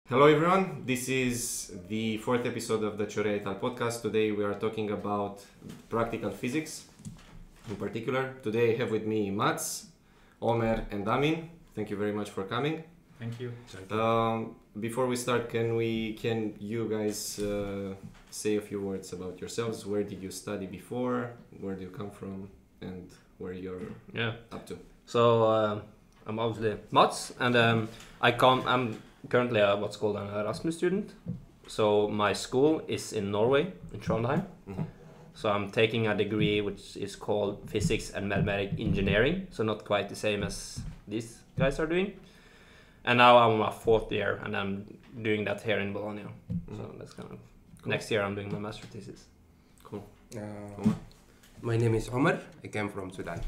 Hello everyone, this is the fourth episode of the Cioriia podcast. Today we are talking about practical physics in particular. Today I have with me Mats, Omer and Amin. Thank you very much for coming. Thank you. Before we start, can you guys say a few words about yourselves? Where did you study before? Where do you come from? And where you're up to? So I'm obviously Mats, and I'm currently what's called an Erasmus student. So my school is in Norway, in Trondheim. Mm-hmm. So I'm taking a degree which is called Physics and Mathematics Engineering. So not quite the same as these guys are doing. And now I'm a fourth year, and I'm doing that here in Bologna. Mm-hmm. So that's kind of cool. Next year I'm doing my master thesis. Cool. My name is Omer. I came from Sudan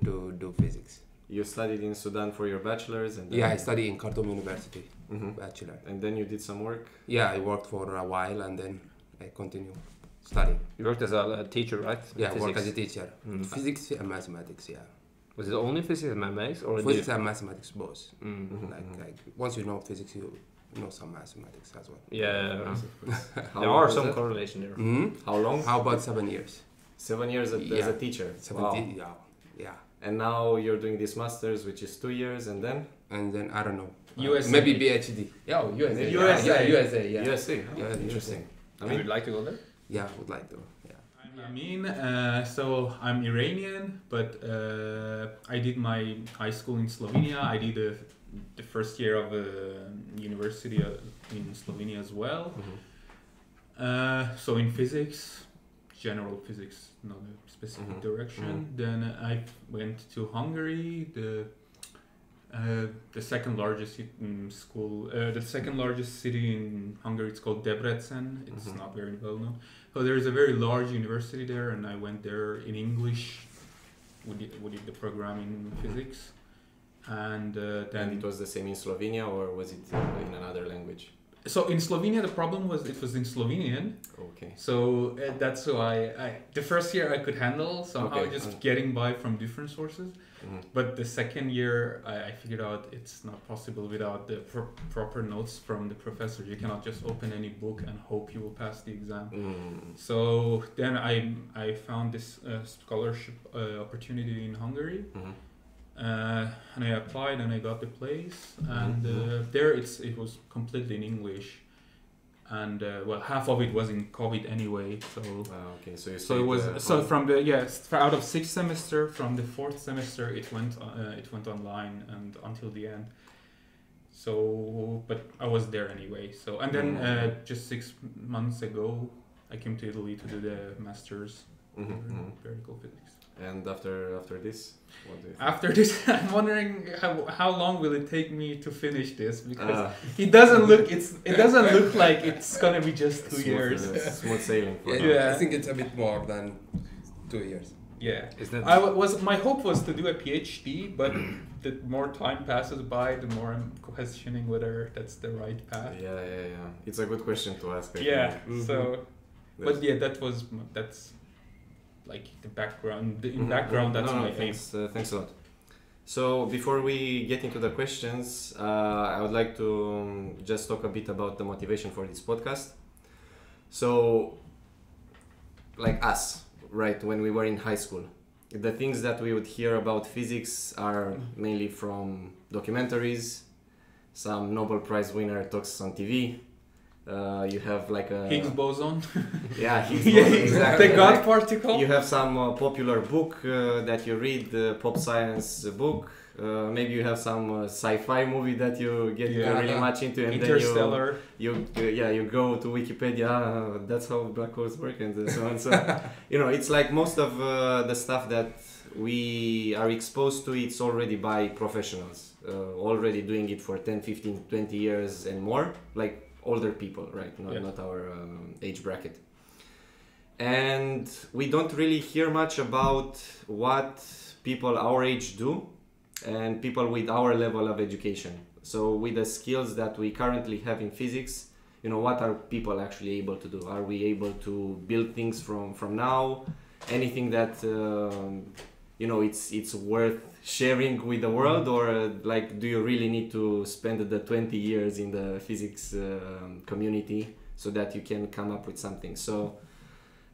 to do physics. You studied in Sudan for your bachelor's? And I studied in Khartoum University, bachelor. And then you did some work? Yeah, I worked for a while and then I continued studying. You worked as a teacher, right? Yeah, I worked as a teacher. Physics and mathematics, yeah. Was it only physics and mathematics? Or physics and mathematics both. Like once you know physics, you know some mathematics as well. Yeah. There are some correlation there. How long? How about 7 years? 7 years as a teacher? 17, wow. yeah. And now you're doing this master's, which is 2 years, and then? And then, I don't know. USA. Maybe PhD. Yeah, USA. USA. Yeah, USA, yeah. USA? Yeah, Interesting. I Would you like to go there? Yeah, I would like to. Yeah. I'm Amin. So I'm Iranian, but I did my high school in Slovenia. I did the first year of university in Slovenia as well. So in physics, general physics, not a specific direction. Then I went to Hungary, the second largest school, the second largest city in Hungary. It's called Debrecen. It's not very well known. So there is a very large university there, and I went there in English. We did the program in physics, and then And it was the same in Slovenia, or was it in another language? So in Slovenia, the problem was it was in Slovenian. Okay. So that's why the first year I could handle somehow just getting by from different sources. But the second year I figured out it's not possible without the proper notes from the professor. You cannot just open any book and hope you will pass the exam. So then I found this scholarship opportunity in Hungary. And I applied and I got the place, and there it was completely in English, and half of it was in COVID anyway. So so it was from the out of 6th semester, from the 4th semester it went online and until the end. So but I was there anyway. So and then just 6 months ago I came to Italy to do the masters in theoretical physics. And after this, what do you think? After this, I'm wondering how long will it take me to finish this, because it doesn't look like it's gonna be just 2 years. Smooth sailing. I think it's a bit more than 2 years. Yeah, Isn't my hope was to do a PhD, but the more time passes by, the more I'm questioning whether that's the right path. Yeah. It's a good question to ask. So, but yeah, that's like the background. In background, that's my aim. Thanks a lot. So before we get into the questions, I would like to just talk a bit about the motivation for this podcast. So, like us, right, when we were in high school, the things that we would hear about physics are mainly from documentaries, some Nobel Prize winner talks on TV. You have like a Higgs boson. Higgs boson, exactly. The God particle. You have some popular book that you read, pop science book. Maybe you have some sci-fi movie that you get really much into, and Interstellar. then you go to Wikipedia. That's how black holes work, and so on. So it's like most of the stuff that we are exposed to, it's already by professionals, already doing it for 10, 15, 20 years and more, like older people, right? Not our age bracket. And we don't really hear much about what people our age do and people with our level of education. So with the skills that we currently have in physics, what are people actually able to do? Are we able to build things from now? Anything that it's worth sharing with the world, or like do you really need to spend the 20 years in the physics community so that you can come up with something? So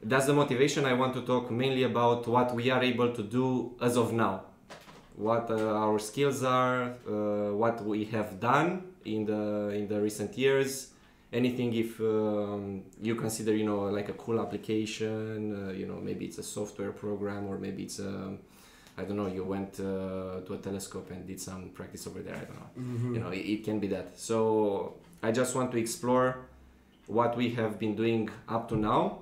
that's the motivation. I want to talk mainly about what we are able to do as of now, what our skills are, what we have done in the recent years. Anything if you consider, like a cool application, maybe it's a software program, or maybe it's I don't know, you went to a telescope and did some practice over there, I don't know. Mm-hmm. It can be that. So I just want to explore what we have been doing up to now,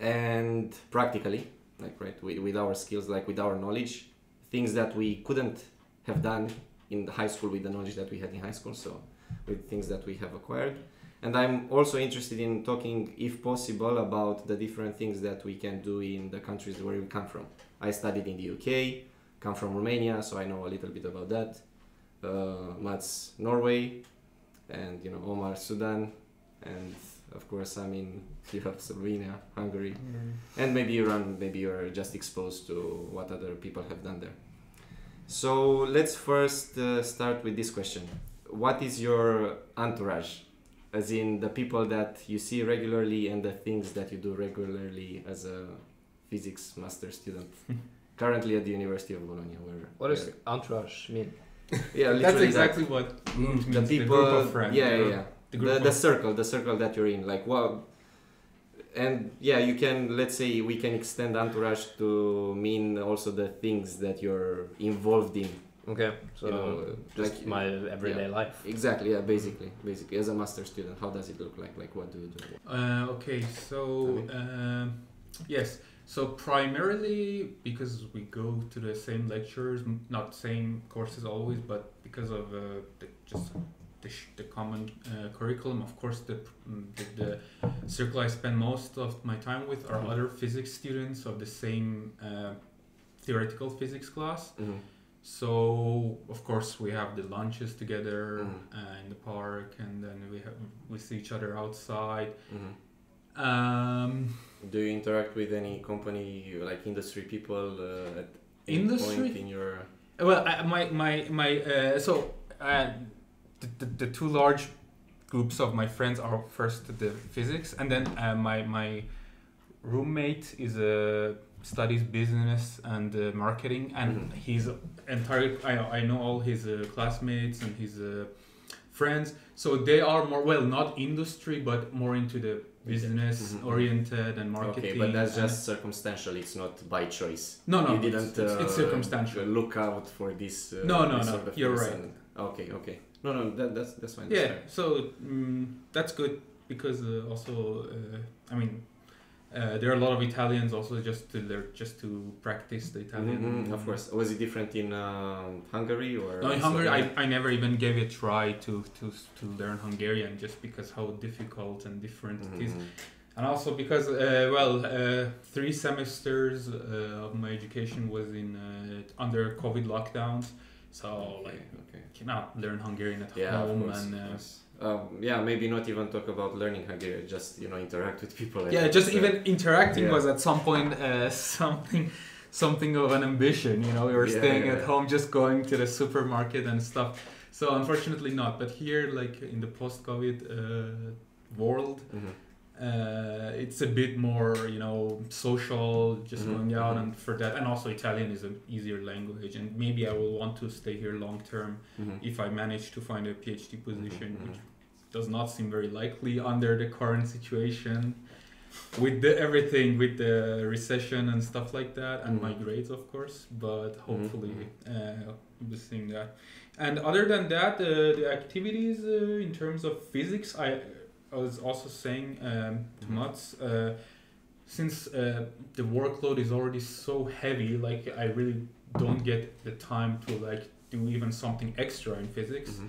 and practically, like, right, with our skills, like with our knowledge, things that we couldn't have done in high school with the knowledge that we had in high school, so with things that we have acquired. And I'm also interested in talking, if possible, about the different things that we can do in the countries where we come from. I studied in the UK, come from Romania, so I know a little bit about that. Mats, Norway, and Omar, Sudan, and of course, you have Slovenia, Hungary, and maybe Iran. Maybe you're just exposed to what other people have done there. So let's first start with this question. What is your entourage? As in the people that you see regularly and the things that you do regularly as a physics master student, currently at the University of Bologna. What does entourage mean? Yeah, that's exactly what the means, people, the group of friends. The circle that you're in, like, well, and yeah, you can, let's say, we can extend entourage to mean also the things that you're involved in. Okay, so just like my everyday life. Exactly, yeah, basically as a master student, how does it look like? Like, what do you do? Okay, so yes, so primarily because we go to the same lectures, not same courses always, but because of the common curriculum. Of course, the circle I spend most of my time with are other physics students of the same theoretical physics class. Mm-hmm. So of course we have the lunches together in the park, and then we see each other outside. Do you interact with any company, like industry people at any industry point in your? Well, the two large groups of my friends are first the physics, and then my roommate is studies business and marketing, and he's entire. I know all his classmates and his friends, so they are more, well, not industry, but more into the business oriented and marketing. Okay, but that's just circumstantial. It's not by choice. No, you didn't. It's circumstantial. Look out for this. No. Sort of You're person. Right. Okay. No, that's fine. Yeah, so that's good because also, there are a lot of Italians also just to practice the Italian. Of course. Was it different in Hungary or? No, in Hungary I never even gave it a try to learn Hungarian, just because how difficult and different it is. And also because 3 semesters of my education was in under COVID lockdowns. So cannot learn Hungarian at home, and maybe not even talk about learning Hungarian, just interact with people. Even interacting was at some point something of an ambition. We were staying at home, just going to the supermarket and stuff. So unfortunately not. But here, like in the post-COVID world, it's a bit more, social, just going out, and for that, and also Italian is an easier language, and maybe I will want to stay here long term if I manage to find a PhD position, which does not seem very likely under the current situation with everything, with the recession and stuff like that, and my grades, of course, but hopefully we'll see that. And other than that, the activities in terms of physics, I was also saying to Mats, since the workload is already so heavy, like I really don't get the time to like do even something extra in physics.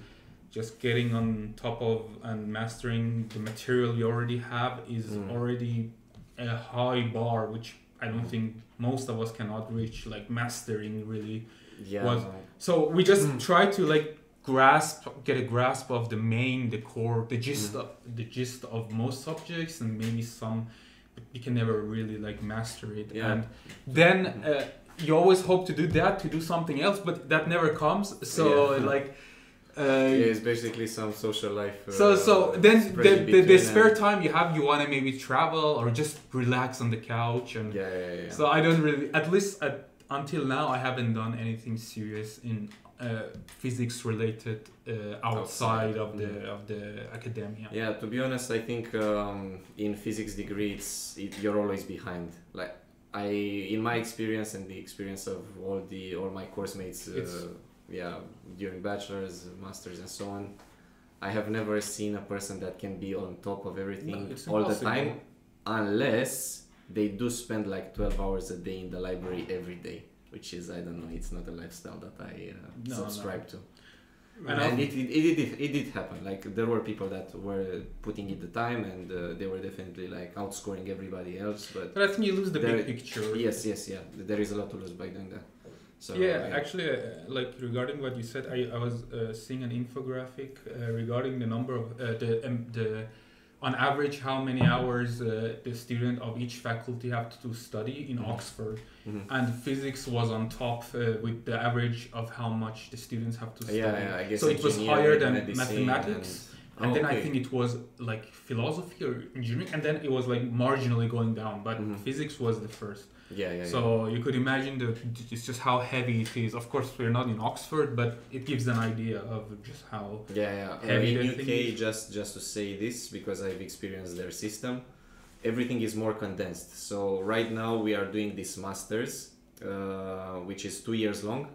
Just getting on top of and mastering the material you already have is already a high bar, which I don't think most of us cannot reach, like mastering really. So we just try to like get a grasp of the core, the gist of most subjects, and maybe some, but you can never really like master it. And then you always hope to do that, to do something else, but that never comes. So it's basically some social life. So then the spare time you have, you want to maybe travel or just relax on the couch. And so I don't really, at least until now, I haven't done anything serious in physics related outside of the academia. Yeah, to be honest, I think in physics degree, you're always behind. Like in my experience and the experience of all my course mates. During bachelor's, masters, and so on, I have never seen a person that can be on top of everything all the time, unless they do spend like 12 hours a day in the library every day, which is, I don't know, it's not a lifestyle that I subscribe to. And it did happen. Like there were people that were putting in the time, and they were definitely like outscoring everybody else. But I think you lose the big picture. Yes, there is a lot to lose by doing that. So, actually, like regarding what you said, I was seeing an infographic regarding the number of the on average how many hours the student of each faculty have to study in Oxford, and physics was on top with the average of how much the students have to study. I guess so it was higher than mathematics. And then okay. I think it was like philosophy or engineering, and then it was like marginally going down, but physics was the first. So you could imagine it's just how heavy it is. Of course, we're not in Oxford, but it gives an idea of just how heavy in the UK, thing is. just to say this, because I've experienced their system, everything is more condensed. So right now we are doing this masters, which is 2 years long,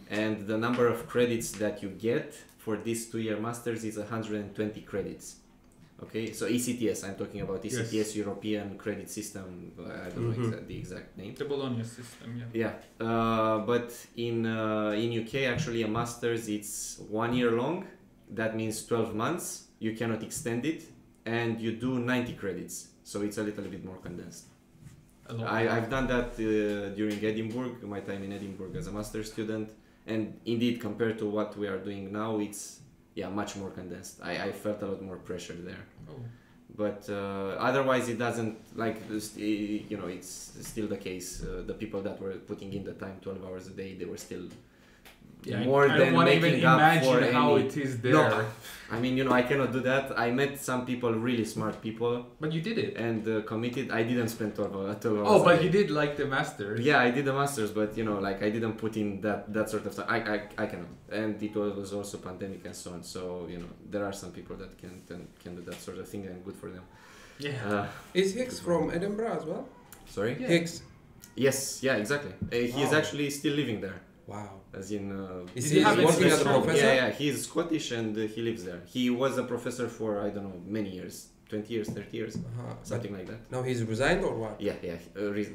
and the number of credits that you get for this 2-year masters is 120 credits. Okay, so ECTS, I'm talking about ECTS, European Credit System, I don't know the exact name. The Bologna system, but in UK, actually a master's, it's 1 year long, that means 12 months, you cannot extend it, and you do 90 credits, so it's a little bit more condensed. I've done that during Edinburgh, my time in Edinburgh as a master's student, and indeed, compared to what we are doing now, it's much more condensed. I felt a lot more pressure there. But otherwise it doesn't, like, it's still the case. The people that were putting in the time 12 hours a day, they were still more I than don't want to even making up for imagine how any... it is there. No, I mean, I cannot do that. I met some people, really smart people. But you did it. And committed. I didn't spend 12 hours. Oh, but you did like the masters. Yeah, I did the masters, but like I didn't put in that sort of time. I cannot. And it was also pandemic and so on. So there are some people that can do that sort of thing, and good for them. Yeah. Is Hicks from Edinburgh as well? Sorry? Yeah. Hicks. Yes. Yeah. Exactly. He is actually still living there. Wow. As in, is he working as a professor? Yeah, he's Scottish and he lives there. He was a professor for, I don't know, many years, 20 years, 30 years, something like that. Now he's resigned or what? Yeah,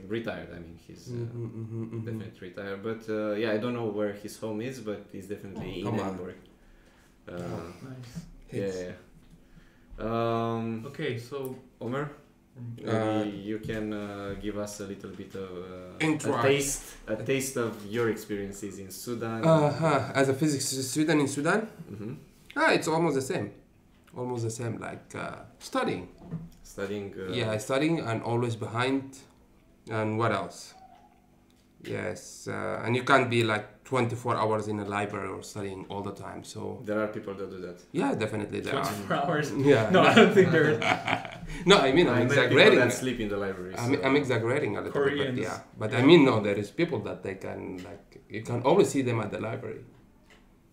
retired. I mean, he's definitely retired. But I don't know where his home is, but he's definitely in Edinburgh. Nice. Yeah. Okay, so Omer? You can give us a little bit of a taste of your experiences in Sudan. As a physics student in Sudan, it's almost the same. Like studying. Studying and always behind. And what else? Yes, and you can't be like 24 hours in a library or studying all the time. So there are people that do that. Yeah, definitely there 24 hours. Yeah. No, I don't think there is. No, I mean I'm exaggerating. People that sleep in the library. I'm exaggerating a little Koreans. bit, but I mean no, there is people that they can you can always see them at the library.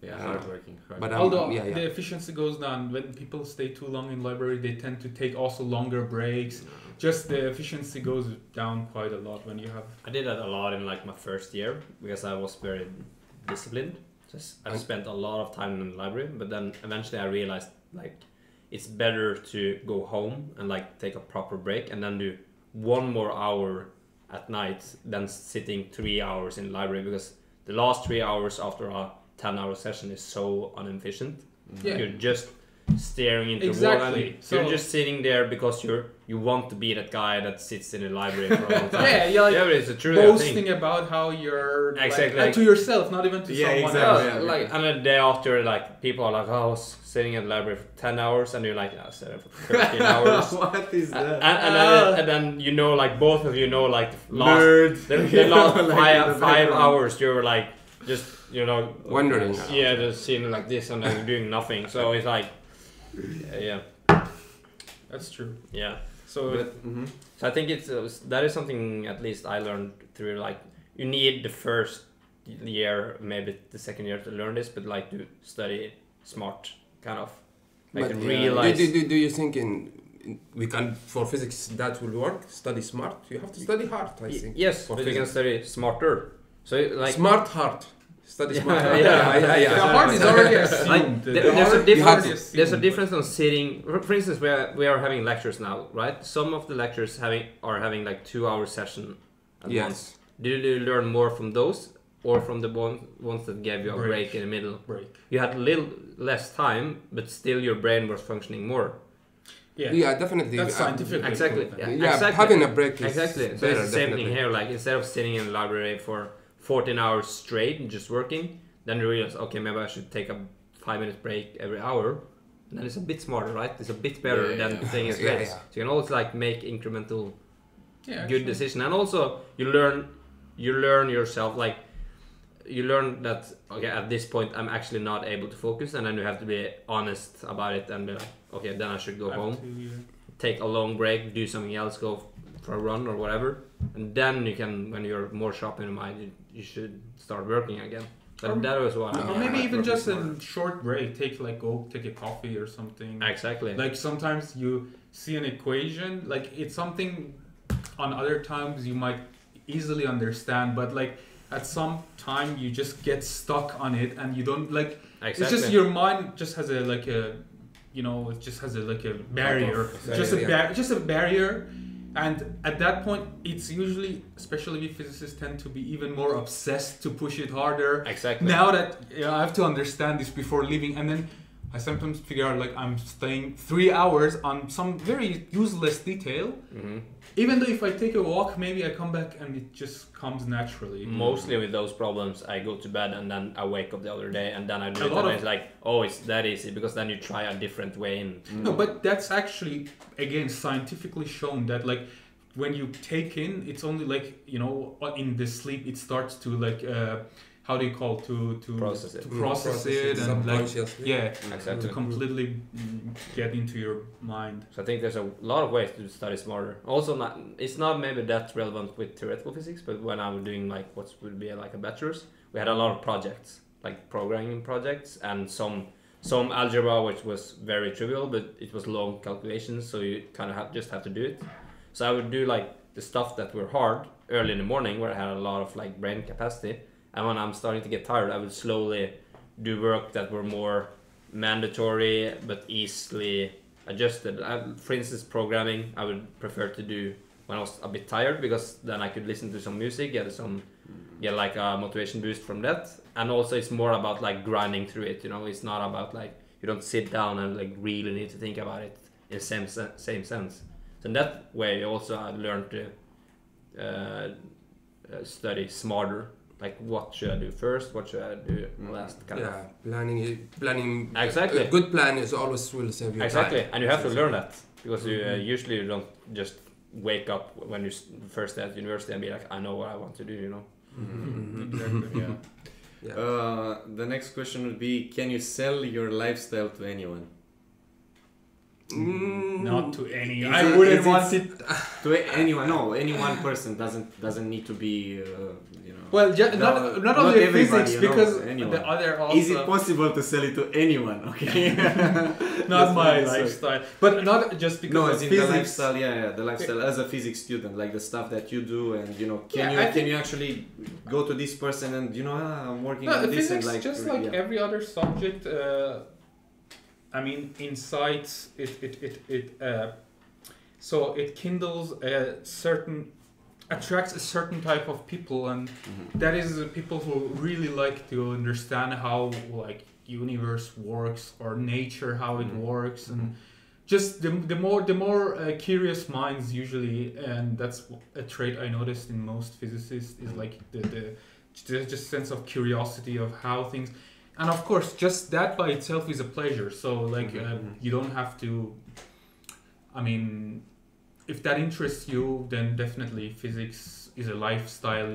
Yeah, hardworking. But although the efficiency goes down when people stay too long in library, they tend to take also longer breaks. Just the efficiency goes down quite a lot when you have. I did that a lot in like my first year because I was very disciplined. I spent a lot of time in the library, but then eventually I realized like it's better to go home and like take a proper break and then do 1 more hour at night than sitting 3 hours in the library, because the last 3 hours after a 10-hour session is so inefficient. Yeah. You're just staring into the wall. And you're just sitting there because you want to be that guy that sits in the library for a long time. But it's a true boasting thing. about how you're like to yourself, not even to someone else. Like, and the day after, like, people are like, I was sitting in the library for 10 hours, and you're like, I sat there for 13 hours. What is that? And then you know, like, both of you know, like, the last 5 hours you were like, just, you know, wondering. Just sitting like this and then doing nothing. So it's like, that's true. Yeah. So I think that is something at least I learned through, like, you need the first year, maybe the second year to learn this, but like to study smart, kind of. Like to realize. Do you think we can, for physics that will work? Study smart. You have to study hard, I think. Yes, but you can study smarter. So like smart hard. Study smart. The heart is already assumed. Like, there's a difference on sitting. For instance, we are having lectures now, right? Some of the lectures are having like 2-hour session at once. Did you learn more from those, or from the ones that gave you a break in the middle? You had a little less time, but still your brain was functioning more. Yeah, definitely. That's scientific. Exactly. Exactly. Having a break is exactly. So it's the same thing here. Like, instead of sitting in the library for 14 hours straight and just working, then you realize, okay, maybe I should take a 5-minute break every hour. And then it's a bit smarter, right? It's a bit better than staying straight. So you can always like make incremental good decision. And also you learn yourself, like you learn that, okay, at this point I'm actually not able to focus, and then you have to be honest about it and be like, okay, then I should go home, take a long break, do something else, go for a run or whatever, and then you can, when you're more sharp in your mind, you should start working again. But that was what or maybe even just a short break, go take a coffee or something. Exactly. Like, sometimes you see an equation, like it's something on other times you might easily understand, but like at some time you just get stuck on it and you don't like. It's just your mind just has a it just has a barrier, just a barrier. And at that point, it's usually, especially we physicists tend to be even more obsessed to push it harder. Exactly. Now that I have to understand this before leaving, and then I sometimes figure out like I'm staying 3 hours on some very useless detail. Mm-hmm. Even though if I take a walk, maybe I come back and it just comes naturally. Mostly with those problems, I go to bed and then I wake up the other day and then I do it and it's like, oh, it's that easy, because then you try a different way in. No, but that's actually, again, scientifically shown that like when you take in, it's only like, in the sleep, it starts to like, how do you call to process it? To process it and like, exactly. To completely get into your mind. So I think there's a lot of ways to study smarter. Also, it's not maybe that relevant with theoretical physics, but when I was doing like what would be like a bachelor's, we had a lot of projects, like programming projects, and some algebra which was very trivial, but it was long calculations, so you kind of just have to do it. So I would do like the stuff that were hard early in the morning, where I had a lot of like brain capacity. And when I'm starting to get tired, I would slowly do work that were more mandatory but easily adjusted. For instance, programming, I would prefer to do when I was a bit tired, because then I could listen to some music, get like a motivation boost from that. And also it's more about like grinding through it, It's not about like, you don't sit down and like really need to think about it in the same sense. So in that way, also I learned to study smarter. Like, what should I do first? What should I do last? Kind of. Planning. Exactly. A good plan is always will save you time. Exactly, and you have to learn that, because usually you don't just wake up when you first at university and be like, I know what I want to do, Exactly. Yeah. The next question would be: can you sell your lifestyle to anyone? Not to any. I wouldn't want it to anyone. No, any one person doesn't need to be. Well, not only physics, because the other also. Is it possible to sell it to anyone? Okay. Not my lifestyle, but not just because no, of as in physics. The lifestyle, the lifestyle as a physics student, like the stuff that you do, and can you actually go to this person and I'm working on this, physics, and like just like every other subject. I mean, insights. So it kindles attracts a certain type of people, and that is people who really like to understand how like universe works or nature how it works, and just the more curious minds usually, and that's a trait I noticed in most physicists, is like the just sense of curiosity of how things, and of course just that by itself is a pleasure. So like you don't have to, I mean, if that interests you, then definitely physics is a lifestyle.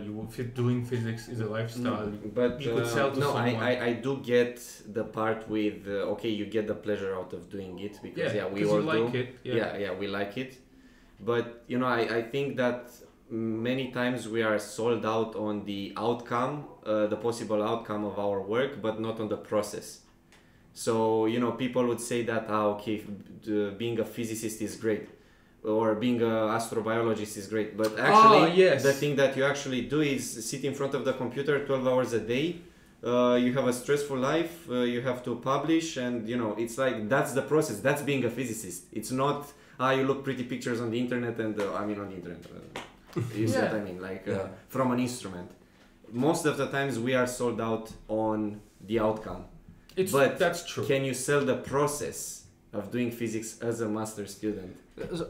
Doing physics is a lifestyle. But you could sell to someone. I do get the part with okay, you get the pleasure out of doing it because we all like do. It. Yeah, we like it. But you know, I think that many times we are sold out on the outcome, the possible outcome of our work, but not on the process. So you know, people would say that being a physicist is great, or being an astrobiologist is great, but actually the thing that you actually do is sit in front of the computer 12 hours a day. You have a stressful life, you have to publish, and you know, it's like that's the process. That's being a physicist. It's not you look pretty pictures on the internet and on the internet you see what I mean, like from an instrument. Most of the times we are sold out on the outcome, but that's true. Can you sell the process of doing physics as a master student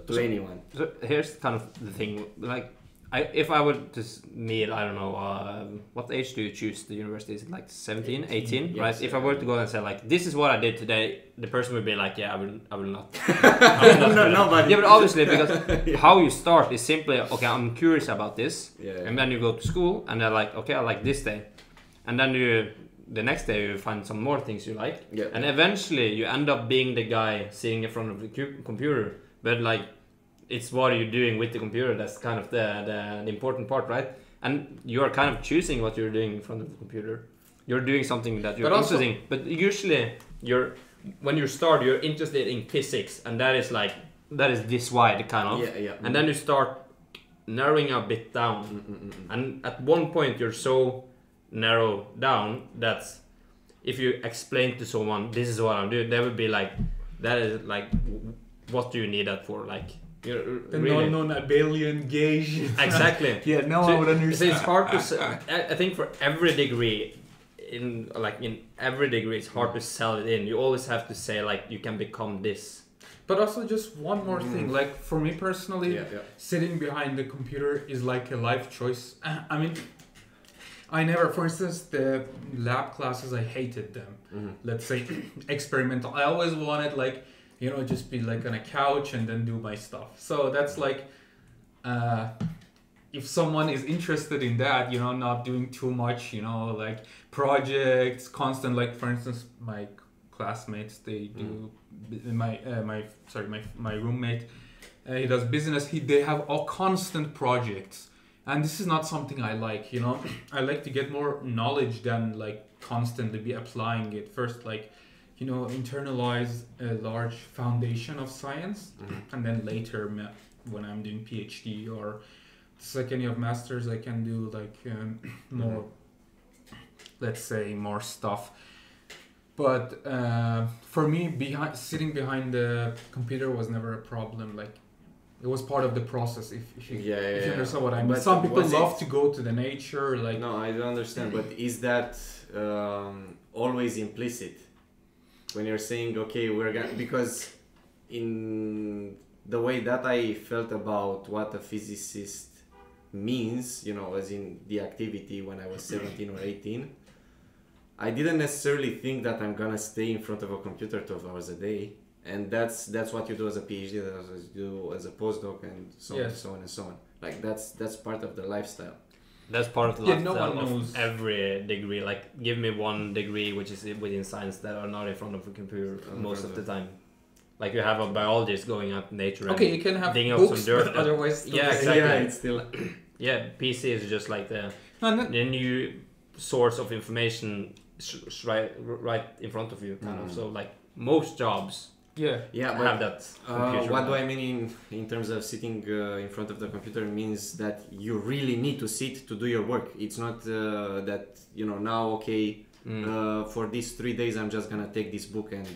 to anyone? So here's kind of the thing, like if I were to meet, I don't know, what age do you choose the university? Is it like 17, 18, yes, right? If I were to go and say like, this is what I did today, the person would be like, yeah, I will not. Nobody. Yeah, but obviously, because how you start is simply, okay, I'm curious about this, and then you go to school, and they're like, okay, I like this day, and then the next day you find some more things you like, and eventually you end up being the guy sitting in front of the computer, but like, it's what you're doing with the computer that's kind of the important part, right? And you're kind of choosing what you're doing in front of the computer. You're doing something that you're interested in, but usually when you start, you're interested in physics, and that is this wide kind of, and then you start narrowing a bit down, and at one point you're so narrow down that if you explain to someone this is what I'm doing, they would be like, that is like, what do you need that for? Like, you're the really non-abelian gauge. Exactly. I would understand. So it's hard to sell. I think for every degree, in every degree, it's hard to sell it in. You always have to say like, you can become this. But also just one more thing, like for me personally, sitting behind the computer is like a life choice. I mean, I never, for instance, the lab classes, I hated them. Let's say experimental. I always wanted like, just be like on a couch and then do my stuff. So that's like, if someone is interested in that, not doing too much, like projects, constant, like for instance, my classmates, they do, my roommate, he does business, they have all constant projects. And this is not something I like, I like to get more knowledge than like constantly be applying it. First, like, internalize a large foundation of science, and then later when I'm doing PhD or second year of masters, I can do like more, let's say, more stuff. But for me, sitting behind the computer was never a problem. Like, it was part of the process. If you understand what I mean. But some people love to go to the nature. Like, no, I don't understand. But is that always implicit? When you're saying, okay, we're gonna, because in the way that I felt about what a physicist means, as in the activity when I was 17 or 18, I didn't necessarily think that I'm gonna stay in front of a computer 12 hours a day, and that's what you do as a PhD, that's what you do as a postdoc, and so on and so on and so on. Like that's part of the lifestyle. That's part of the lifestyle of every degree. Like, give me one degree which is within science that are not in front of a computer most of the time. Like, you have a biologist going out in nature. Okay, you can have books, but otherwise... exactly. Yeah, it's still... PC is just like the new source of information right in front of you, kind of. So, like, most jobs... but have that what do I mean in terms of sitting in front of the computer means that you really need to sit to do your work. It's not that now for these 3 days I'm just gonna take this book and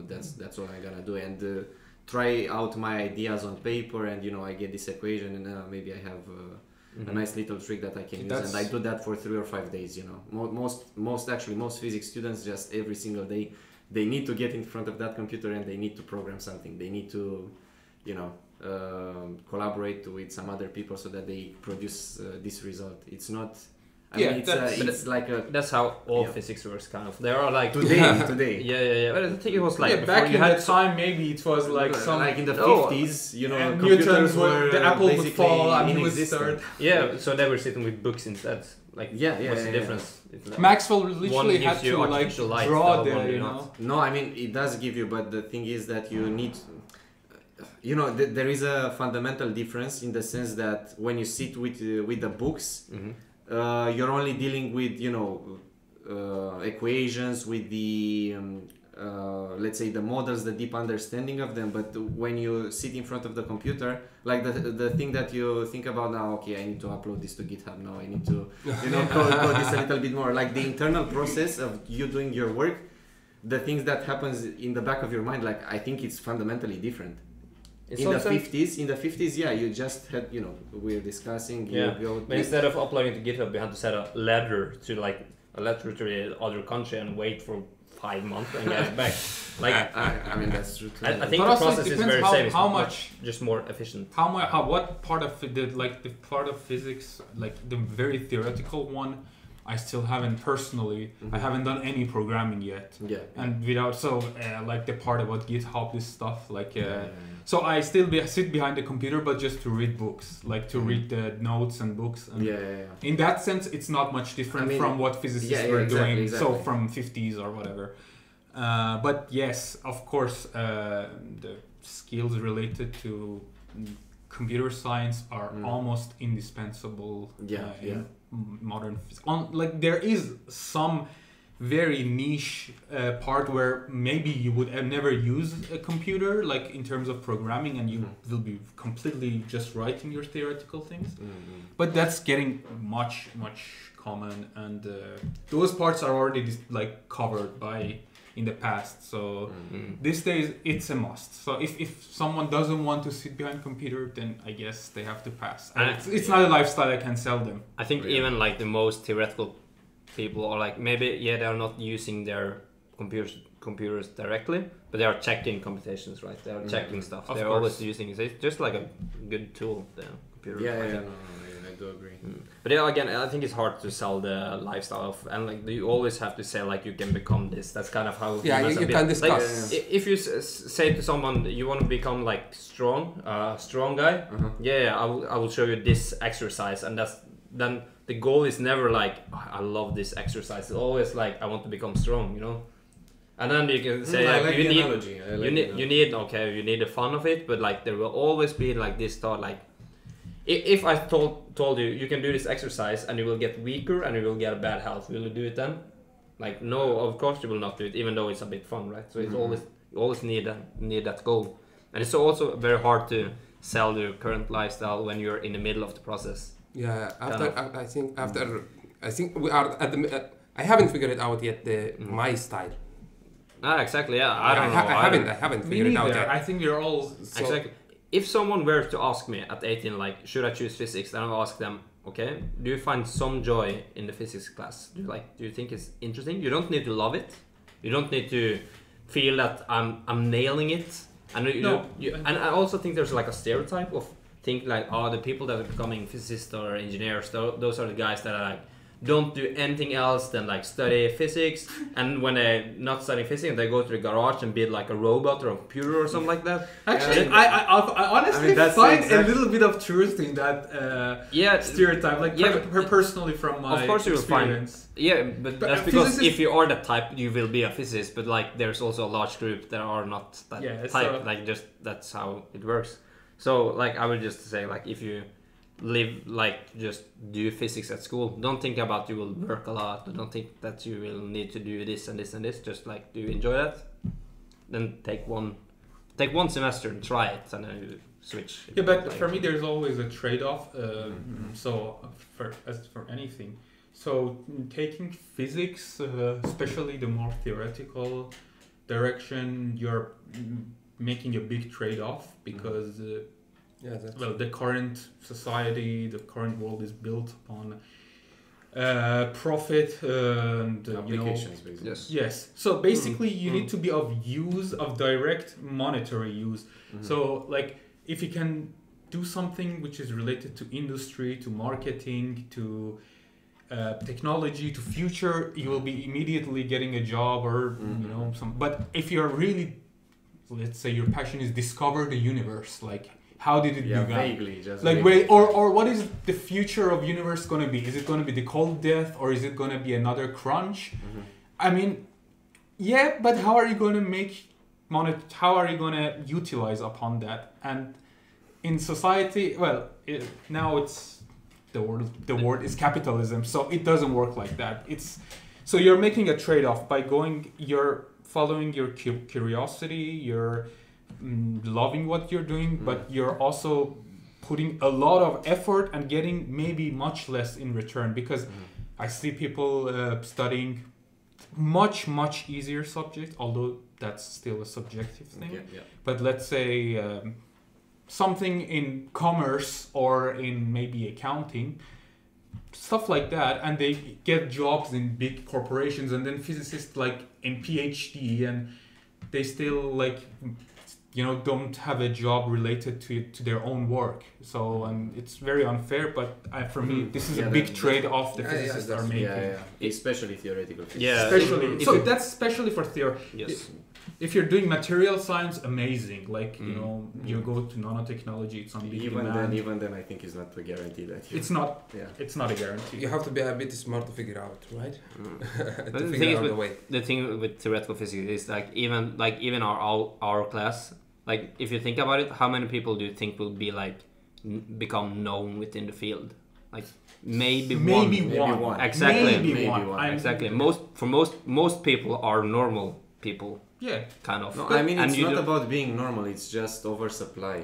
that's what I'm gonna do and try out my ideas on paper, and I get this equation and maybe I have a nice little trick that I can use, and I do that for 3 or 5 days. You know, most physics students just every single day they need to get in front of that computer and they need to program something. They need to, you know, collaborate with some other people so that they produce this result. It's not. I mean, it's like a. That's how all physics works, kind of. There are like today. Yeah. But I think it was like back in that time. Maybe it was like some like in the 50s. You know, computers were the apple would fall and he would start. Yeah, so they were sitting with books instead. Like, what's the difference? Maxwell literally had to like draw there, you know. No, I mean it does give you, but the thing is that you need. You know, there is a fundamental difference in the sense that when you sit with the books. You're only dealing with, you know, equations, with the let's say the models, the deep understanding of them. But when you sit in front of the computer, like the thing that you think about now, okay, I need to upload this to GitHub now, I need to, you know, code this a little bit more. Like the internal process of you doing your work, the things that happens in the back of your mind, like I think it's fundamentally different. In the 50s, yeah, you just had, you know, we're discussing. But instead of uploading to GitHub, you had to set a letter to the other country and wait for 5 months and get it back. Like, I mean, that's true. I think the process is very same. How much, just more efficient. What part of the part of physics, like the very theoretical one, I still haven't personally. I haven't done any programming yet. And without like the part about GitHub, this stuff, like. So I still sit behind the computer, but just to read books, like to read the notes and books. And in that sense, it's not much different from what physicists were doing. Exactly. So from 50s or whatever. But yes, of course, the skills related to computer science are almost indispensable in modern physics. Like there is some very niche part where maybe you would never use a computer, like in terms of programming, and you will be completely just writing your theoretical things. But that's getting much common, and those parts are already like covered by in the past. So these days it's a must. So if someone doesn't want to sit behind a computer, then I guess they have to pass. And it's not a lifestyle I can sell them. I think even like the most theoretical people, or like maybe they're not using their computers directly, but they are checking computations, right? They are checking stuff. They're always using it. It's just like a good tool, the computer. I do agree. But yeah, again, I think it's hard to sell the lifestyle of, and like you always have to say like you can become this. That's kind of how you can discuss. Like, if you say to someone you want to become like strong guy, I will show you this exercise, and then the goal is never like, oh, I love this exercise. It's always like, I want to become strong, you know? And then you can say, you need the fun of it, but like there will always be like this thought, like, if I told you can do this exercise and you will get weaker and you will get a bad health, will you do it then? Like, no, of course you will not do it, even though it's a bit fun, right? So it's you always need that goal. And it's also very hard to sell your current lifestyle when you're in the middle of the process. Yeah, I think we are at the. I haven't figured it out yet. My style. Exactly. Yeah, I haven't figured it out yet. I think we're all exactly. If someone were to ask me at 18, like, should I choose physics? Then I'll ask them, okay, do you find some joy in the physics class? Do you think it's interesting? You don't need to love it. You don't need to feel that I'm nailing it. And and I also think there's like a stereotype of think like, oh, the people that are becoming physicists or engineers, those are the guys that are like, don't do anything else than like study physics, and when they're not studying physics, they go to the garage and build like a robot or a computer or something like that. Actually, I honestly find a little bit of truth in that stereotype, like personally from my experience. But that's because if you are that type, you will be a physicist, but like there's also a large group that are not that type, so like just that's how it works. So like I would just say, like, if you live like just do physics at school, don't think about you will work a lot, don't think that you will need to do this and this and this, just like, do you enjoy that? Then take one semester and try it, and then you switch. Yeah, but like, for me there's always a trade-off. So for anything, so taking physics, especially the more theoretical direction, you're making a big trade-off, because well, the current society, the current world is built upon profit and applications, basically. Yes. So basically, you need to be of direct monetary use. So like, if you can do something which is related to industry, to marketing, to technology, to future, you will be immediately getting a job or some. But if you're really, let's say, your passion is discover the universe, like how did it begin? Vaguely, just like vaguely. or what is the future of universe going to be? Is it going to be the cold death, or is it going to be another crunch? I mean, yeah, but how are you going to make how are you going to utilize upon that? And in society, well, now it's the word is capitalism, so it doesn't work like that. So you're making a trade-off by you're following your curiosity, you're loving what you're doing, but you're also putting a lot of effort and getting maybe much less in return, because I see people studying much easier subjects, although that's still a subjective thing. But let's say something in commerce or in maybe accounting, stuff like that, and they get jobs in big corporations, and then physicists like in PhD, and they still like don't have a job related to their own work. So it's very unfair, but for me this is a big trade-off the physicists are making. Especially theoretical physics. That's especially for theory. Yes. If you're doing material science, amazing. Like you go to nanotechnology, it's on big demand. Even then, I think it's not a guarantee that it's not. It's not a guarantee. You have to be a bit smart to figure out, right? The thing with theoretical physics is even our class. Like, if you think about it, how many people do you think will be become known within the field? Like maybe one. Exactly. Maybe one. Exactly. Most people are normal people. Yeah. Kind of. No, I mean, it's not about being normal. It's just oversupply.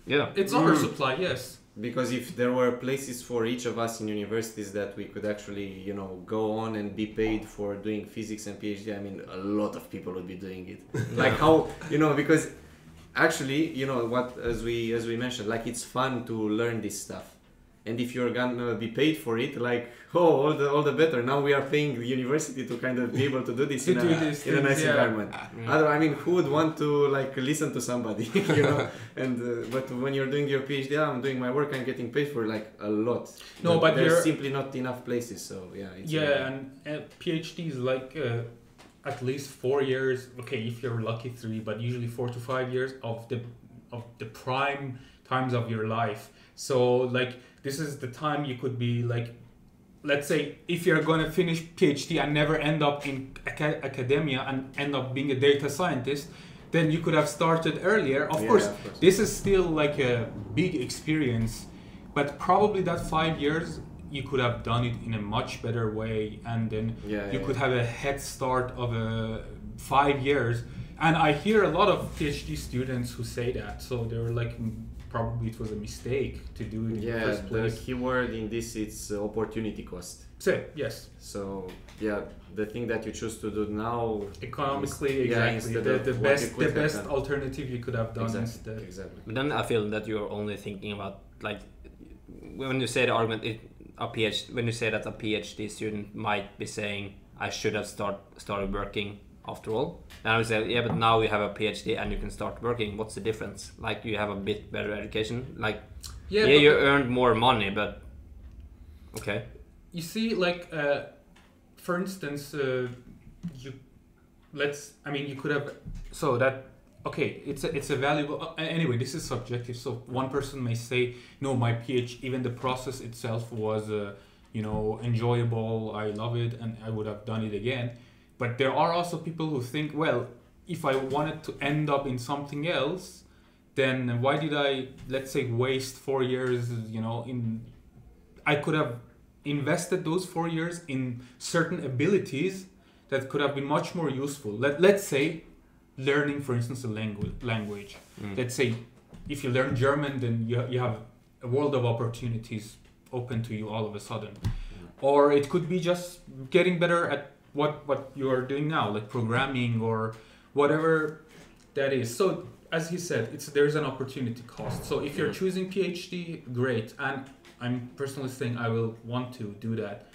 Yeah. It's oversupply. Yes. Because if there were places for each of us in universities that we could actually, go on and be paid for doing physics and PhD, I mean, a lot of people would be doing it. Like how, because actually, what, as we mentioned, like it's fun to learn this stuff. And if you're gonna be paid for it, like, all the better. Now we are paying the university to kind of be able to do this in a nice environment. I mean, who would want to listen to somebody, And but when you're doing your PhD, I'm doing my work, I'm getting paid for a lot. No, but there's simply not enough places. So and PhD is at least 4 years. Okay, if you're lucky 3, but usually 4 to 5 years of the prime times of your life. So this is the time you could be let's say if you're going to finish PhD and never end up in academia and end up being a data scientist, then you could have started earlier. Of course, this is still a big experience, but probably that 5 years you could have done it in a much better way, and then you could have a head start of 5 years. And I hear a lot of PhD students who say that, so they were probably it was a mistake to do it in the first place. The keyword in this is opportunity cost. Yes. So the thing that you choose to do now economically, the best alternative you could have done instead. Exactly. But then I feel that you're only thinking about when you say the argument when you say that a PhD student might be saying I should have started working after all. Then I would say, but now you have a PhD and you can start working. What's the difference? You have a bit better education. You earned more money, but okay. You see, for instance, you could have it's a valuable. Anyway, this is subjective. So one person may say, no, my PhD, even the process itself was, enjoyable. I love it, and I would have done it again. But there are also people who think, well, if I wanted to end up in something else, then why did I, let's say, waste 4 years, I could have invested those 4 years in certain abilities that could have been much more useful. Let's say, learning, for instance, a language. Let's say, if you learn German, then you have a world of opportunities open to you all of a sudden. Or it could be just getting better at what you are doing now, like programming or whatever that is. So as he said, there's an opportunity cost. So if you're choosing PhD, great. And I'm personally saying I will want to do that.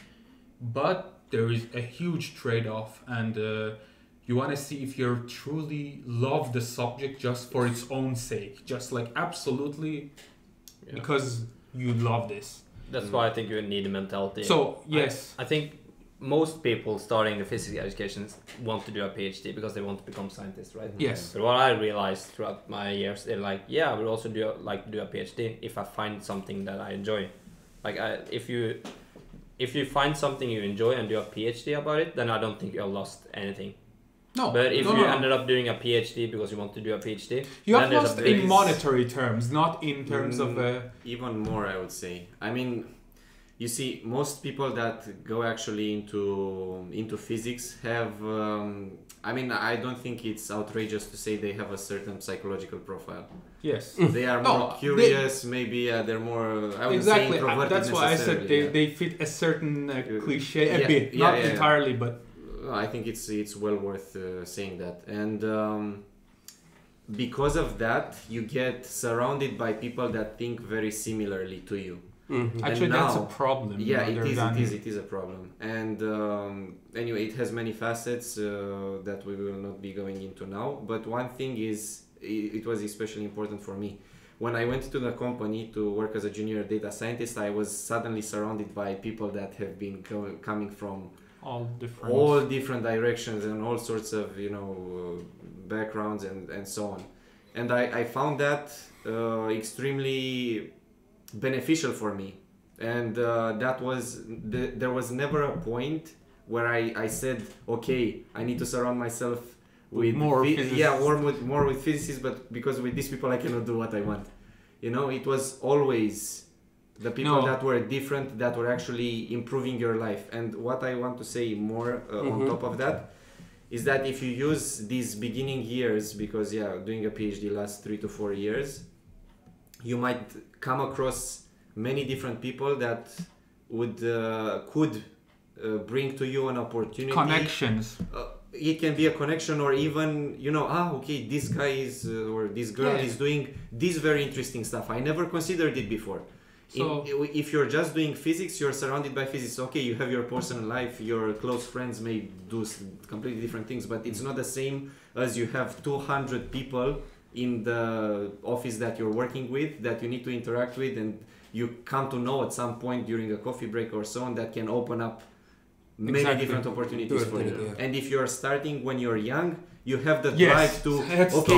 But there is a huge trade-off, and you want to see if you truly love the subject just for its own sake, just like absolutely because you love this. That's why I think you need a mentality. So yes, I think most people starting the physics education want to do a PhD because they want to become scientists, right? Yes. But what I realized throughout my years, they're like, yeah, I will also do a PhD if I find something that I enjoy. Like if you find something you enjoy and do a PhD about it, then I don't think you've lost anything. No. But if you ended up doing a PhD because you want to do a PhD, you have lost in monetary terms, not in terms of even more, I would say. I mean, you see, most people that go actually into physics have. I mean, I don't think it's outrageous to say they have a certain psychological profile. Yes. They are more curious, maybe they're more. I would say introverted. That's why I said they fit a certain cliche a bit, not entirely, but. I think it's well worth saying that, and because of that, you get surrounded by people that think very similarly to you. Mm-hmm. Actually, that's a problem. Yeah, it is a problem, and anyway, it has many facets that we will not be going into now. But one thing is, it was especially important for me. When I went to the company to work as a junior data scientist, I was suddenly surrounded by people that have been coming from all different directions and all sorts of backgrounds and so on, and I found that extremely beneficial for me, and that was there was never a point where I said, okay, I need to surround myself with more physicists. more with physicists, but because with these people I cannot do what I want. It was always the people that were different, that were actually improving your life. And what I want to say more on top of that is that if you use these beginning years, because doing a PhD lasts 3 to 4 years, you might come across many different people that could bring to you an opportunity. Connections. It can be a connection, or even okay, this guy is or this girl is doing this very interesting stuff. I never considered it before. So, if you're just doing physics, you're surrounded by physics. Okay, you have your personal life, your close friends may do completely different things, but it's not the same as you have 200 people in the office that you're working with, that you need to interact with, and you come to know at some point during a coffee break or so on, that can open up many different opportunities for you. Yeah. And if you're starting when you're young, you have the drive to,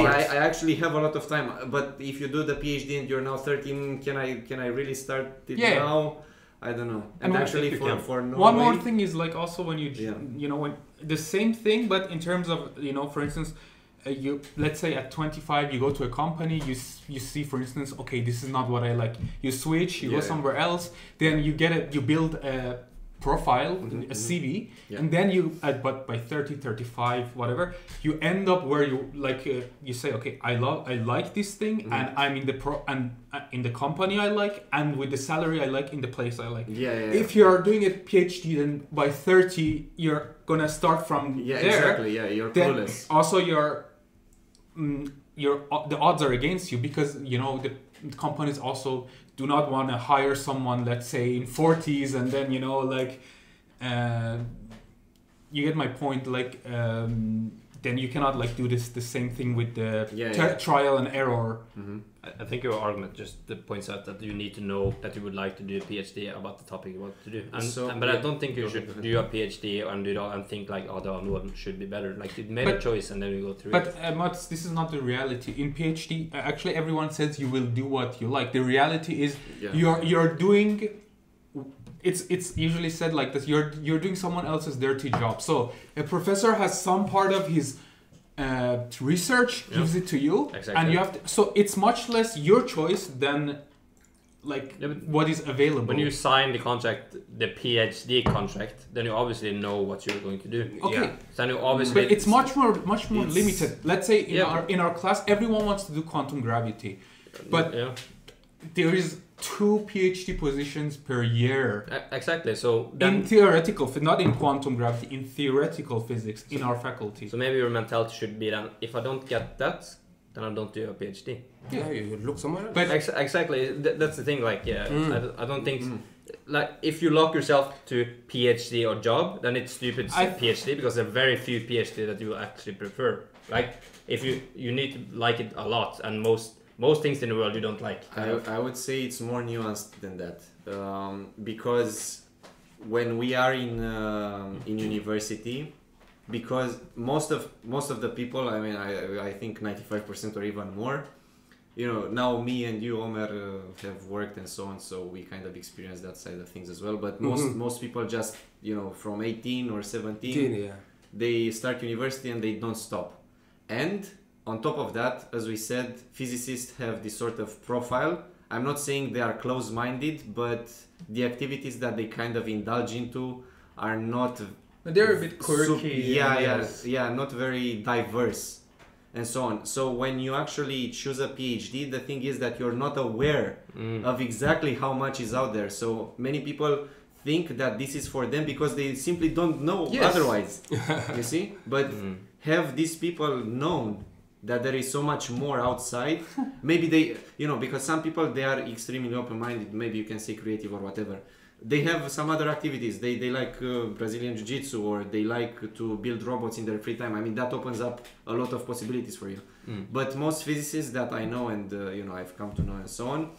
I actually have a lot of time, but if you do the PhD and you're now 13, can I really start it now? I don't know. And actually for Norway, one more thing is like also when when the same thing, but in terms of, for instance, you let's say at 25 you go to a company, you see, for instance, okay, this is not what I like. You switch, you go somewhere else, then you build a profile, a CV, and then but by 30, 35, whatever, you end up where you like you say, okay, I like this thing, and I'm in in the company I like, and with the salary I like, in the place I like. If you are doing a PhD, then by 30 you're gonna start from there. Exactly. You're clueless. Also, the odds are against you, because the companies also do not want to hire someone, let's say, in 40s, and then you get my point. Then you cannot do the same thing with the trial and error. Mm-hmm. I think your argument just points out that you need to know that you would like to do a PhD about the topic you want to do. But I don't think you should do a PhD and think the other one should be better. You made a choice and then you go through it. But Mats, this is not the reality. In PhD, actually everyone says you will do what you like. The reality is you're doing. It's usually said like this. You're doing someone else's dirty job. So a professor has some part of his research, gives it to you, and you have to. So it's much less your choice than what is available. When you sign the contract, the PhD contract, then you obviously know what you're going to do. Okay. So you obviously. But it's much more limited. Let's say in our class, everyone wants to do quantum gravity, but there is 2 PhD positions per year. Exactly. So in theoretical, not in quantum gravity, in theoretical physics in our faculty. So maybe your mentality should be then, if I don't get that, then I don't do a PhD. Yeah, you look somewhere else. But exactly, that's the thing. Like, I don't think like if you lock yourself to PhD or job, then it's stupid PhD, because there are very few PhD that you will actually prefer. Like, if you need to like it a lot, and most things in the world you don't like. I would say it's more nuanced than that, because when we are in university, because most of the people, I mean, I think 95% or even more, you know, now me and you, Omer, have worked and so on, so we kind of experience that side of things as well. But most people just, you know, from 18 or 17, they start university and they don't stop. And on top of that, as we said, physicists have this sort of profile. I'm not saying they are close-minded, but the activities that they kind of indulge into are not... They're a bit quirky. Not very diverse and so on. So when you actually choose a PhD, the thing is that you're not aware of exactly how much is out there. So many people think that this is for them because they simply don't know otherwise. You see? But have these people known that there is so much more outside? Maybe they, you know, because some people, they are extremely open-minded, maybe you can say creative or whatever. They have some other activities. They like Brazilian Jiu-Jitsu, or they like to build robots in their free time. I mean, that opens up a lot of possibilities for you. But most physicists that I know and, you know, I've come to know and so on,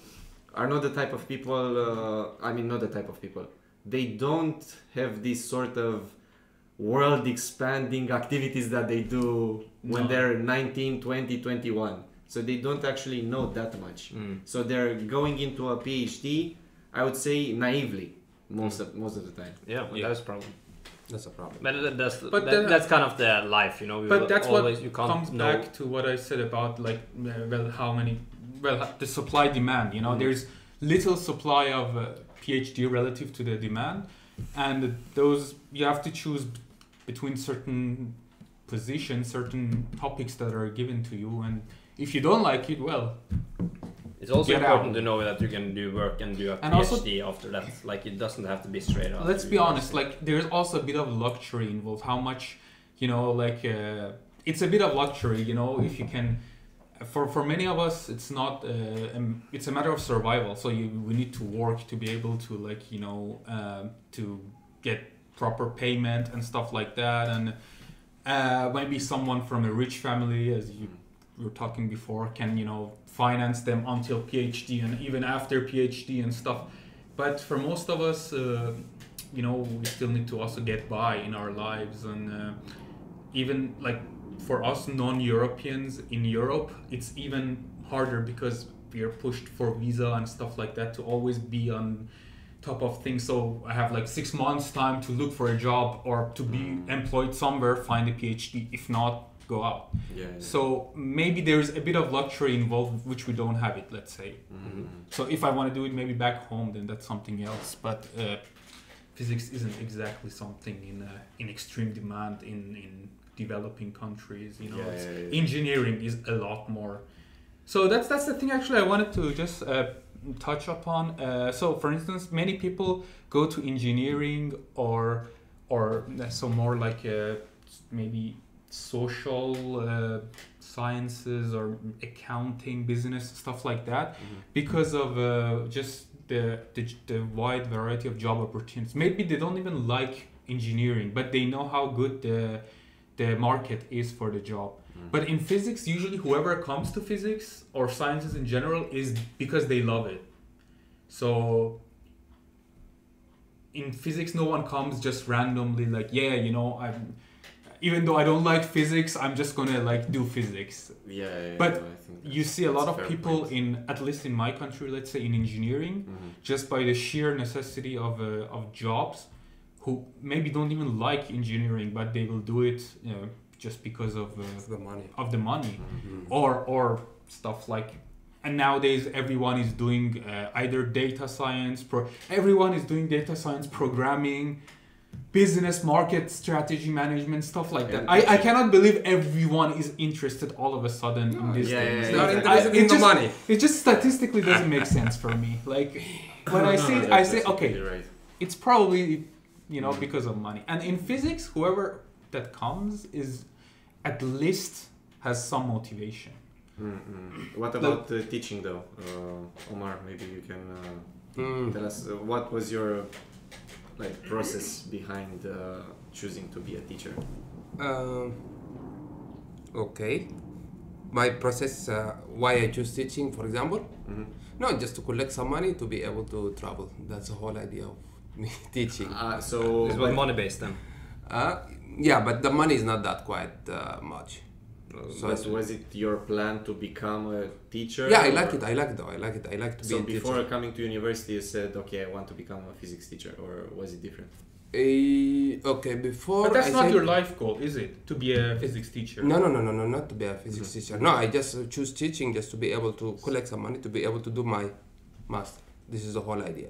are not the type of people, not the type of people. They don't have this sort of world expanding activities that they do when they're 19, 20, 21. So they don't actually know that much. So they're going into a PhD, I would say naively, most of the time. Yeah, that's a problem. That's a problem. But that's kind of the life, you know. But that's always, what comes back to what I said about, like, the supply demand. You know, there's little supply of PhD relative to the demand, and those you have to choose between certain positions, certain topics that are given to you, and if you don't like it, well, it's also important to know that you can do work and do a PhD after that. Like, it doesn't have to be straight up. Let's be honest, like, there's also a bit of luxury involved. How much, you know, like, it's a bit of luxury, you know, if you can. For many of us, it's not. It's a matter of survival. So we need to work to be able to, like, you know, to get proper payment and stuff like that. And maybe someone from a rich family, as you were talking before, can, you know, finance them until PhD and even after PhD and stuff. But for most of us, you know, we still need to also get by in our lives. And even, like, for us non-Europeans in Europe, it's even harder because we are pushed for visa and stuff like that to always be on top of things. So I have like 6 months time to look for a job or to be employed somewhere, find a PhD. If not, go out. So maybe there's a bit of luxury involved, which we don't have it, let's say. So if I want to do it maybe back home, then that's something else. But physics isn't exactly something in extreme demand in developing countries. You know, engineering is a lot more. So that's the thing. Actually, I wanted to just touch upon. So, for instance, many people go to engineering or so more like maybe social sciences or accounting, business, stuff like that, because of just the wide variety of job opportunities. Maybe they don't even like engineering, but they know how good the market is for the job. But in physics, usually whoever comes to physics or sciences in general is because they love it. So in physics, no one comes just randomly like, you know, even though I don't like physics, I'm just gonna like do physics. But you see a lot of people at least in my country, let's say in engineering, just by the sheer necessity of jobs, who maybe don't even like engineering, but they will do it, you know, just because of the money, or stuff like. And nowadays everyone is doing either data science. Everyone is doing data science, programming, business, market strategy management, stuff like that. I cannot believe everyone is interested all of a sudden in this thing. It's not interested in the money. It just statistically doesn't make sense for me. Like when I say okay, it's probably, you know, because of money. And in physics, whoever that comes is at least has some motivation. What about teaching though? Omar, maybe you can tell us what was your process behind choosing to be a teacher? Okay. My process, why I choose teaching, for example? No, just to collect some money to be able to travel. That's the whole idea of me teaching. So it's money based then? Yeah, but the money is not that quite much. So was it your plan to become a teacher? Yeah, I like it. I like to be a teacher. So before coming to university, you said, okay, I want to become a physics teacher, or was it different? Okay, before. But that's not your life goal, is it? To be a physics teacher? No, not to be a physics teacher. No, I just choose teaching just to be able to collect some money to be able to do my master. This is the whole idea.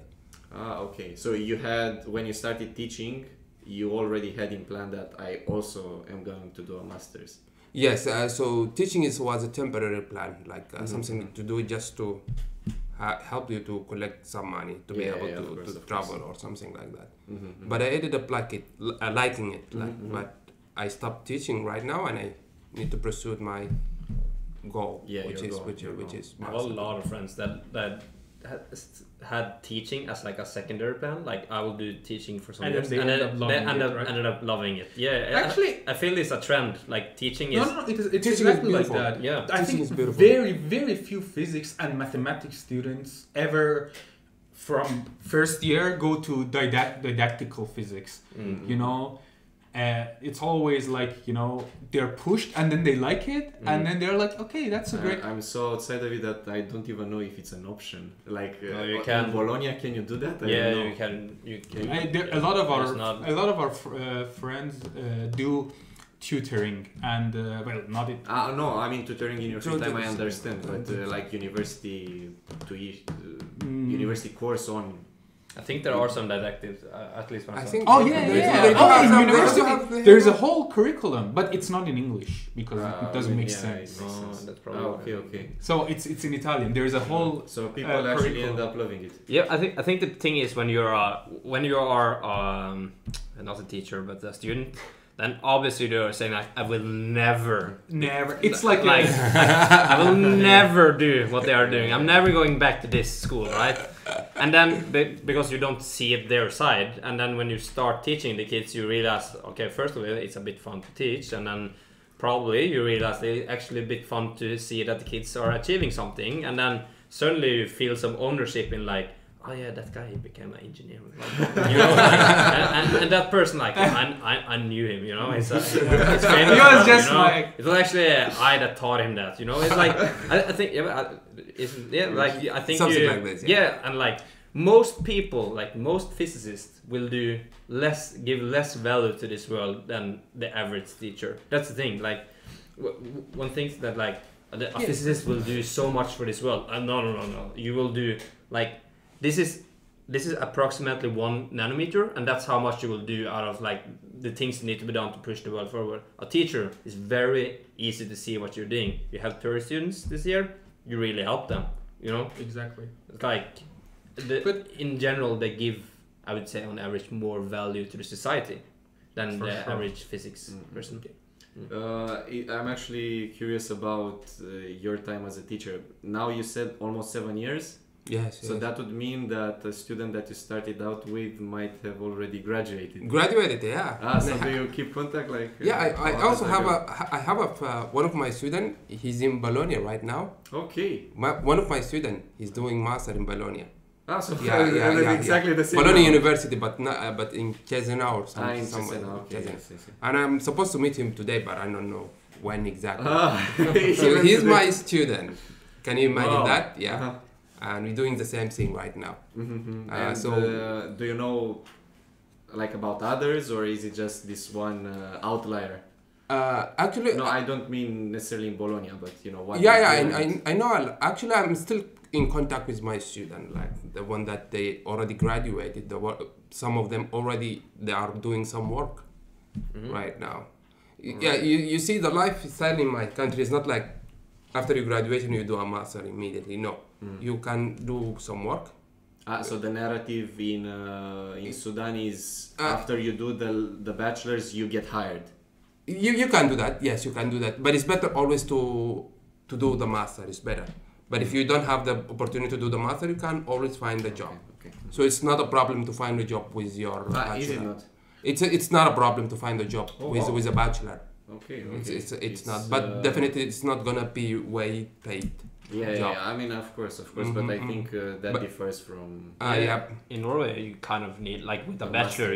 Okay. So you had, when you started teaching, you already had in plan that I also am going to do a master's. Yes, so teaching was a temporary plan, something to do just to help you to collect some money to be able to travel or something like that. But I ended up liking it, but I stopped teaching right now and I need to pursue my goal, which is I have a lot of friends that had teaching as a secondary plan. I will do teaching for some years, and ended up loving it. Yeah, actually, I feel it's a trend. Teaching is it's exactly like that. Yeah, I think very few physics and mathematics students ever from first year go to didactical physics. You know. It's always they're pushed and then they like it and then they're like, okay, that's a great. I'm so outside of it that I don't even know if it's an option. You can in Bologna, can you do that? You can. A lot of our friends do tutoring and not it. No, I mean tutoring in your free time. I understand, but university university course on. I think there are some didactics, at least one. There's a whole curriculum, but it's not in English because it doesn't make sense. That's probably okay. So it's in Italian. There's a whole. So people actually end up loving it. Yeah, I think the thing is when you are not a teacher but a student, then obviously they're saying I will never. It's I will never do what they are doing. I'm never going back to this school, right? And then because you don't see it their side, and then when you start teaching the kids, you realize, okay, first of all, it's a bit fun to teach, and then probably you realize it's actually a bit fun to see that the kids are achieving something, and then suddenly you feel some ownership in oh yeah, that guy became an engineer, and that person I knew him, it's famous. He was just it was actually I that taught him that, it's I think I think something like this, and most people, most physicists will give less value to this world than the average teacher. That's the thing. One thinks that a physicist will do so much for this world. No. You will do this is approximately 1 nanometer, and that's how much you will do out of the things that need to be done to push the world forward. A teacher is very easy to see what you're doing. You have 30 students this year, you really help them, Exactly. But in general, they give, I would say, on average, more value to the society than average physics person. I'm actually curious about your time as a teacher. Now you said almost 7 years. Yes. So that would mean that a student that you started out with might have already graduated. Yeah. So do you keep contact? I also have one of my students. He's in Bologna right now. Okay. One of my students, he's doing master in Bologna. So exactly the same. Bologna University, but in Cioriia or something. Okay. Yes. And I'm supposed to meet him today, but I don't know when exactly. So he's my student. Can you imagine that? Yeah. Uh-huh. And we're doing the same thing right now. Do you know about others, or is it just this one outlier? Actually, no, I don't mean necessarily in Bologna, but what? I know. Actually, I'm still in contact with my student, the one that they already graduated. Some of them they are doing some work right now. Right. Yeah, you see, the lifestyle in my country is not like after you graduation you do a master immediately. No. You can do some work. So the narrative in Sudan is after you do the bachelor's, you get hired. You can do that. Yes, you can do that. But it's better always to to do the master is better. But if you don't have the opportunity to do the master, you can always find a job. Okay. So it's not a problem to find a job with your bachelor. Is it not? It's not a problem to find a job with a bachelor. Okay. It's not, but definitely it's not gonna be way paid. Yeah. I mean, of course, but I think that differs from. In Norway, you kind of need, like with a bachelor,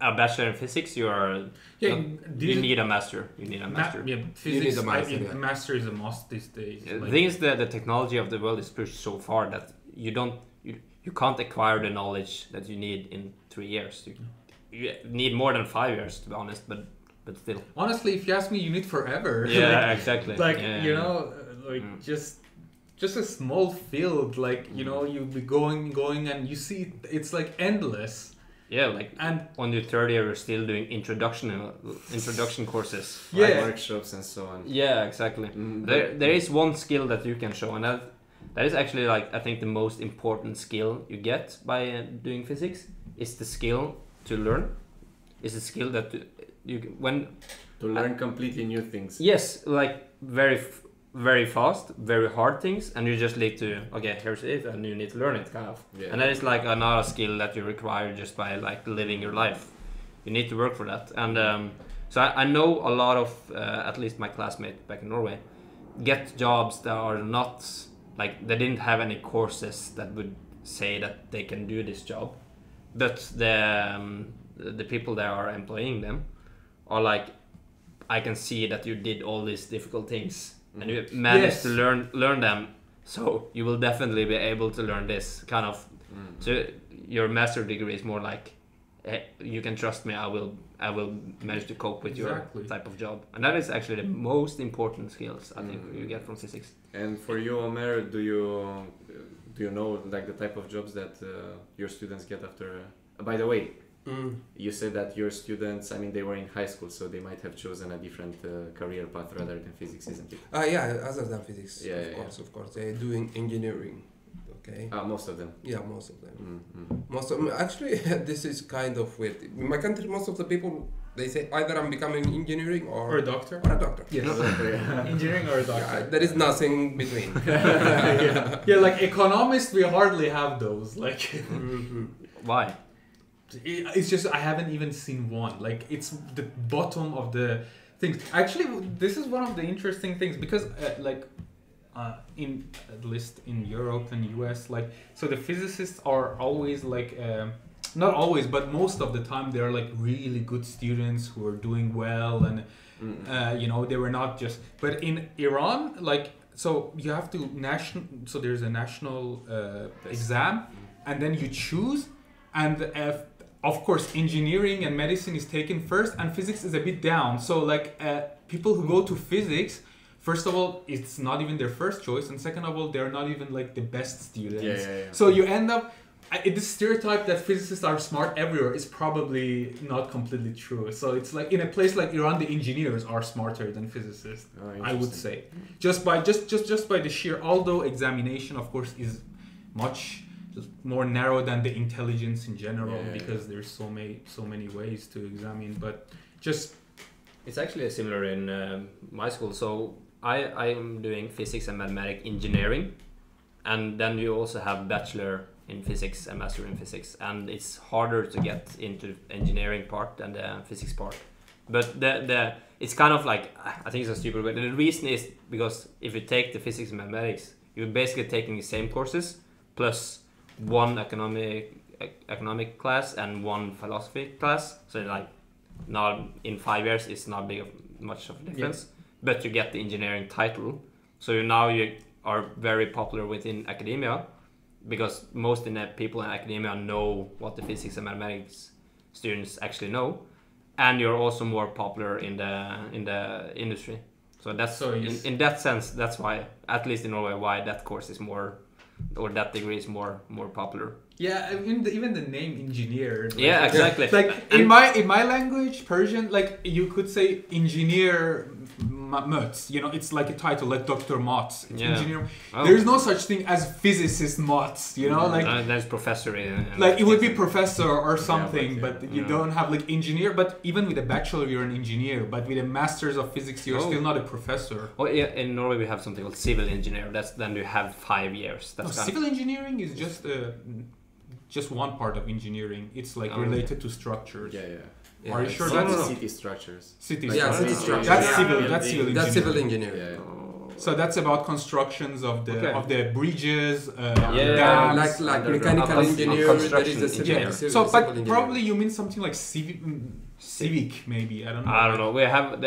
a bachelor in physics. You need a master. You need a master. Physics. You need a master. A master is a must these days. The thing is that the technology of the world is pushed so far that you can't acquire the knowledge that you need in 3 years. You need more than 5 years, to be honest, but still. Honestly, if you ask me, you need forever. Yeah, exactly. You know, just a small field, like, you know, you'll be going and you see it's like endless. Yeah, like, and on your third year, you're still doing introduction courses, workshops and so on. Yeah, exactly. There is one skill that you can show, and that is actually, like, I think the most important skill you get by doing physics is the skill to learn. It's a skill that to learn completely new things. Yes, like very fast, very hard things, and you just need to, okay, here's it, and you need to learn it, kind of. Yeah. And that is like another skill that you require just by like living your life. You need to work for that. And so I know a lot of, at least my classmates back in Norway, get jobs that are not, like, they didn't have any courses that would say that they can do this job. But the people that are employing them are like, I can see that you did all these difficult things and you managed to learn them, so you will definitely be able to learn this kind of. So your master degree is more like, hey, you can trust me, I will manage to cope with your type of job, and that is actually the most important skills I think you get from physics. And for you, Omer, do you know, like, the type of jobs that your students get after? By the way, you said that your students, I mean, they were in high school, so they might have chosen a different career path rather than physics, isn't it? Other than physics, of course. They're doing engineering, okay? Most of them? Yeah, most of them. Most of them. Actually, this is kind of weird. In my country, most of the people, they say either I'm becoming engineering or a doctor. Or a doctor. Yes. Engineering or a doctor. Yeah, there is nothing between. Like economists, we hardly have those. Like, why? It's just I haven't even seen one. Like, it's the bottom of the things. Actually, this is one of the interesting things because in at least in Europe and US, like, so the physicists are always like not always, but most of the time they're like really good students who are doing well, and you know, they were not just. But in Iran, like, so you have to so there's a national exam, and then you choose, and of course, engineering and medicine is taken first, and physics is a bit down. So, like, people who go to physics, first of all, it's not even their first choice, and second of all, they're not even like the best students. So you end up, this stereotype that physicists are smart everywhere is probably not completely true. So it's like in a place like Iran, the engineers are smarter than physicists. I would say, just by the sheer, although examination, of course, is much more narrow than the intelligence in general, because there's so many ways to examine, but just it's actually similar in my school. So I am doing physics and mathematics engineering, and then you also have bachelor in physics and master in physics, and it's harder to get into engineering part than the physics part. But the it's kind of like, I think it's a stupid way. The reason is because if you take the physics and mathematics, you're basically taking the same courses plus one economic class and one philosophy class. So like, now in 5 years it's not much of a difference, but you get the engineering title. So you are very popular within academia, because most people in academia know what the physics and mathematics students actually know, and you're also more popular in the industry. So that's in that sense, that's why, at least in Norway, why that course is more, or that degree is more popular. Yeah, even the name engineer. Like, yeah, exactly. Like in my language, Persian, like you could say engineer Mötz. You know, it's like a title, like Dr. Motz. Engineer. Oh. There is no such thing as physicist Motz. You know, like there's professor. Like it would be professor or something, but you don't have like engineer. But even with a bachelor, you're an engineer. But with a master's of physics, you're still not a professor. Oh yeah, in Norway we have something called civil engineer. That's then you have 5 years. That's civil engineering is just one part of engineering. It's like related to structures. Yeah. Are you sure that's city structures? City structures. That's civil engineering. So that's about constructions of the bridges, dams, like mechanical engineer. There is a civil. So, but probably you mean something like civic, maybe. I don't know. I don't know. We have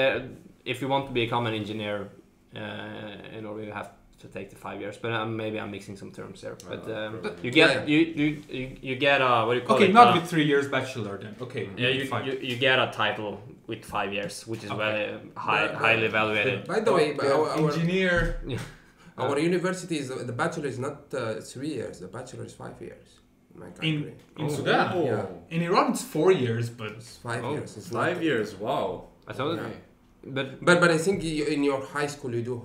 if you want to become an engineer in Norway, you have to take the 5 years. But maybe I'm mixing some terms there. But you get you get a what do you call it? Okay, not with 3 years bachelor then. Okay. Yeah, you get a title with 5 years, which is very highly evaluated. By the way, our engineer. Our university is the bachelor is not 3 years. The bachelor is 5 years. In Sudan, in Iran it's 4 years, but it's 5 years. It's 5 years. Wow. I thought. But I think in your high school you do.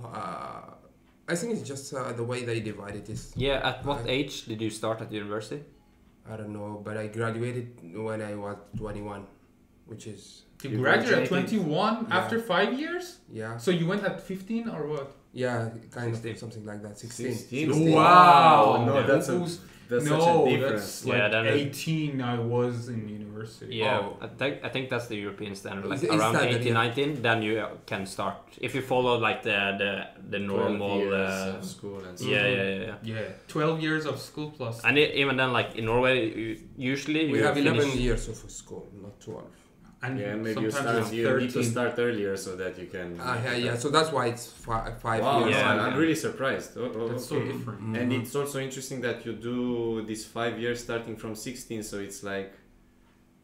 I think it's just the way they divide it is. Yeah. At what age did you start at university? I don't know, but I graduated when I was 21, which is. You graduated at 21 after 5 years? Yeah. So you went at 15 or what? Yeah, kind of something like that. 16. 16. Wow. No, that's such a difference. That's like 18 I was in university. Yeah, I think that's the European standard. Like around 18, 19, then you can start. If you follow like the normal years of school and stuff. Yeah, 12 years of school plus. And even then, like in Norway, usually we have 11 years of school, not 12. And maybe you need to start earlier so that you can. So that's why it's 5 years. I'm really surprised. That's so different. Mm-hmm. And it's also interesting that you do this 5 years starting from 16. So it's like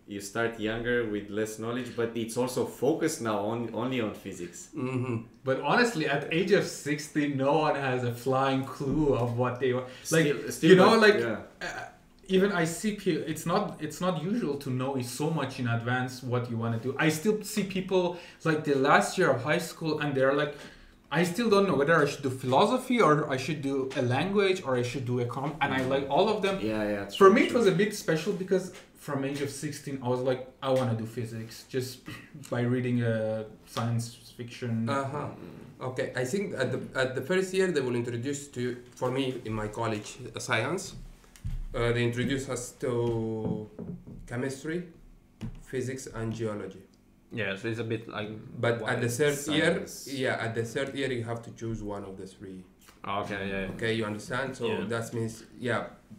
you start younger with less knowledge, but it's also focused now only on physics. Mm-hmm. But honestly, at age of 16, no one has a flying clue of what they want. Even I see people. It's not usual to know so much in advance what you want to do. I still see people like the last year of high school, and they're like, I still don't know whether I should do philosophy or I should do a language or I should do econ. And I like all of them. For me, it was a bit special because from age of 16, I was like, I want to do physics just by reading science fiction. Okay, I think at the first year they will introduce for me in my college science. They introduce us to chemistry, physics, and geology. Yeah, so it's a bit like. But at the third year, you have to choose one of the three. Okay, Okay, you understand? So that means,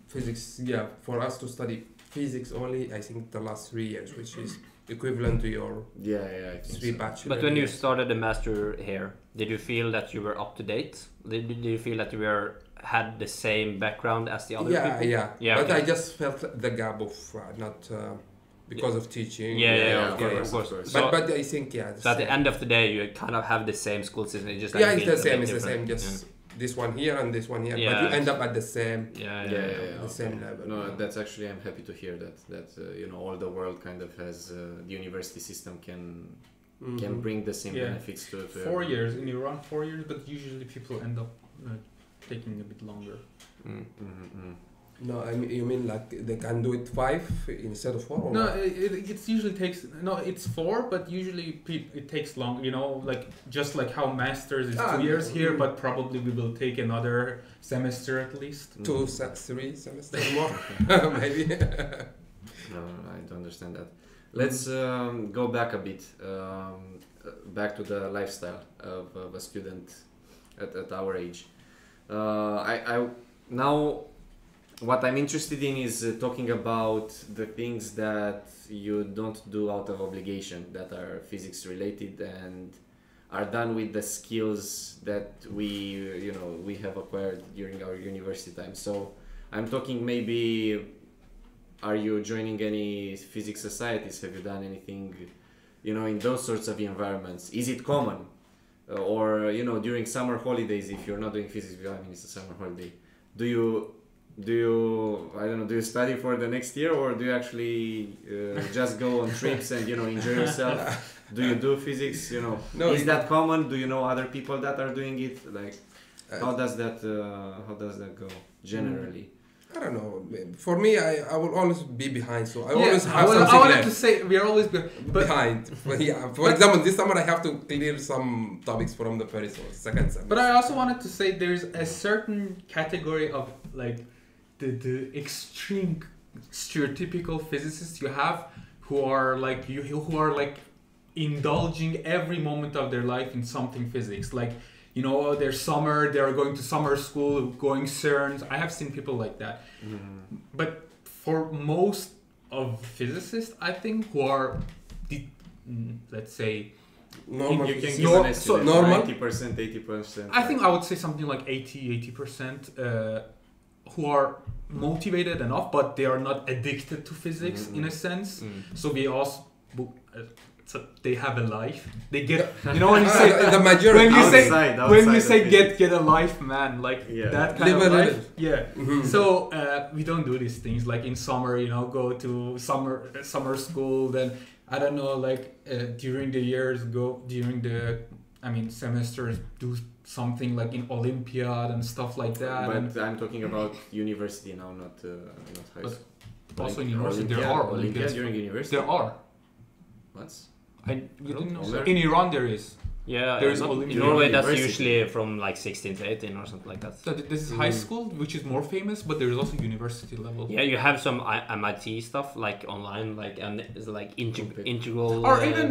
physics. Yeah, for us to study physics only, I think the last 3 years, which is equivalent to your 3 bachelor. But when you started the master here, did you feel that you were up to date? Did you feel that you had the same background as the other people? Yeah. But I just felt the gap of not because of teaching. Of course. But I think so at the end of the day, you kind of have the same school system. It's just it's the same. It's the same. Just this one here and this one here. But you end up at the same. The same level. No, that's actually I'm happy to hear that all the world kind of has the university system can bring the same benefits to 4 years in Iran, 4 years, but usually people end up taking a bit longer. No, I mean, you mean like they can do it 5 instead of 4? Or no, it usually takes. No, it's 4, but usually it takes long. Like just like how masters is 2 years here, but probably we will take another semester at least. 3 semesters more, maybe. No, I don't understand that. Let's go back a bit, back to the lifestyle of a student at our age. Now, what I'm interested in is talking about the things that you don't do out of obligation, that are physics related and are done with the skills that we have acquired during our university time. So I'm talking maybe, are you joining any physics societies? Have you done anything, in those sorts of environments? Is it common? Or during summer holidays, if you're not doing physics, it's a summer holiday. Do you study for the next year, or do you actually just go on trips and enjoy yourself? Do you do physics? You know, no, is that common? Do you know other people that are doing it? Like, how does that go generally? I don't know. For me, I will always be behind. So I always have something I wanted left. to say we are always behind. But yeah, for example, this summer I have to clear some topics from the first or second semester. But I also wanted to say there's a certain category of like the extreme stereotypical physicists you have who are like indulging every moment of their life in something physics. Like, you know, they're going to summer school, going CERNs. I have seen people like that. Mm-hmm. But for most of physicists, I think, who are, let's say, normal. You can give an estimate, normal 90%, 80%. I think I would say something like 80%, who are motivated enough, but they are not addicted to physics in a sense. So we also... So they have a life. They get, you know, when you say the majority when you say get a life, man, like that kind of life. Yeah. Mm-hmm. So we don't do these things like in summer, you know, go to summer school. Then I don't know, like during the semesters, do something like in Olympiad and stuff like that. But I'm talking about university now, not high school. Also in university, there are Olympiads during university. There are. What? You didn't know? So in Iran there is. Yeah, there is in Norway that's usually from like 16 to 18 or something like that. So this is high school, which is more famous, but there is also university level. Yeah, you have some MIT stuff like online, like and it's like integral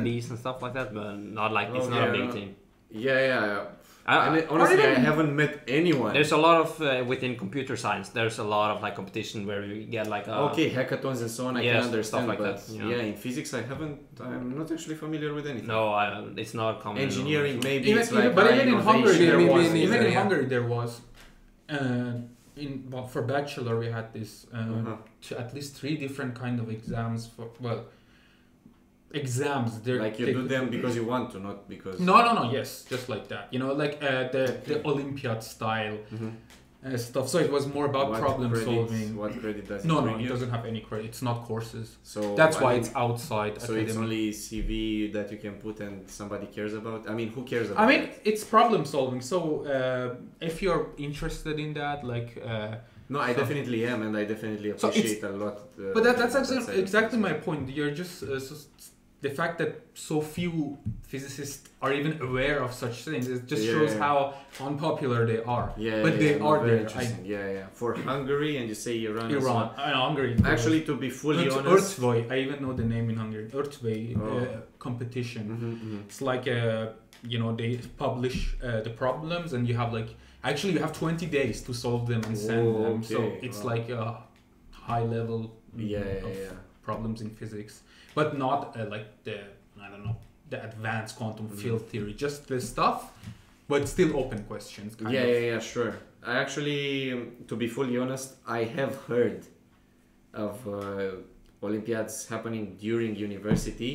B's and stuff like that, but not like it's not a big thing. Yeah. Honestly, I haven't met anyone. There's a lot of within computer science. There's a lot of like competition where you get like hackathons and so on. I can understand stuff like but that. You know? Yeah, in physics, I'm not actually familiar with anything. No, it's not common. Engineering, maybe. Even, it's like but even in Hungary, Hungary, there was. For bachelor, we had this at least 3 different kind of exams for exams. Like you do them because you want to, not because... No, yes, just like that. You know, like the Olympiad style stuff. So it was more about problem solving. What credit does it No, it doesn't have any credit. It's not courses. So that's why it's outside. So it's only CV that you can put and somebody cares about? I mean, who cares about it? It's problem solving. So if you're interested in that, like... No, I definitely am, and I definitely appreciate a lot. But that's exactly my point. You're just... the fact that so few physicists are even aware of such things, it just shows how unpopular they are. But they are there. For Hungary, and you say Iran. Hungary. Actually, to be fully honest, Earthway. I even know the name in Hungary. Earthway competition. It's like they publish the problems, and you have you have 20 days to solve them and send them. So it's like a high level of problems in physics. But not like the advanced quantum field theory, just the stuff, but still open questions. Sure. I actually, to be fully honest, I have heard of Olympiads happening during university,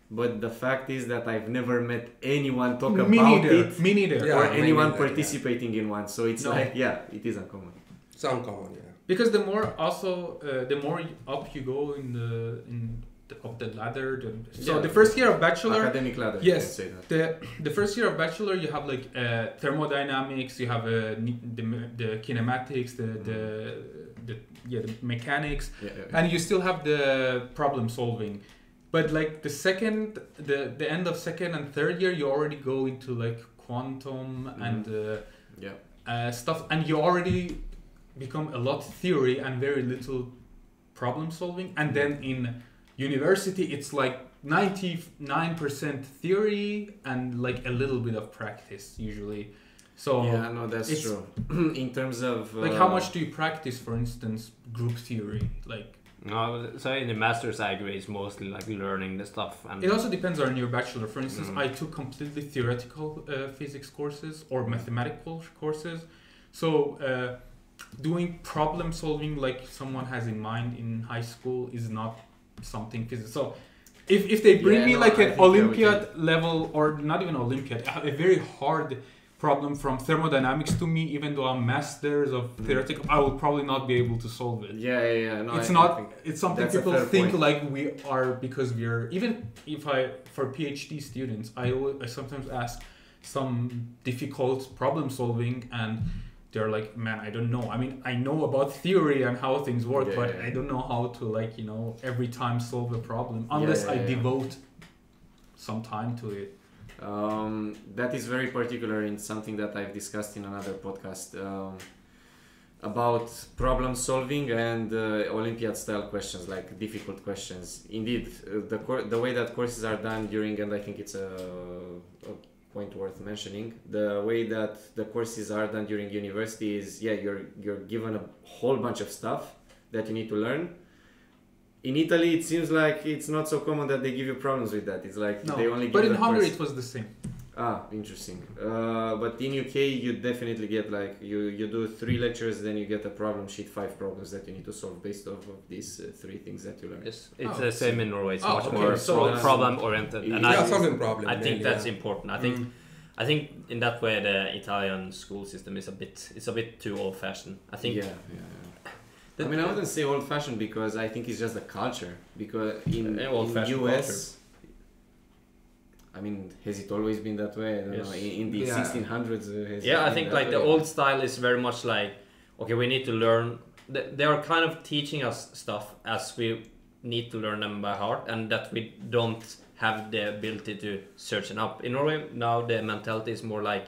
but the fact is that I've never met anyone talk about it. Me neither. Or anyone participating in one. So it's it is uncommon. It's uncommon, yeah. Because the more up you go of the ladder. The first year of bachelor, academic ladder. Yes, the first year of bachelor, you have like thermodynamics, you have the kinematics, the mechanics, and you still have the problem solving. But like the end of second and third year, you already go into like quantum and stuff, and you already become a lot theory and very little problem solving, and then in university, it's like 99% theory and like a little bit of practice usually. So that's true. In terms of like how much do you practice, for instance, group theory? Like so in the master's degree, it's mostly like learning the stuff. And it also depends on your bachelor. For instance, I took completely theoretical physics courses or mathematical courses. So doing problem solving like someone has in mind in high school is not something physics. So if they bring me like an Olympiad level, or not even Olympiad, a very hard problem from thermodynamics to me, even though I'm masters of theoretical, I will probably not be able to solve it. Yeah. No, It's something people think point. Like we are, because we're, even if for PhD students, I sometimes ask some difficult problem solving and they're like, man, I don't know. I mean, I know about theory and how things work, but I don't know how to, like, you know, every time solve a problem unless I devote some time to it. That is very particular in something that I've discussed in another podcast about problem solving and Olympiad style questions, like difficult questions. Indeed, the way that courses are done during, and I think it's a point worth mentioning, the way that the courses are done during university is, you're given a whole bunch of stuff that you need to learn. In Italy, it seems like it's not so common that they give you problems with that. It's like they only give. But in Hungary, it was the same. Interesting. But in UK, you definitely get, like, you do 3 lectures, then you get a problem sheet, 5 problems that you need to solve based off of these 3 things that you learn. Yes, it's the same in Norway. It's much more problem oriented. And solving problem. I think that's important. I think in that way the Italian school system is a bit too old fashioned. I think. Yeah. I mean, I wouldn't say old-fashioned because I think it's just the culture. Because in US, I mean, has it always been that way? I don't know. In the 1600s, I think like the old style is very much like, okay, we need to learn. They are kind of teaching us stuff as we need to learn them by heart, and that we don't have the ability to search them up. In Norway now, the mentality is more like,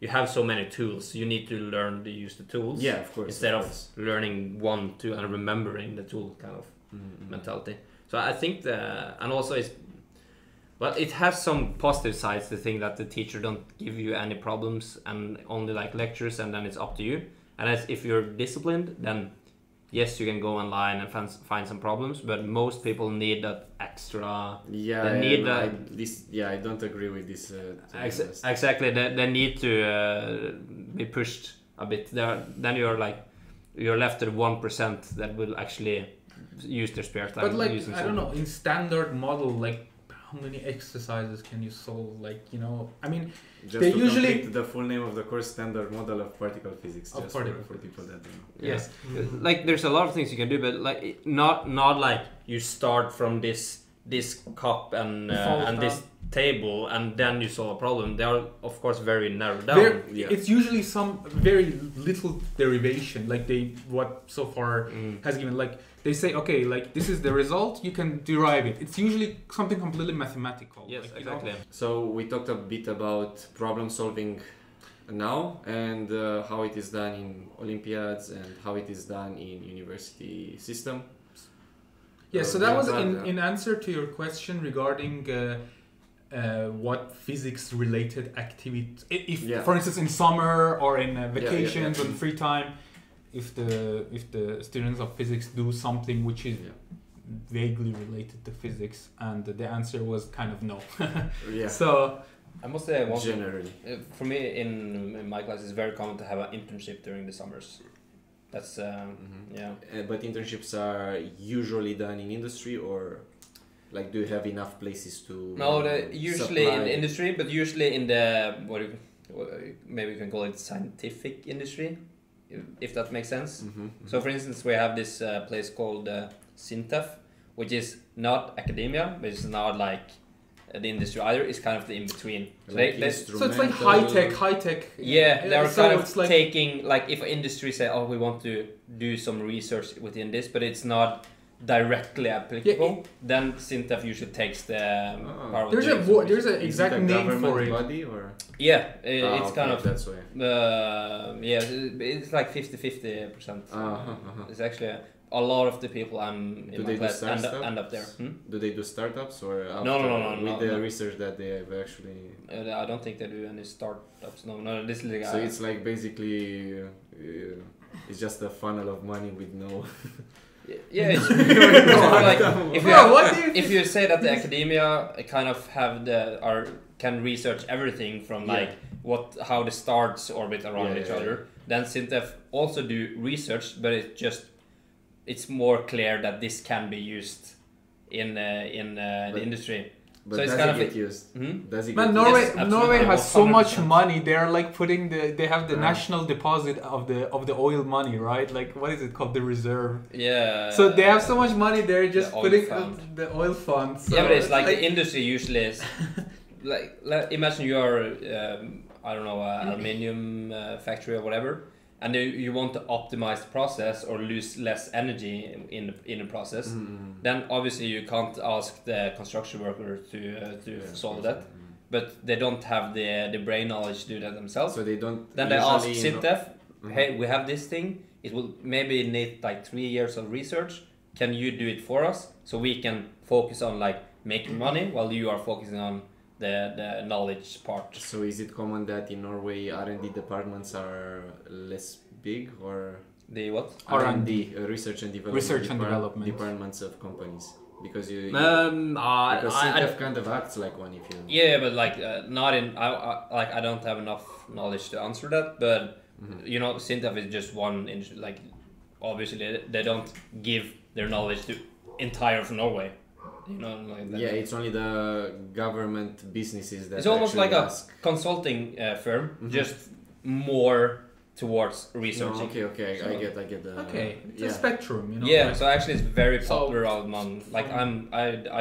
you have so many tools, you need to learn to use the tools. Yeah, of course. Instead of learning 1, 2, and remembering the tool kind of mentality. So I think and also it has some positive sides, the thing that the teacher don't give you any problems and only like lectures, and then it's up to you. And if you're disciplined, then yes, you can go online and find some problems, but most people need that extra. I don't agree with this. Exactly, they need to be pushed a bit. Then you're left at 1% that will actually use their spare time. But like, I don't know, in standard model, like, how many exercises can you solve? Like, you know, I mean, just they usually complete the full name of the course, standard model of particle physics, just for people that don't know. Yes, like there's a lot of things you can do, but like not like you start from this cup and this table and then you solve a problem. They are of course very narrowed down. It's usually some very little derivation, like what so far has given, like. They say, okay, like, this is the result, you can derive it. It's usually something completely mathematical. Yes, like, exactly. So we talked a bit about problem solving now and how it is done in Olympiads and how it is done in university system. Yeah, so that was in answer to your question regarding what physics-related activity, for instance, in summer or in vacations or free time, if the students of physics do something which is vaguely related to physics, and the answer was kind of no. So I must say, generally, for me in my class, it's very common to have an internship during the summers. That's but internships are usually done in industry, or like, do you have enough places to? No, usually in the industry, but usually in the maybe you can call it scientific industry, if that makes sense. So for instance, we have this place called SINTEF, which is not academia, but it's not like the industry either. It's kind of the in-between. So it's like high-tech. Yeah, they're kind of like taking, like, if industry say, oh, we want to do some research within this, but it's not directly applicable, then SINTEF usually takes the power. There's an exact name for it. Body, or? Yeah, it's kind of that's way. It's like 50-50%. It's actually a lot of the people I'm in my class end up there. Do they do startups or no, with the research that they have actually? I don't think they do any startups. No, this is so it's like basically it's just a funnel of money with no. Yeah, it's like if you say that the academia kind of have can research everything from like how the stars orbit around each other, then SINTEF also do research, but it's more clear that this can be used in the industry. But so does it get used? Does it Man, get Norway, used? yes, Norway has so 100%. much money. They're like putting they have the national deposit of the oil money, right? Like what is it called, the reserve? Yeah. So they have so much money. They're just The oil putting fund. the oil fund. So Yeah, but it's like the industry usually is like imagine you're I don't know, aluminium factory or whatever, and you want to optimize the process or lose less energy in the process. Then obviously you can't ask the construction worker to solve that. But they don't have the brain knowledge to do that themselves. So they don't. Then they ask Sintef, hey, we have this thing. It will maybe need like 3 years of research. Can you do it for us so we can focus on like making money while you are focusing on the knowledge part? So is it common that in Norway R&D departments are less big, or The what? R&D, research and development, development departments of companies? Because you Because Sintef kind of acts like one, if you. Yeah, but like not in. I don't have enough knowledge to answer that. But you know, Sintef is just one. Like obviously they don't give their knowledge to entire of Norway. You know, like that. Yeah, it's only the government businesses that. It's almost like ask. a consulting firm, just more towards researching. No, okay, So- I get the. okay, it's yeah. a spectrum, you know. Yeah, like- so actually it's very So- popular among like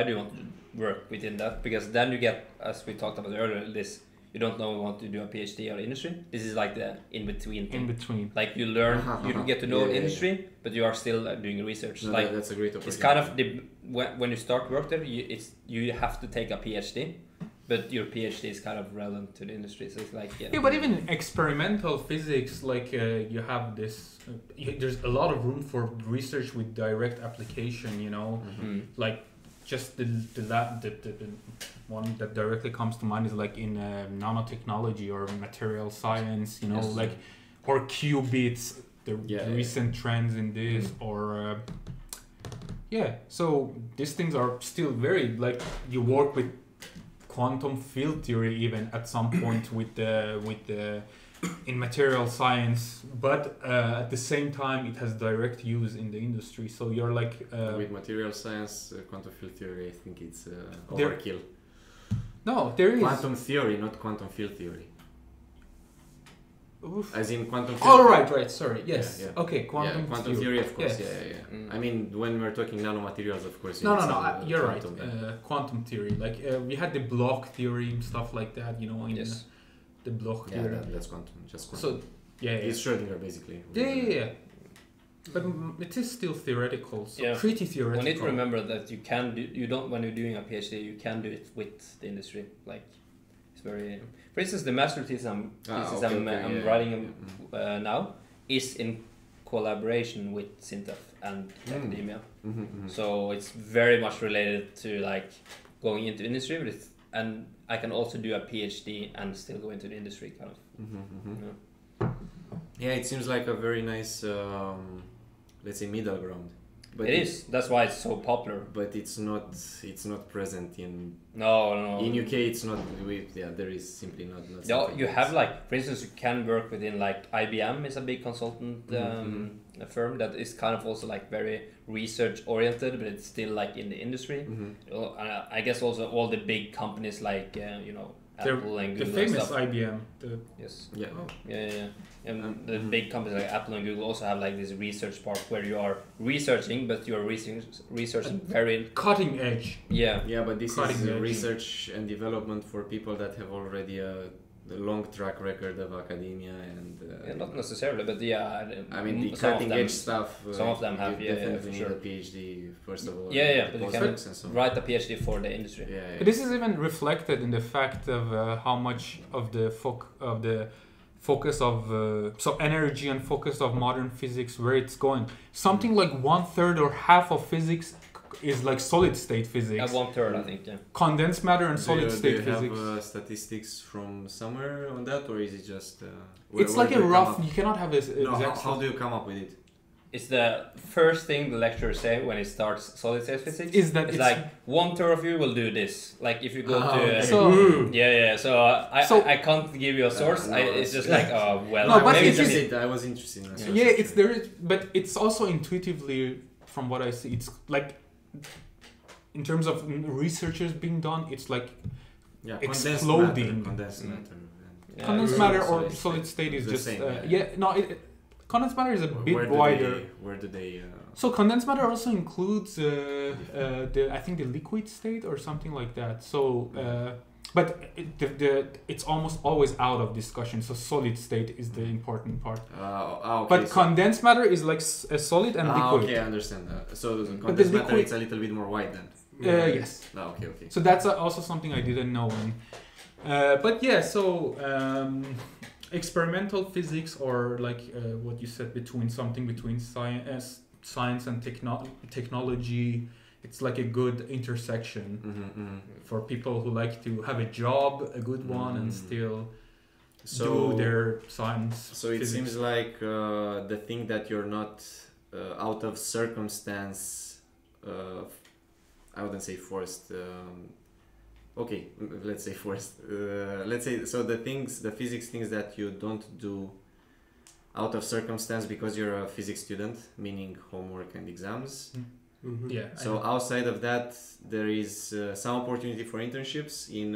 I do want to work within that, because then you get, as we talked about earlier, this you don't know you want to do a PhD or industry. This is like the in between thing. in between. Like you learn, you get to know Yeah, the yeah, industry, but you are still doing research. No, like that's a great opportunity. it's kind of the when you start work there, you have to take a PhD, but your PhD is kind of relevant to the industry. So it's like Yeah, but even experimental physics, like you have this, there's a lot of room for research with direct application. You know, like just the one that directly comes to mind is like in nanotechnology or material science. You know, Yes. like or qubits, the Yeah, recent trends in this, or yeah. So these things are still very like you work with quantum field theory even at some point with the in material science, but at the same time it has direct use in the industry. So you're like with material science, quantum field theory, I think it's There- overkill. no, there is. Quantum theory, not quantum field theory. Oof. As in quantum field. Oh right, sorry. Yes. Yeah, yeah. Okay, quantum, quantum theory, of course. Yes. Yeah. I mean, when we're talking nanomaterials, of course. No, it's, you're right. quantum then. Quantum theory, like we had the Bloch theory and stuff like that. You know, in Yes. the Bloch Yeah, theory. that's quantum. Just quantum. So yeah. It's Schrödinger, basically. Yeah. But it is still theoretical, so Yeah. pretty theoretical. We need to remember that you can do, you don't, when you're doing a PhD, you can do it with the industry. Like it's very. For instance, the master thesis I'm writing now is in collaboration with Sintef and academia. So it's very much related to like going into industry, but and I can also do a PhD and still go into the industry, kind of. Yeah, it seems like a very nice, let's say, middle ground. But It is. That's why it's so popular. But it's not present in. No. In UK, it's not. There is simply not. No, you have like, for instance, you can work within like IBM is a big consultant firm that is kind of also like very research oriented, but it's still like in the industry. I guess also all the big companies like Apple and Google. The famous and stuff. IBM. Yes. Yeah. Yeah. And the big companies like Apple and Google also have like this research part where you are researching, but you are researching very Cutting edge. Yeah. Yeah, but this Cutting is edge. research and development for people that have already a long track record of academia and. Not necessarily, but yeah. I mean, the some of cutting them- edge stuff. some of them have, you yeah, definitely for need sure. a PhD first of all. Yeah, but you can postdocs and so on. write a PhD for the industry. Yeah. This is even reflected in the fact of how much of the focus of so energy and focus of modern physics, where it's going. Something like 1/3 or half of physics is like solid state physics. 1/3, I think. Yeah. Condensed matter and solid state do you physics. have statistics from somewhere on that, or is it just? It's like a rough. You cannot have this No, exact. how do you come up with it? It's the first thing the lecturer say when it starts solid state physics. Is that it's it's- like 1/3 of you will do this. Like if you go to okay. So- yeah. So I can't give you a source. No, it's just like well. No, but maybe it's just- just- I was interested in that. Yeah, it's there, but it's also intuitively, from what I see, it's like in terms of researchers being done, it's like exploding. Condensed matter or solid state is just condensed matter is a bit wider. Where do they? So condensed matter also includes I think the liquid state or something like that. So. But it's almost always out of discussion. So solid state is the important part. Okay, but condensed matter is like a solid and liquid. Okay, I understand that. So condensed matter it's a little bit more wide then. Yes. Okay. So that's also something I didn't know. But yeah, so experimental physics, or like what you said, between science and technology. It's like a good intersection for people who like to have a job, a good one, and still do their science. So it seems like the thing that you're not out of circumstance, I wouldn't say forced. Okay, let's say forced. Let's say so the physics things that you don't do out of circumstance because you're a physics student, meaning homework and exams. Yeah. So outside of that, there is some opportunity for internships in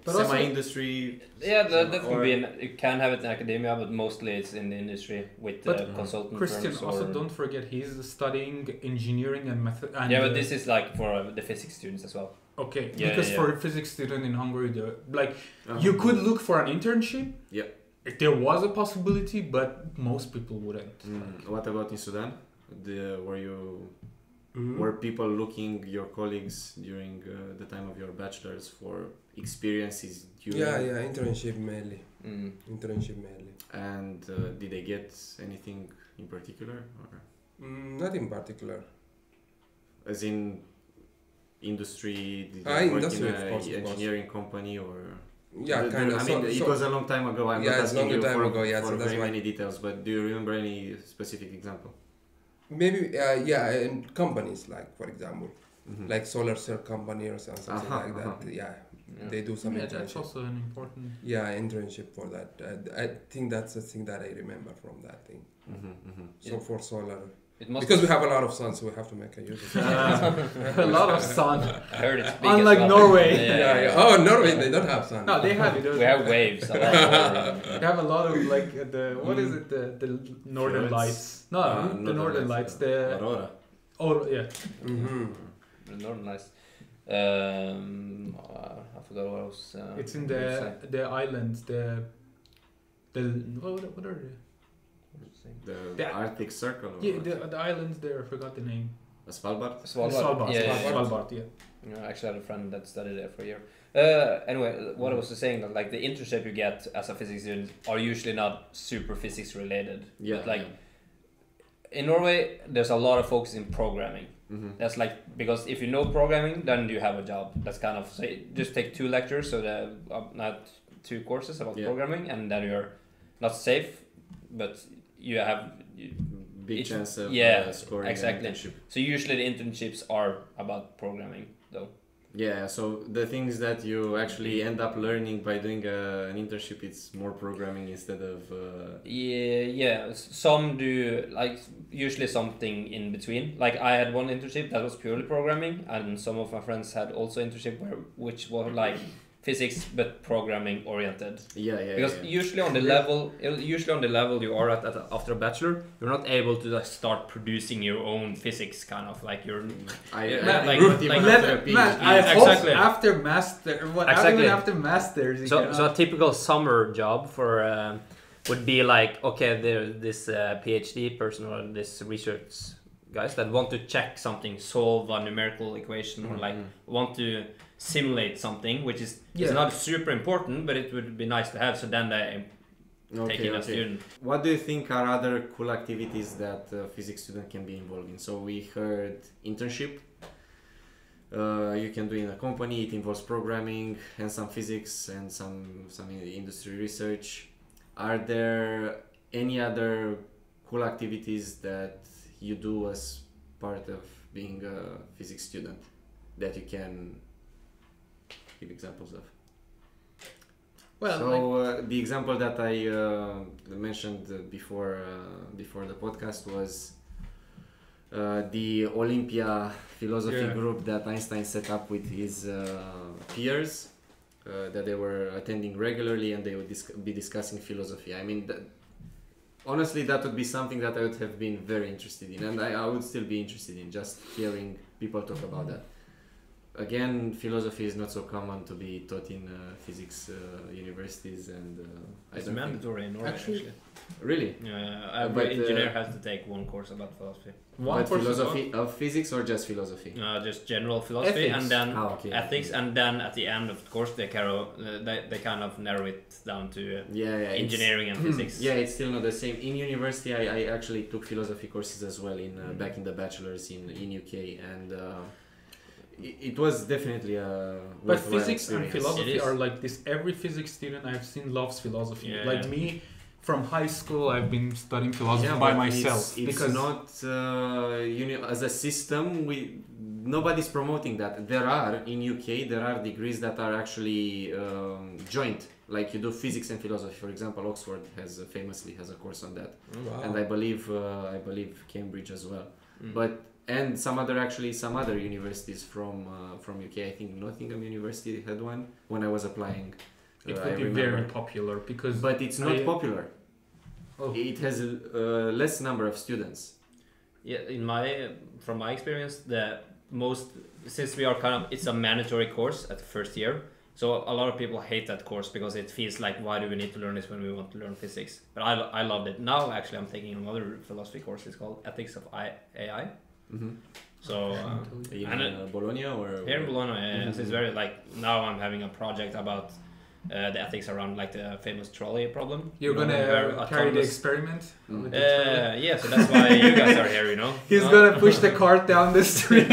semi-industry. That can be. You can have it in academia, but mostly it's in the industry with consultant Christian firms. Also, don't forget he's studying engineering and method. But this is like for the physics students as well. Okay, because for a physics student in Hungary, you could look for an internship. Yeah. If there was a possibility, but most people wouldn't. What about in Sudan? Were people looking, your colleagues, during the time of your bachelor's for experiences? Internship mainly. And did they get anything in particular? Or? Not in particular. As in industry? Did you work in an engineering company or? Yeah, kind of. It was a long time ago. I'm not asking you for very many details, but do you remember any specific example? Maybe, in companies, like, for example, like solar cell company or something like that. They do some internship. That's also an important... internship for that. I think that's the thing that I remember from that thing. So for solar... Because we have a lot of sun, so we have to make a use of it. A lot of sun. I heard it's big. Unlike Norway. Oh, Norway, they don't have sun. No, they have it. We have waves. They have a lot of what is it? The northern lights. No, the northern lights. The aurora. Oh yeah. The northern lights. I forgot what I was. It's in the islands. What are they? The Arctic Circle? The islands there, I forgot the name. Svalbard? Svalbard, I actually had a friend that studied there for a year. Anyway, what I was saying, that like the internship you get as a physics student are usually not super physics related. In Norway, there's a lot of focus in programming. That's like, because if you know programming, then you have a job. That's kind of, so just take 2 lectures, so not 2 courses about programming, and then you're not safe, but you have big chance of scoring exactly. an internship. So usually the internships are about programming, though. Yeah, so the things that you actually end up learning by doing an internship, it's more programming instead of... Some do, like, usually something in between. Like, I had one internship that was purely programming, and some of my friends had also internship which were like physics but programming oriented. Because usually on the level you are at after a bachelor, you're not able to like start producing your own physics, kind of like you're. After master, even after masters. So a typical summer job for would be like, okay, there's this PhD person or this research guys that want to check something, solve a numerical equation, or like want to simulate something, which is not super important, but it would be nice to have. So then they take in a student. What do you think are other cool activities that a physics student can be involved in? So we heard internship. You can do in a company. It involves programming and some physics and some industry research. Are there any other cool activities that you do as part of being a physics student that you can give examples of? Well, the example that I mentioned before the podcast was the Olympia philosophy group that Einstein set up with his peers, that they were attending regularly, and they would be discussing philosophy. I mean, honestly, that would be something that I would have been very interested in, and I would still be interested in just hearing people talk about that. Again, philosophy is not so common to be taught in physics universities, and it's mandatory in Norway actually. Really? Yeah, every engineer has to take one course about philosophy. But philosophy of physics or just philosophy? Just general philosophy, ethics. And then ethics, okay. And then at the end of the course they kind of narrow it down to engineering and physics. Yeah, it's still not the same. In university, I actually took philosophy courses as well in back in the bachelor's in UK, and it was definitely a but physics experience. And philosophy are like this. Every physics student I've seen loves philosophy. Like me, from high school I've been studying philosophy by myself. It's not as a system. Nobody's promoting that. There are in UK degrees that are actually joint. Like you do physics and philosophy. For example, Oxford famously has a course on that, and I believe Cambridge as well. And some other universities from UK. I think Nottingham University had one when I was applying. It would be very popular but it's not popular. It has a less number of students. Yeah, from my experience, since we are it's a mandatory course at the first year. So a lot of people hate that course because it feels like, why do we need to learn this when we want to learn physics? But I loved it. Now actually I'm taking another philosophy course. It's called Ethics of AI. Mm-hmm. So in Bologna or here in Bologna, it's very now I'm having a project about the ethics around like the famous trolley problem. You're gonna carry the experiment? Yeah, so that's why you guys are here, He's gonna push the cart down the street.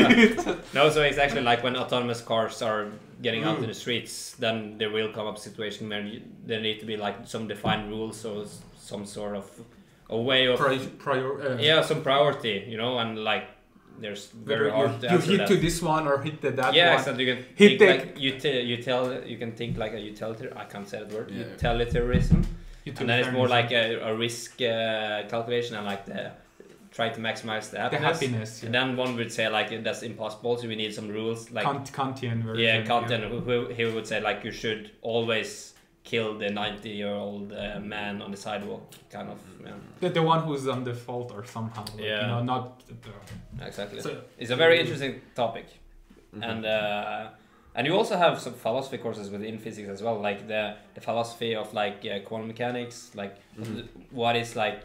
No, so it's actually like when autonomous cars are getting out in the streets, then there will come up a situation where there need to be like some defined rules or some sort of a way of some priority, and like there's very hard to answer hit that. To this one or hit that one. Yeah, so you can think like you can think like a utilitarian. I can't say that word. Yeah. Utilitarianism, and then it's more like a risk calculation and like try to maximize the happiness. And then one would say like that's impossible, so we need some rules like Kantian version. Yeah, Kantian. He would say like you should always kill the 90-year-old man on the sidewalk, kind of. Yeah. The one who's on the fault or somehow. Like, not. Exactly. So, it's a very interesting topic, and you also have some philosophy courses within physics as well, like the philosophy of like quantum mechanics, like what is like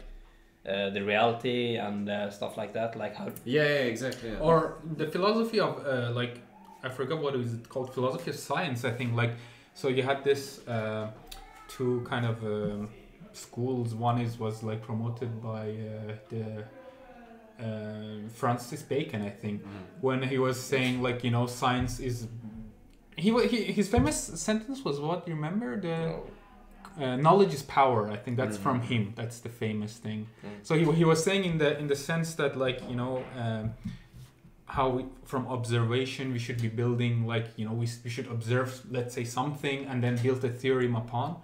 the reality and stuff like that, like how. Yeah, exactly. Yeah. Or the philosophy of like I forgot what is it called, philosophy of science, I think, like. So you had this two kind of schools. One was like promoted by the Francis Bacon, I think, when he was saying like science is. His famous sentence was what? You remember knowledge is power. I think that's from him. That's the famous thing. So he was saying in the sense that like how from observation we should be building like we should observe, let's say, something and then build a theorem upon.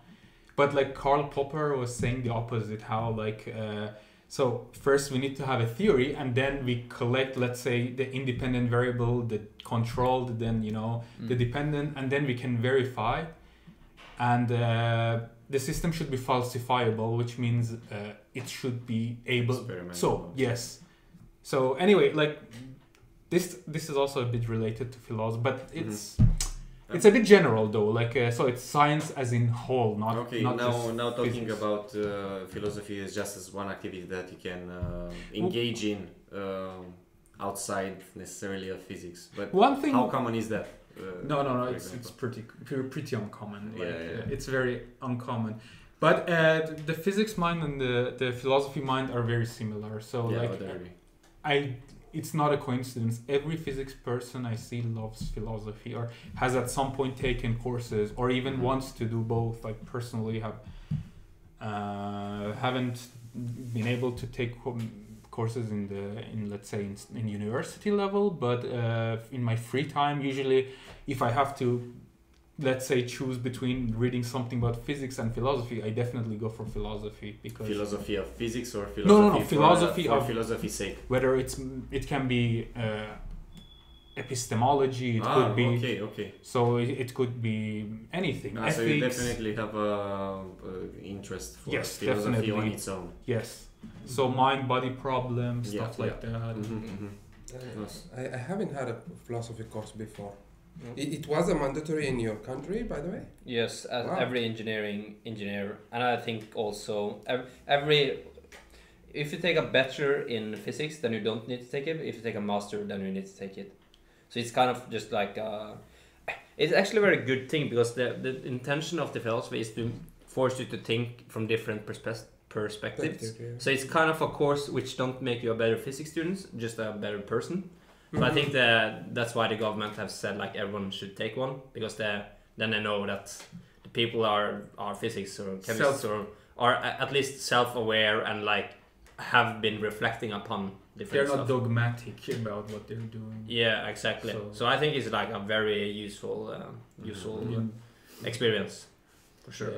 But like Karl Popper was saying the opposite, how like so first we need to have a theory and then we collect, let's say, the independent variable, the controlled, then the dependent, and then we can verify, and the system should be falsifiable, which means it should be able. So yes, so anyway, like This is also a bit related to philosophy, but it's a bit general though. Like so, it's science as in whole, not now talking physics. about philosophy is just as one activity that you can engage in outside necessarily of physics. But one thing, how common is that? No. It's pretty uncommon. Like, it's very uncommon. But the physics mind and the philosophy mind are very similar. So it's not a coincidence. Every physics person I see loves philosophy or has at some point taken courses or even wants to do both. Like personally haven't been able to take courses in let's say in university level, but in my free time, usually if I have to let's say, choose between reading something about physics and philosophy, I definitely go for philosophy because philosophy of physics or philosophy no philosophy for of philosophy's sake. Whether it can be epistemology, it could be okay. So it could be anything. Ethics. So you definitely have a interest for philosophy definitely. On its own. Yes. So mind-body problems, stuff like that. I haven't had a philosophy course before. It was a mandatory in your country, by the way? Yes, as every engineer, and I think also if you take a bachelor in physics, then you don't need to take it. If you take a master, then you need to take it. So it's kind of just like it's actually a very good thing because the intention of the philosophy is to force you to think from different perspectives. So it's kind of a course which don't make you a better physics student, just a better person. So I think that's why the government have said like everyone should take one because then they know that the people are physics or chemists or are at least self-aware and like have been reflecting upon different They're not stuff. Dogmatic about what they're doing. Yeah, exactly. So I think it's like a very useful experience. For sure.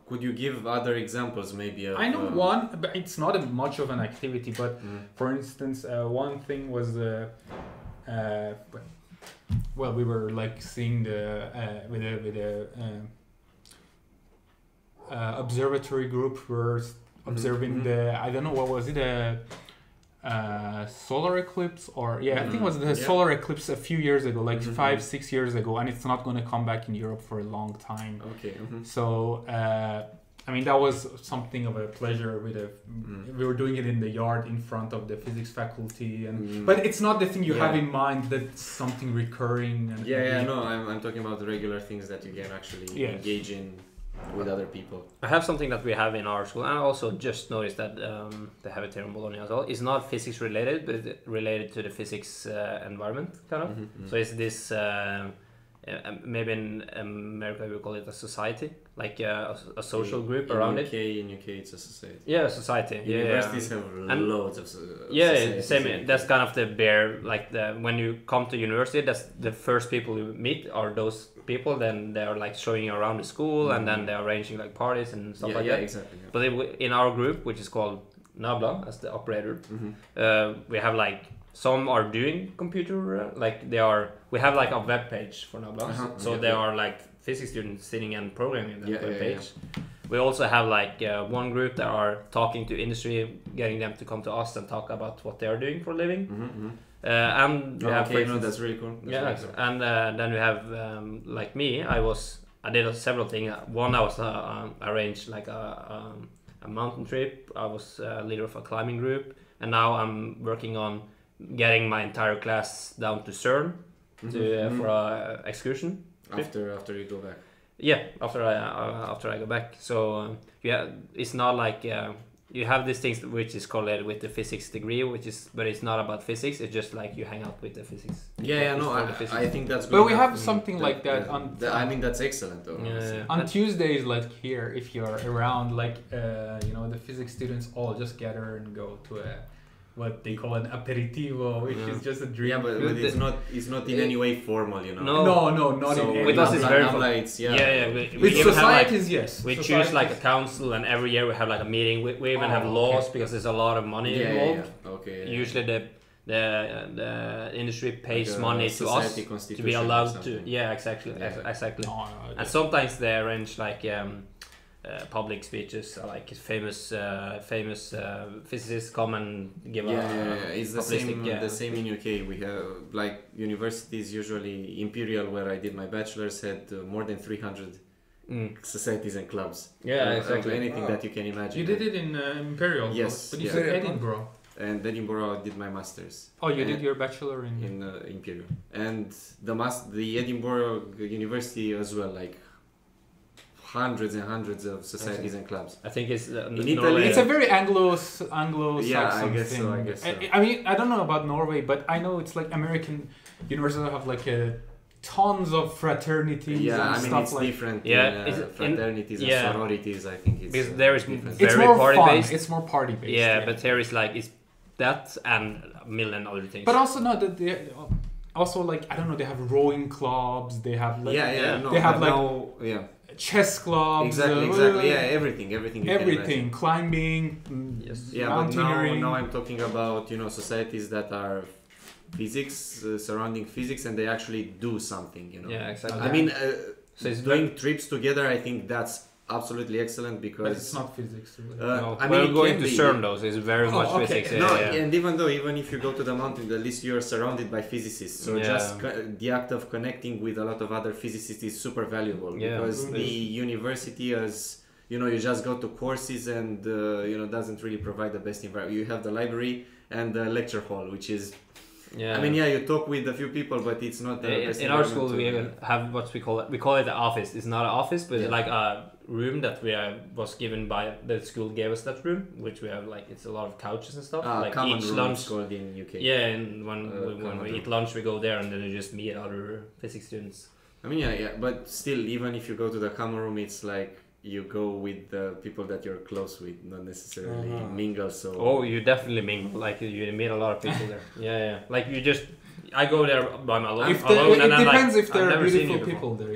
Could you give other examples maybe? I know one, but it's not much of an activity. But for instance, one thing was well, we were like seeing the with a observatory group. We're observing the I don't know what was it solar eclipse or I think it was the solar eclipse a few years ago, like 5-6 years ago, and it's not going to come back in Europe for a long time. So I mean that was something of a pleasure with we were doing it in the yard in front of the physics faculty and but it's not the thing you have in mind that's something recurring and no, I'm talking about the regular things that you can actually engage in with other people. I have something that we have in our school, and I also just noticed that they have it here in Bologna as well. It's not physics related, but it's related to the physics environment, kind of. So it's this, maybe in America we call it a society, like a social group around it. In UK it's a society. Yeah, a society. Universities have loads of societies. Same. That's kind of the bare, like when you come to university, that's the first people you meet are those people. Then they are like showing you around the school, and then they're arranging like parties and stuff like that. Exactly. But in our group, which is called Nabla as the operator, we have like some are doing computer, we have like a web page for Nabla, so they are like physics students sitting and programming that web page. We also have like one group that are talking to industry, getting them to come to us and talk about what they are doing for a living. And we have, that's really cool. And then we have like me. I did several things. One, I was arranged like a mountain trip. I was leader of a climbing group, and now I'm working on getting my entire class down to CERN for a excursion after you go back. Yeah, after I go back. So it's not like you have these things which is called with the physics degree, but it's not about physics. It's just like you hang out with the physics. I think that's good. But we have something like that on. I mean that's excellent though. On Tuesdays, like here, if you're around, like the physics students all just gather and go to what they call an aperitivo, which is just a drink. Yeah, but it's not in any way formal, you know. No, not so in any way. With us, it's very With societies, yes. We choose like a council, and every year we have like a meeting. We even have laws because there's a lot of money involved. Usually the industry pays like money to us to be allowed to. Yeah, exactly. And sometimes they arrange like public speeches, like famous physicists come and give it's the same in UK. We have like universities, usually Imperial, where I did my bachelor's, had more than 300 societies and clubs. Exactly. Anything that you can imagine. You did it in Imperial. Yes, but you said Edinburgh. And Edinburgh I did my master's. Oh, you did your bachelor in Imperial, and the Edinburgh University as well, like hundreds and hundreds of societies and clubs. I think it's in Italy. It's a very Anglo-Saxon I guess thing. So. I mean, I don't know about Norway, but I know it's like American universities have like tons of fraternities and stuff it's like different. Fraternities and sororities. I think it's because there is it's very more party fun. based. It's more party based. But there is like that and a million other things. But also also like I don't know, they have rowing clubs, they have like they have like chess clubs, exactly, everything climbing, but now I'm talking about societies that are physics, surrounding physics, and they actually do something, exactly. I mean, so it's doing trips together, I think that's absolutely excellent, because but it's not physics really. I mean, going to CERN though, so it's very much physics. And even if you go to the mountain, at least you're surrounded by physicists, so just the act of connecting with a lot of other physicists is super valuable, because the university, as you just go to courses and doesn't really provide the best environment. You have the library and the lecture hall, which is I mean, you talk with a few people, but it's not the best. In our school, we even have what we call it the office. It's not an office, but it's like a room that was given by the school gave us that room, which we have like it's a lot of couches and stuff. Like common each room lunch called in UK. Yeah, and when we eat lunch, we go there and then we just meet other physics students. I mean, but still, even if you go to the common room, it's like you go with the people that you're close with, not necessarily mingle. So you definitely mingle. Like you meet a lot of people there. Like I go there by my alone. It depends if there are beautiful people there.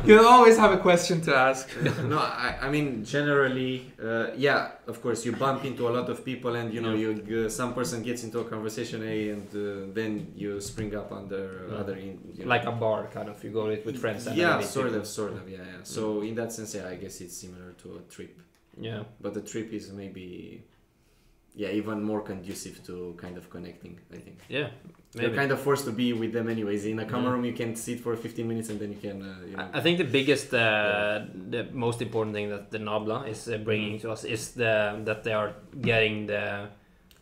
You'll always have a question to ask. No, I mean generally, of course you bump into a lot of people, and you some person gets into a conversation, and then you spring up under other. Like a bar, kind of. You go with friends. And sort of. So in that sense, I guess it's similar to a trip. Yeah. But the trip is maybe. Even more conducive to kind of connecting, I think. Yeah, maybe. You're kind of forced to be with them anyways. In a common room, you can sit for 15 minutes and then you can. I think the biggest, the most important thing that the Nabla is bringing to us is that they are getting the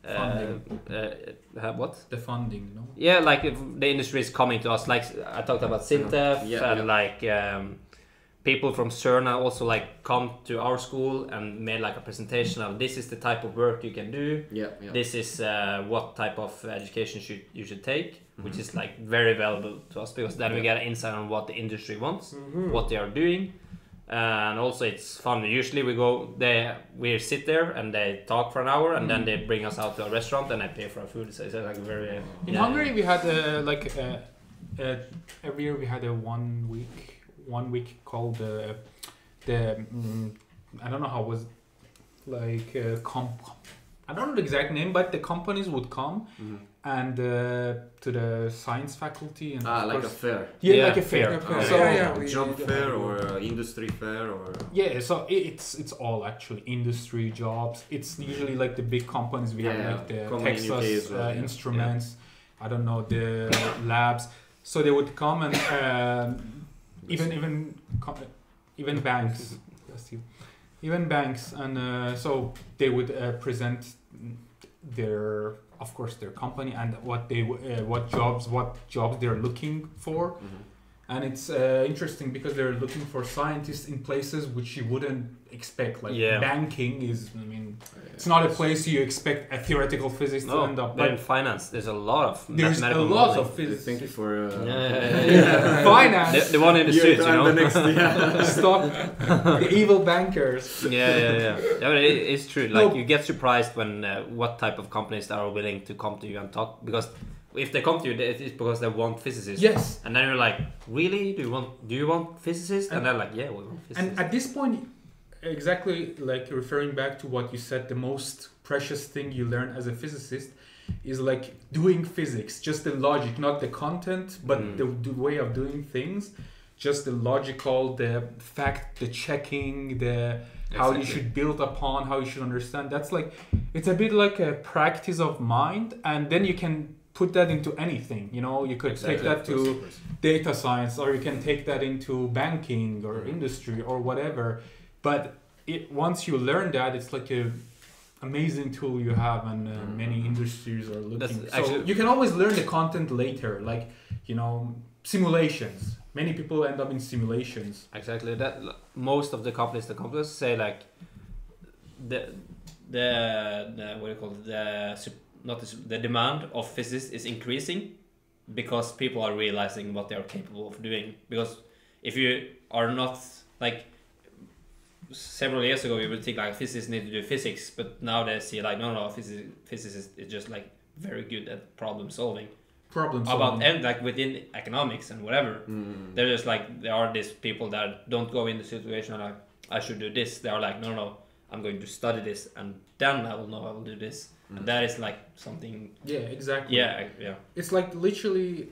funding. What? The funding, no? Yeah, like if the industry is coming to us. Like I talked about Sintef and like. People from CERN also like come to our school and made like a presentation of this is the type of work you can do. This is what type of education you should take, which is like very valuable to us, because then we get an insight on what the industry wants, what they are doing, and also it's fun. Usually we sit there and they talk for an hour, and then they bring us out to a restaurant and I pay for our food. So it's like very. In Hungary, we had every year we had a 1 week called the I don't know how it was like I don't know the exact name, but the companies would come and to the science faculty and like a fair. Like a fair. Job fair or industry fair or so it's all actually industry jobs. It's usually like the big companies we have like the Texas Instruments, I don't know, the labs. So they would come and even banks, even banks, and so they would present their company and what jobs they're looking for, and it's interesting because they're looking for scientists in places which you wouldn't expect. Like banking is, it's not a place you expect a theoretical physicist to end up. But in finance, there's a lot of physics. Thank you for finance. The one in the suit, The next, Stop the evil bankers. But it's true. Like you get surprised when what type of companies are willing to come to you and talk, because if they come to you, it's because they want physicists. Yes. And then you're like, really? Do you want physicists? And they're like, yeah, we want physicists. And at this point, exactly like referring back to what you said, the most precious thing you learn as a physicist is like doing physics, just the logic, not the content, but the way of doing things, just the logical, the fact, the checking, how you should build upon, how you should understand. That's like, it's a bit like a practice of mind, and then you can put that into anything. You could take that to data science, or you can take that into banking or industry or whatever. But once you learn that, it's like a amazing tool you have, and many industries are looking. So you can always learn the content later, like simulations. Many people end up in simulations. Exactly. That most of the companies say like the what do you call it, the demand of physicists is increasing because people are realizing what they are capable of doing. Because if you are not like several years ago, you would think like physicists need to do physics, but now they see like no, physicists is just like very good at problem solving. problem about and like within economics and whatever. They're just like, there are these people that don't go in the situation like, I should do this. They are like, no, I'm going to study this and then I will know I will do this. And that is like something. Yeah, exactly. Yeah. It's like literally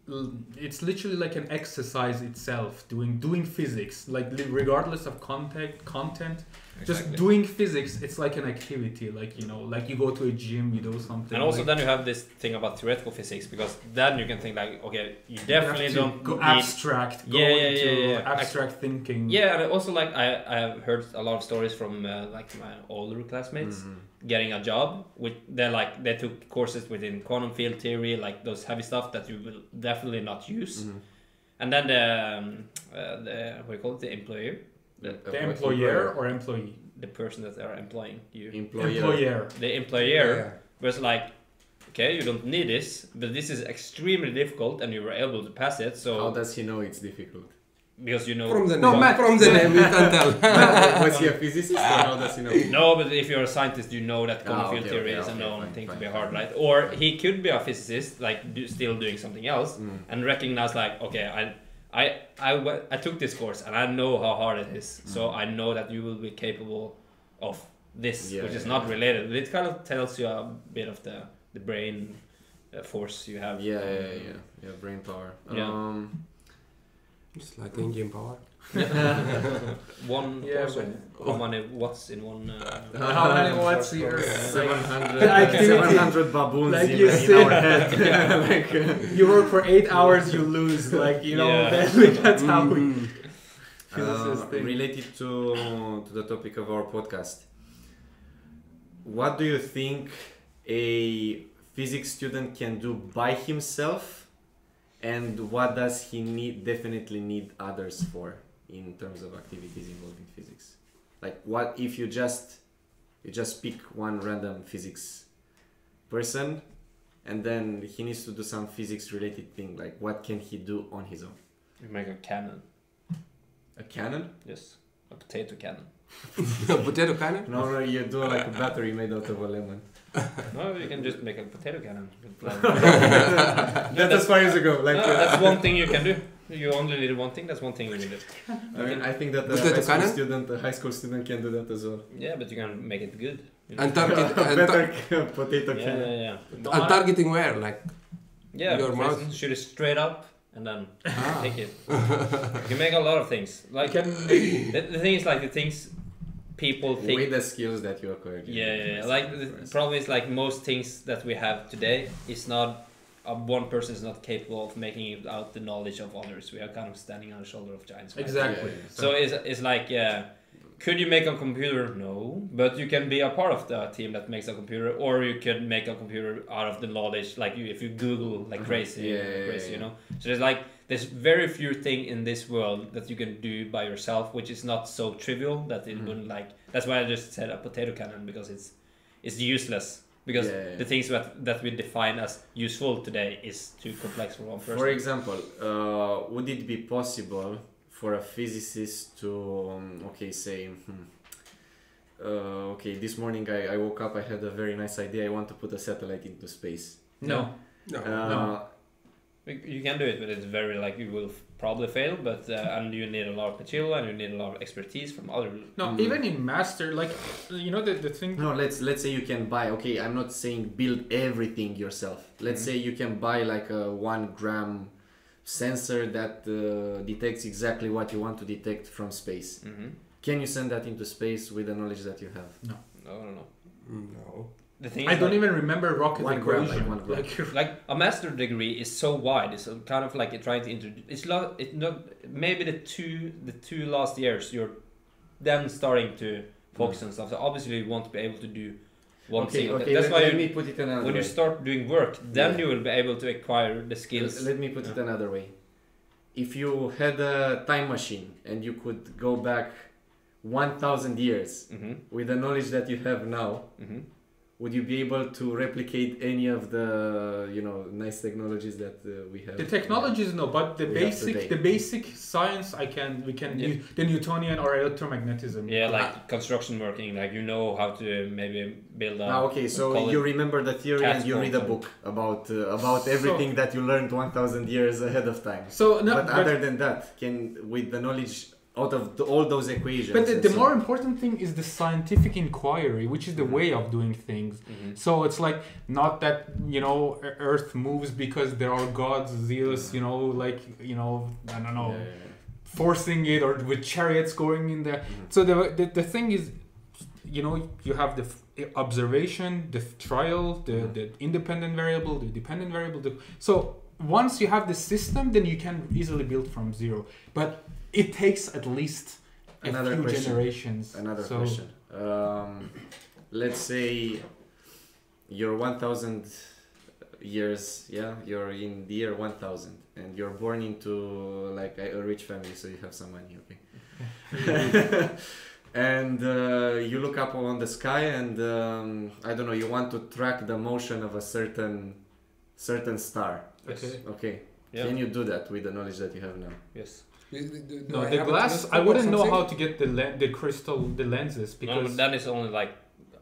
like an exercise itself, doing physics, like regardless of content. Exactly. Just doing physics, it's like an activity, like, you know, like you go to a gym, you do something. And also like, then you have this thing about theoretical physics, because then you can think like, okay, you definitely don't go abstract, abstract thinking. Yeah, and also like I have heard a lot of stories from like my older classmates getting a job with they took courses within quantum field theory, like those heavy stuff that you will definitely not use. And then the what do you call it, the employer. The employer or employee? The person that they are employing you. Employer. The employer was like, okay, you don't need this, but this is extremely difficult and you were able to pass it, so... How does he know it's difficult? Because you know... From the name, from the name you can tell. Was he a physicist or how does he know? No, but if you're a scientist, you know that quantum field theory is a known thing to be hard, right? Or he could be a physicist, like still doing something else, and recognize like, okay, I took this course and I know how hard it is, so I know that you will be capable of this, which is not related, but it kind of tells you a bit of the brain force you have. Yeah, brain power. It's like engine power. One person. How many watts in one? How many watts here? 700 baboons like in our head. Like, you work for 8 hours, you lose. Like, you know, that's how we related to the topic of our podcast. What do you think a physics student can do by himself? And what does he definitely need others for in terms of activities involving physics? Like, what if you just pick one random physics person and then he needs to do some physics related thing, like what can he do on his own? You make a cannon. A cannon? Yes, a potato cannon. A potato cannon? No, you do like a battery made out of a lemon. No, you can just make a potato cannon. That's 5 years ago. Like, that's one thing you can do. You only need one thing. That's one thing you need. I mean, I think that a high school student can do that as well. Yeah, but you can make it good. You know? And target better potato cannon. Yeah. And targeting where, like? Yeah, your mouth. Shoot it straight up and then take it. You can make a lot of things. Like the thing is, like the things people think with the skills that you acquired. Yeah. Like the problem is, like most things that we have today is not one person is not capable of making it out the knowledge of others. We are kind of standing on the shoulder of giants. Right? Exactly. So it's like, could you make a computer? No, but you can be a part of the team that makes a computer, or you could make a computer out of the knowledge, like if you Google like crazy, you know. So there's very few things in this world that you can do by yourself, which is not so trivial that it wouldn't like. That's why I just said a potato cannon, because it's useless. Because the things that we define as useful today is too complex for one person. For example, would it be possible for a physicist to, this morning I woke up, I had a very nice idea, I want to put a satellite into space. No. No. You can do it, but it's very you will probably fail. But and you need a lot of material and you need a lot of expertise from other. No, even in master, the thing. No, let's say you can buy. Okay, I'm not saying build everything yourself. Let's say you can buy like a 1 gram sensor that detects exactly what you want to detect from space. Can you send that into space with the knowledge that you have? No. No. The thing I don't even remember rocket equation. Like a master degree is so wide. It's kind of like trying to introduce. It's not maybe the two last years you're then starting to focus on stuff. So obviously you want to be able to do one thing. That's why let me put it another way. When you start doing work, then you will be able to acquire the skills. Let me put it another way. If you had a time machine and you could go back 1,000 years with the knowledge that you have now. would you be able to replicate any of the nice technologies that we have? The technologies, no, but the basic science we can use the Newtonian or electromagnetism. Yeah, like construction working, like how to maybe build a. Okay, so you remember the theory and you read a book about everything that you learned 1,000 years ahead of time. So but other than that, with the knowledge out of all those equations. But the more important thing is the scientific inquiry, which is the way of doing things. So it's like not that Earth moves because there are gods, Zeus, I don't know, forcing it, or with chariots going in there. So the thing is, you have the observation, the trial, the independent variable, the dependent variable. So once you have the system, then you can easily build from zero. But it takes at least a few generations. Another question. Let's say you're 1,000 years, you're in the year 1,000, and you're born into like a rich family, so you have some money, okay? And you look up on the sky, and I don't know, you want to track the motion of a certain star. Okay. Yeah. Can you do that with the knowledge that you have now? Yes. No, the glass. I wouldn't know how to get the crystal, the lenses, because that is only like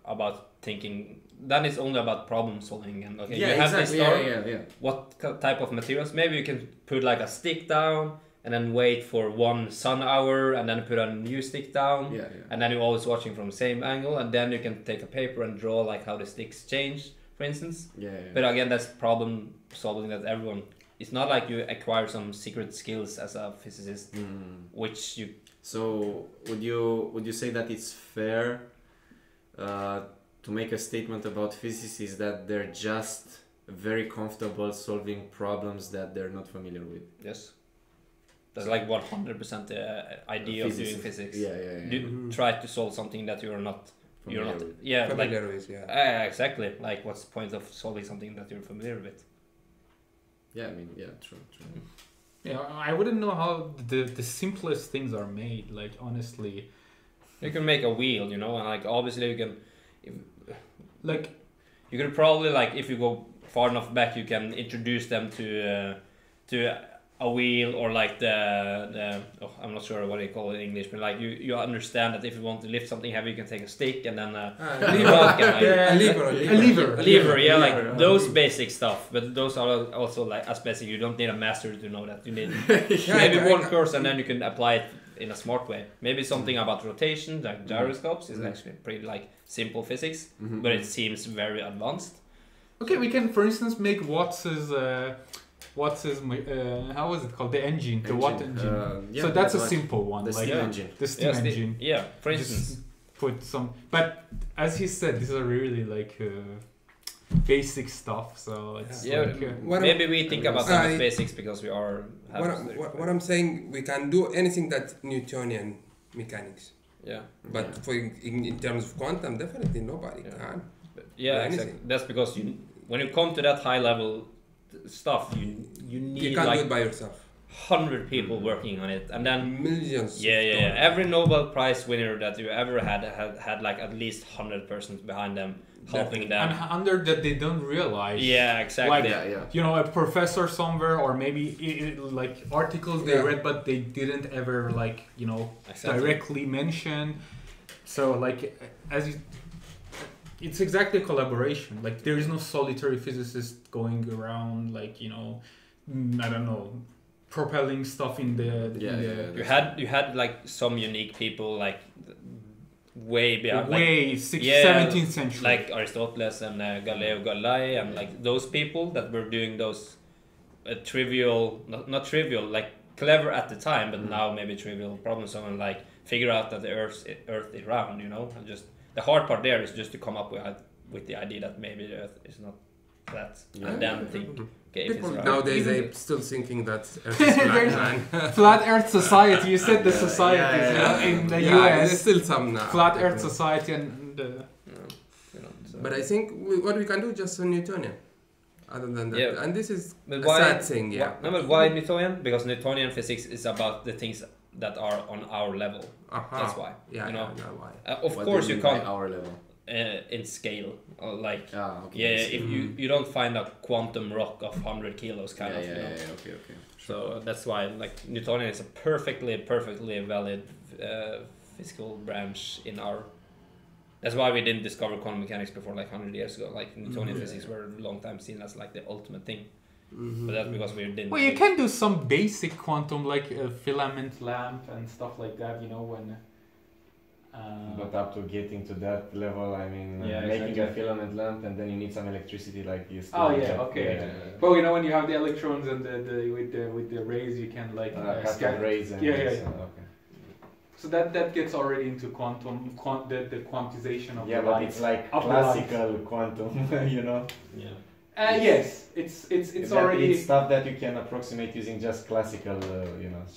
about thinking. That is only about problem solving, and you have this star. Yeah. What type of materials? Maybe you can put like a stick down, and then wait for 1 sun hour, and then put a new stick down. Yeah. And then you're always watching from the same angle, and then you can take a paper and draw like how the sticks change, for instance. Yeah. But again, that's problem solving that everyone. It's not like you acquire some secret skills as a physicist, which you. So would you say that it's fair to make a statement about physicists that they're just very comfortable solving problems that they're not familiar with? Yes. That's like 100% the idea of doing physics. Yeah. Try to solve something that you're not. Familiar with. Yeah, familiar like, with. Yeah. Exactly. Like, what's the point of solving something that you're familiar with? Yeah, I mean, true. Yeah, I wouldn't know how the simplest things are made. Like, honestly, you can make a wheel, and like obviously you can. You could probably if you go far enough back, you can introduce them to a wheel, or like the I'm not sure what they call it in English, but like you understand that if you want to lift something heavy, you can take a stick and then a lever, like those basic stuff. But those are also like as basic. You don't need a master to know that. You need maybe one course, and then you can apply it in a smart way. Maybe something about rotation, like gyroscopes, is actually pretty like simple physics, but it seems very advanced. Okay, we can for instance make Watts's how was it called? The engine, the Watt engine. So that's a simple one. The steam engine. The steam engine. For instance. Just put some, but as he said, these are really like basic stuff. So it's maybe we think about them as basics because we are. What I'm saying, we can do anything that's Newtonian mechanics. Yeah. But for in terms of quantum, definitely nobody can. Exactly. That's because when you come to that high level stuff, you need you can't do it by yourself. 100 people working on it, and then millions. Every Nobel Prize winner that you ever had like at least 100 persons behind them helping them, and under that they don't realize. Yeah, exactly. Like, a professor somewhere, or maybe like articles they read, but they didn't ever directly mention. So like it's exactly collaboration. Like there is no solitary physicist going around I don't know, propelling stuff in the. You had like some unique people like way beyond. 17th century. Like Aristotle and Galileo Galilei and like those people that were doing those trivial, not trivial, like clever at the time, but now maybe trivial problems. Someone like figure out that the Earth is round, and just. The hard part there is just to come up with the idea that maybe the Earth is not flat, and then think, okay, people nowadays are still thinking that Earth is flat. Flat Earth Society. You said the society in the US. There's still some now. Flat Earth Society and. But I think what we can do is just Newtonian. Other than that, and this is a sad thing. But why Newtonian? Because Newtonian physics is about the things that are on our level. That's why. Why? Of course you can't. Our level. in scale, or like okay. if you don't find a quantum rock of 100 kilos kind of. Okay. So that's why like Newtonian is a perfectly valid physical branch in our. That's why we didn't discover quantum mechanics before like 100 years ago. Like Newtonian physics were a long time seen as like the ultimate thing. But that's because we didn't. Well, you can do some basic quantum, like a filament lamp and stuff like that. You know when. But up to getting to that level, I mean, making a filament lamp, and then you need some electricity, like you. But you know when you have the electrons and with the rays, you can like cut rays and okay. So that gets already into quantum, the quantization of the light. But it's like classical quantum, you know. Yes, it's already. It's stuff that you can approximate using just classical,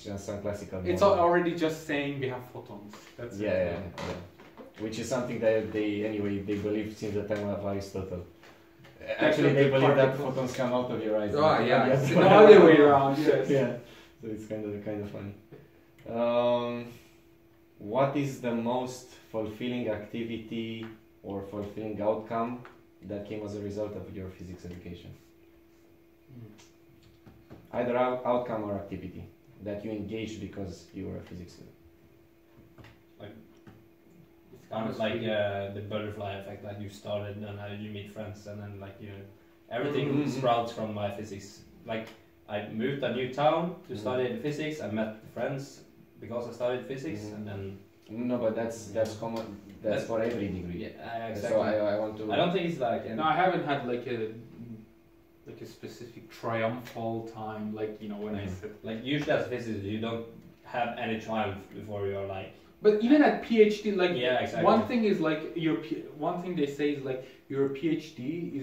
just some classical. It's already just saying we have photons. That's Which is something that they believe since the time of Aristotle. Actually, they believe that photons come out of your eyes. It's the other way around. Yes. So it's kind of funny. What is the most fulfilling activity or fulfilling outcome that came as a result of your physics education? Either outcome or activity that you engaged because you were a physicists student. It's kind of like the butterfly effect, like you started and you meet friends and then like everything sprouts from my physics. Like I moved a new town to study physics, I met friends because I studied physics and then... No, but that's common. That's for every degree. Yeah, exactly. So I want to. I don't think it's like. No, I haven't had like a specific triumphal time, like when I said. Like usually as physicists, you don't have any triumph before you're like. But even at PhD, like one thing is like one thing they say is like your PhD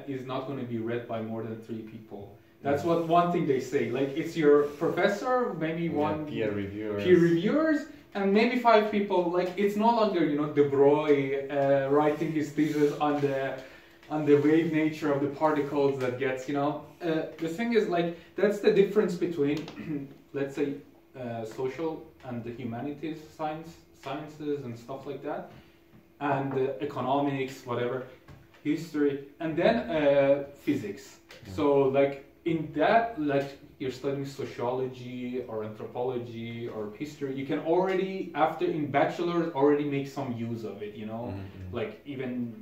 is not going to be read by more than 3 people. That's what one thing they say. Like it's your professor, maybe one peer reviewers. And maybe 5 people. Like it's no longer De Broglie writing his thesis on the wave nature of the particles that gets the thing is like that's the difference between let's say social and the humanities sciences and stuff like that, and economics, whatever, history, and then physics. So like in that, like you're studying sociology or anthropology or history, you can already, after in bachelor's, already make some use of it, like even,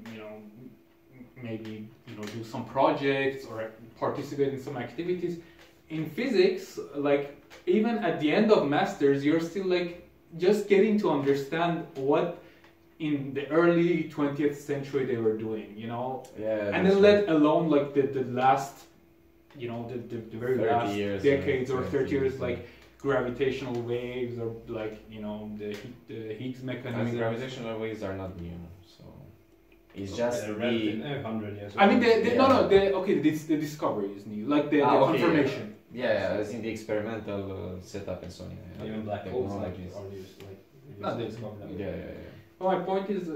maybe, do some projects or participate in some activities. In physics, like even at the end of master's, you're still like just getting to understand what in the early 20th century they were doing, and then let alone like the last the very last decades or 30 years, like gravitational waves or like the Higgs mechanism. I mean, gravitational waves are not new, so it's just the 100 years. I mean, the discovery is new, like the confirmation. As in the experimental setup and so on. Even black holes are used like they discovered that. Well, my point is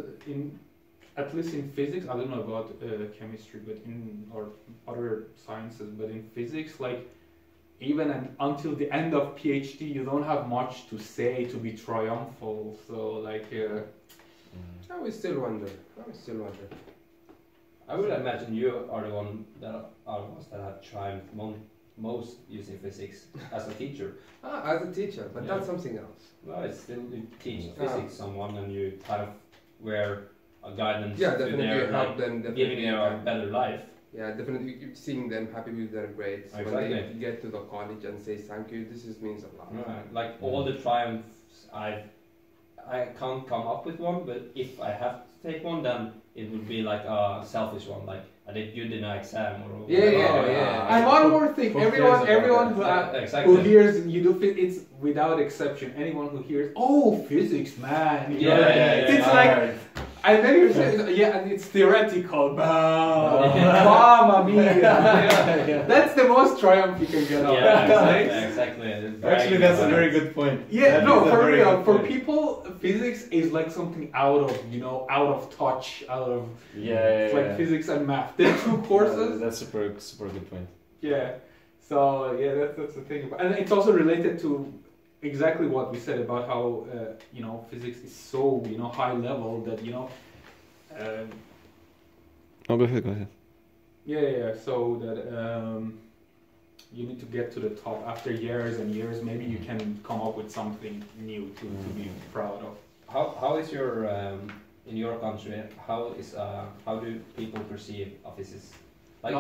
at least in physics, I don't know about chemistry, but or other sciences, but in physics, like even until the end of PhD, you don't have much to say to be triumphal. So like, I will still wonder. I would imagine you are the one that are the ones that have triumphed most using physics as a teacher. As a teacher, but that's something else. Well, it's still you teach physics someone and you kind of were a guidance definitely to their, help them, giving them a better life. Yeah, definitely seeing them happy with their grades. Exactly. When they get to the college and say thank you, this means a lot. Right. Like all the triumphs, I can't come up with one, but if I have to take one, then it would be like a selfish one, like I did good in an exam or And one more thing, everyone who hears you do it's without exception. Anyone who hears physics, man, it's like. And then you're saying, and it's theoretical. Mamma mia. That's the most triumph you can get out of exactly. Actually, that's a very good point. For real. For people, physics is like something out of touch, like physics and math. They're 2 courses. That's super good point. Yeah. So that's the thing. And it's also related to exactly what we said about how physics is so high level that Oh, go ahead. Yeah. So that you need to get to the top after years and years. Maybe you can come up with something new to be proud of. How is your in your country? How do people perceive a physicist? Like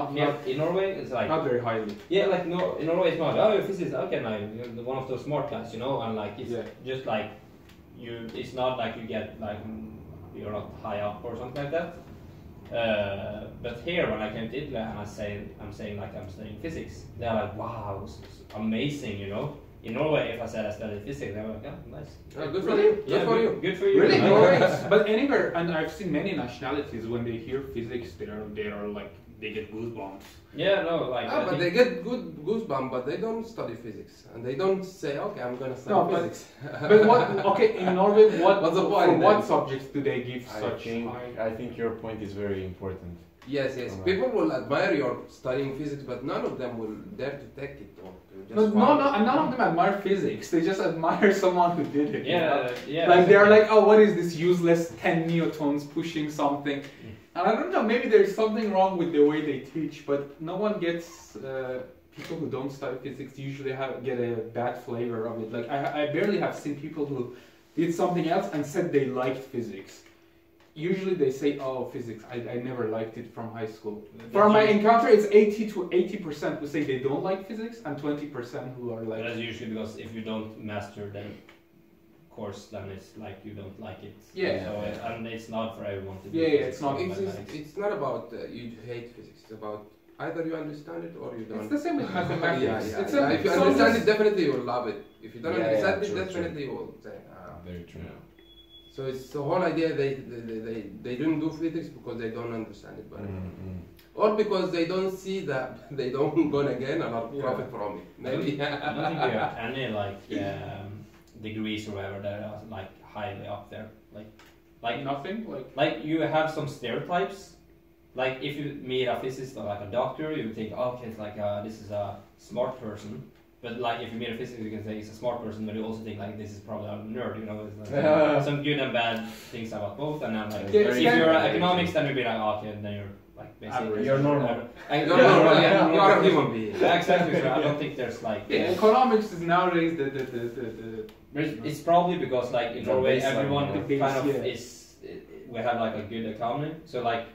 in Norway, it's like not very highly. Yeah, like no, in Norway it's not. Oh, you're a physicist. Okay, now you're one of those smart guys, you know, and like it's just like you. It's not like you get like you're not high up or something like that. But here, when I came to Italy and I'm saying like I'm studying physics, they're like, wow, it's amazing, you know. In Norway, if I said I studied physics, they were like, yeah, nice. Oh, good for you. Yeah, good for you. Really? But anywhere, and I've seen many nationalities when they hear physics, they are like they get goosebumps. Yeah, no, like. But they get good goosebumps, but they don't study physics, and they don't say, okay, I'm gonna study physics. But what? Okay, in Norway, what subjects do they give such? I think your point is very important. Yes. People will admire your studying physics, but none of them will dare to take it or to just. None of them admire physics. They just admire someone who did it. Yeah. Like they're like, oh, what is this useless 10 newtons pushing something? And I don't know, maybe there's something wrong with the way they teach, but no one gets, people who don't study physics usually get a bad flavor of it. Like, I barely have seen people who did something else and said they liked physics. Usually they say, oh, physics, I never liked it from high school. From my encounter, it's 80% who say they don't like physics and 20% who are like... That's usually because if you don't master the course, then it's like you don't like it. Yeah. So, and it's not for everyone to do. It's not. It's not about you hate physics. It's about either you understand it or you don't. It's the same with mathematics. If you understand it, definitely you will love it. If you don't understand it, definitely you will say, very true. So it's the whole idea they didn't do physics because they don't understand it better. Or because they don't see that they don't gonna gain a lot of profit from it. Maybe. I don't think you have any like degrees or whatever that are like highly up there. Like nothing? Like you have some stereotypes. Like if you meet a physicist or like a doctor, you think, oh, okay, it's like this is a smart person. But like if you meet a physicist, you can say he's a smart person, but you also think like this is probably a nerd, you know. It's like, some good and bad things about both, and then like if you're economics, then you'll be like, oh, okay, then you're like basically you're normal. You're normal, yeah. You are a human being. Yeah, exactly. So I don't think there's like economics is nowadays It's probably because like in Norway everyone kind of is we have like a good economy, so like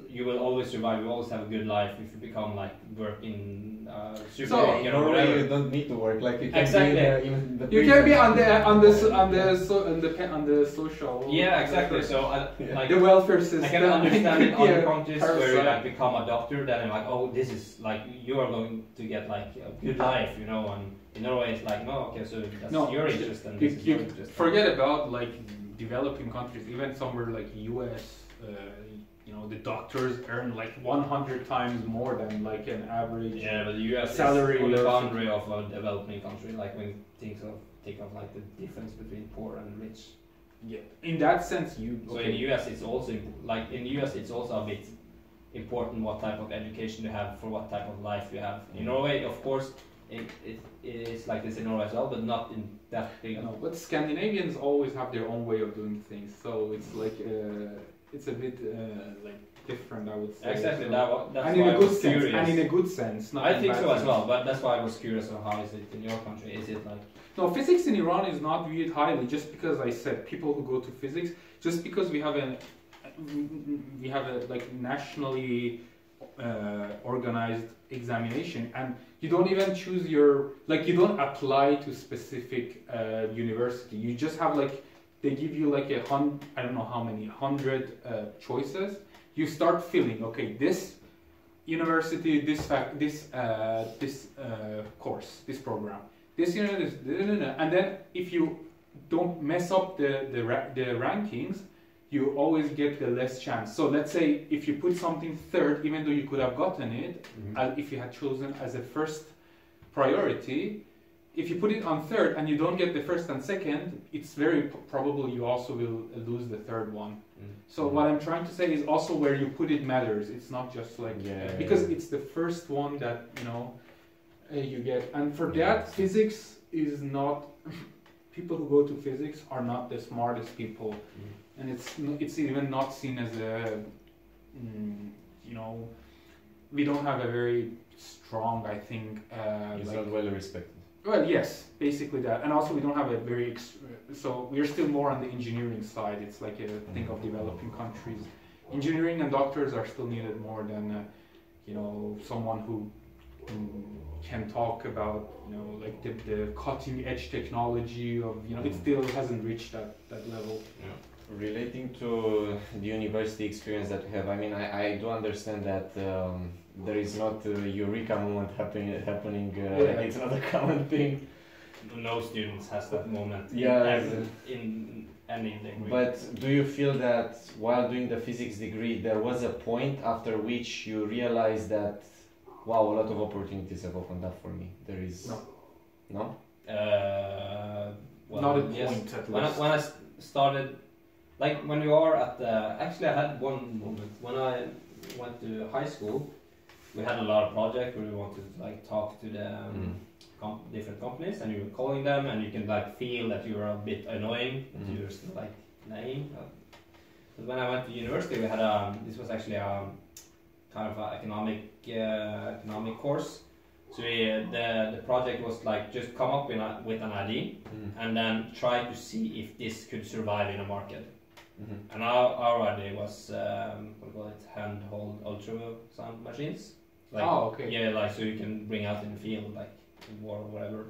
you will always survive. You always have a good life if you become like working super. So, you know, Norway you don't need to work. Like you can exactly. be you can be on the social. Yeah, exactly. So like the welfare system. I can understand in other countries where you like become a doctor, then I'm like, oh, this is like you are going to get like a good life, you know. And in Norway it's like, no, okay, so that's your interest and this is your interest. Forget about like developing countries, even somewhere like US. You know, the doctors earn like 100 times more than like an average but the US salary is on the boundary of a developing country, like when you think of like the difference between poor and rich. Yeah, in that sense So in the US it's also like in the US it's also a bit important what type of education you have for what type of life you have. In Norway, of course, it is like this in Norway as well, but not in that big. No, but Scandinavians always have their own way of doing things, so it's like it's a bit like different, I would say. Exactly, so, that's and why in a I good was sense. curious. And in a good sense, not I in think bad so sense. as well, but that's why I was curious of how is it in your country? Is it like? No, physics in Iran is not viewed highly just because I said people who go to physics, just because we have a like nationally organized examination, and you don't even choose you don't apply to specific university. You just have like, they give you like I don't know how many, 100 choices. You start filling, okay, this university, this course, this program, this university, and then if you don't mess up the rankings, you always get the less chance. So let's say if you put something third, even though you could have gotten it, if you had chosen as a first priority, if you put it on third and you don't get the first and second, it's very probable you also will lose the third one. So what I'm trying to say is also where you put it matters. It's not just like because it's the first one that you get, and for that physics is not. People who go to physics are not the smartest people. and it's even not seen as a, you know, we don't have a very strong, I think. It's not well respected. Well, yes, basically that, and also we don't have a very. So we're still more on the engineering side. It's like a think of developing countries. Engineering and doctors are still needed more than, you know, someone who can talk about, you know, like the cutting edge technology of, you know, it still hasn't reached that level. Yeah. Relating to the university experience that we have, I mean, I do understand that there is not a eureka moment happening. It's not a common thing. No students has that moment. Yeah. In any degree. But do you feel that while doing the physics degree, there was a point after which you realized that, wow, a lot of opportunities have opened up for me? There is no. Well, not a point at least. When I started, like when you are at the, actually I had one moment when I went to high school. We had a lot of projects where we wanted to like talk to the different companies, and you were calling them, and you can like feel that you were a bit annoying, but you were still like naive. But when I went to university, we had this was actually a kind of an economic course. So the project was like just come up with an idea and then try to see if this could survive in a market. And our idea was what do you call it, handheld ultrasound machines. Like, okay. Yeah, like so you can bring out in the field, like war or whatever.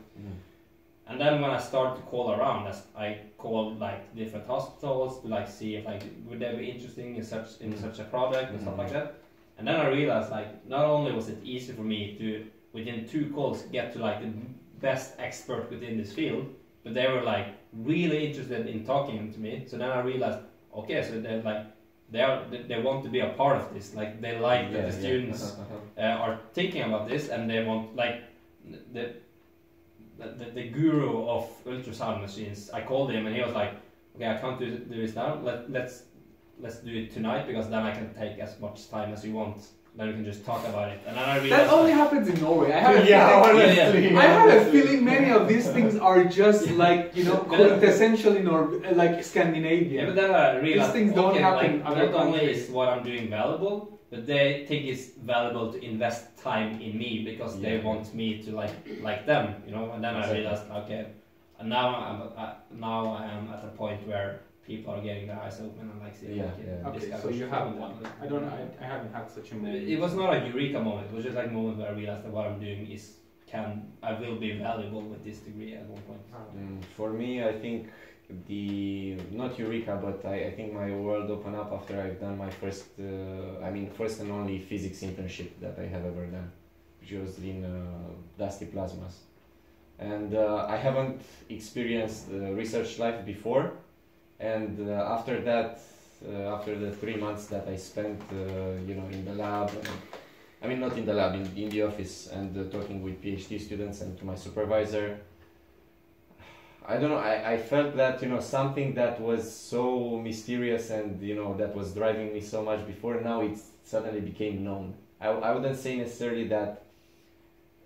And then when I started to call around, I called like different hospitals to like see if like would they be interesting in such a product and stuff like that. And then I realized like not only was it easy for me to within 2 calls get to like the best expert within this field, but they were like really interested in talking to me. So then I realized, okay, so they're like they want to be a part of this. Like they like that the students are thinking about this, and they want like the guru of ultrasound machines. I called him and he was like, okay, I can't do this now. Let's do it tonight, because then I can take as much time as you want. Then we can just talk about it. And then I realized that only happens in Norway. I have I have a feeling many of these things are just like, you know, quintessentially like Scandinavian. Yeah, but then I realized these things don't happen. Like, not only is what I'm doing valuable, but they think it's valuable to invest time in me because they want me to like them, you know. And then I realized, okay, and now I am at a point where people are getting their eyes open and like saying, okay, so you haven't one. I haven't had such a moment. It was not a eureka moment. It was just like a moment where I realized that what I'm doing I will be valuable with this degree at one point. For me, I think not eureka, but I think my world opened up after I've done my first and only physics internship that I have ever done, which was in dusty plasmas. And I haven't experienced research life before. And after that, after the 3 months that I spent, in the lab, not in the lab, in the office, and talking with PhD students and to my supervisor, I don't know, I felt that, something that was so mysterious and, that was driving me so much before, now it suddenly became known. I wouldn't say necessarily that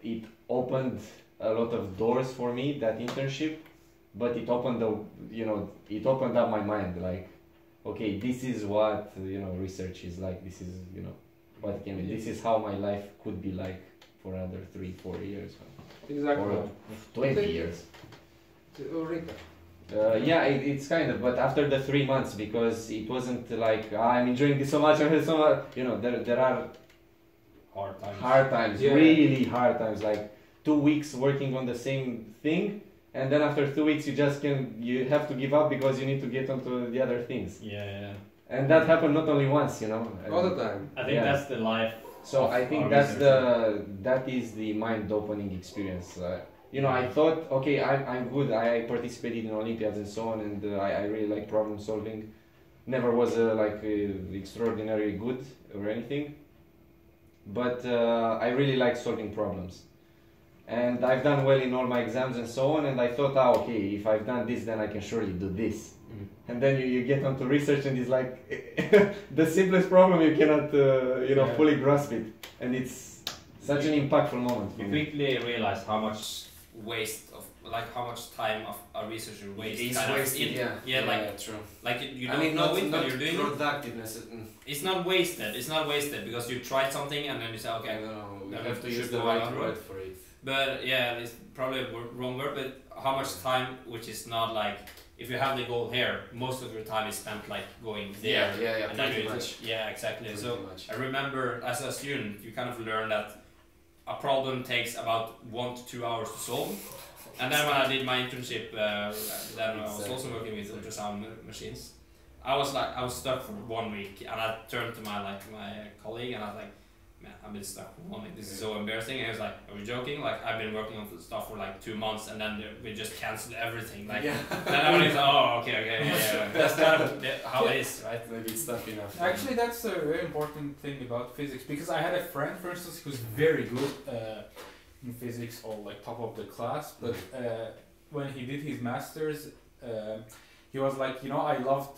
it opened a lot of doors for me, that internship, but it opened up my mind, like, okay, this is what, research is like, this is, what it can be, this is how my life could be like for another 3-4 years. Exactly. Or 20 years. Eureka. It's kind of, but after the 3 months, because it wasn't like, I'm enjoying this so much, there are hard times, really hard times, like 2 weeks working on the same thing, and then after 2 weeks you have to give up because you need to get onto the other things. Yeah. And that happened not only once, all the time. I think that's the life. So I think that is the mind-opening experience. I thought, okay, I'm good. I participated in Olympiads and so on, and I really like problem solving. Never was extraordinarily good or anything, but I really like solving problems. And I've done well in all my exams and so on, and I thought, okay, if I've done this, then I can surely do this. And then you get onto research, and it's like the simplest problem you cannot fully grasp it, and it's such an impactful moment for you me. quickly realize how much waste of like how much time of a researcher wastes. It's wasted, true. Like you don't know it when you're doing productiveness. It's not wasted. It's not wasted because you tried something and then you say, okay, we have to use the right word for it. But yeah, it's probably a wrong word. But how much time, which is not like, if you have the goal here, most of your time is spent like going there. Yeah, pretty much. Yeah, exactly. Pretty So much. I remember as a student, you kind of learn that a problem takes about 1 to 2 hours to solve. And then when I did my internship, then I was also working with ultrasound machines. I was stuck for 1 week, and I turned to my colleague, and I was like, man, I've been stuck for 1 week. This is so embarrassing. And he was like, are we joking? Like, I've been working on stuff for like 2 months, and then we just canceled everything. Like, and everybody's like, oh, okay, yeah. That's kind of how it is, right? Maybe it's tough enough. Actually, that's a very important thing about physics, because I had a friend, for instance, who's very good in physics, or like top of the class, but when he did his master's, he was like, I loved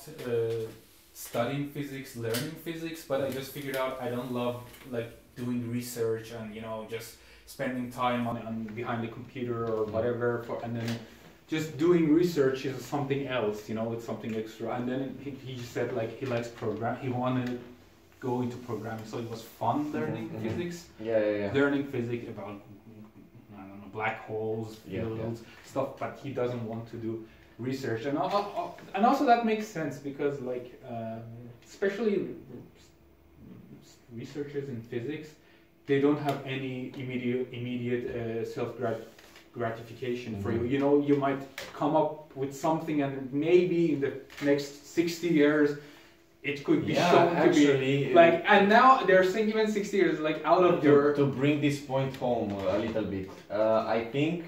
studying physics, learning physics, but I just figured out I don't love like doing research and just spending time on behind the computer or whatever, and then just doing research is something else, it's something extra. And then he just said like he likes he wanted to go into programming, so it was fun learning physics. Learning physics about black holes, fields, stuff, but he doesn't want to do research. And also that makes sense, because like especially researchers in physics, they don't have any immediate self gratification for you. You might come up with something, and maybe in the next 60 years it could be shown to be like, and now they're saying even 60 years, like out of your... To bring this point home a little bit, I think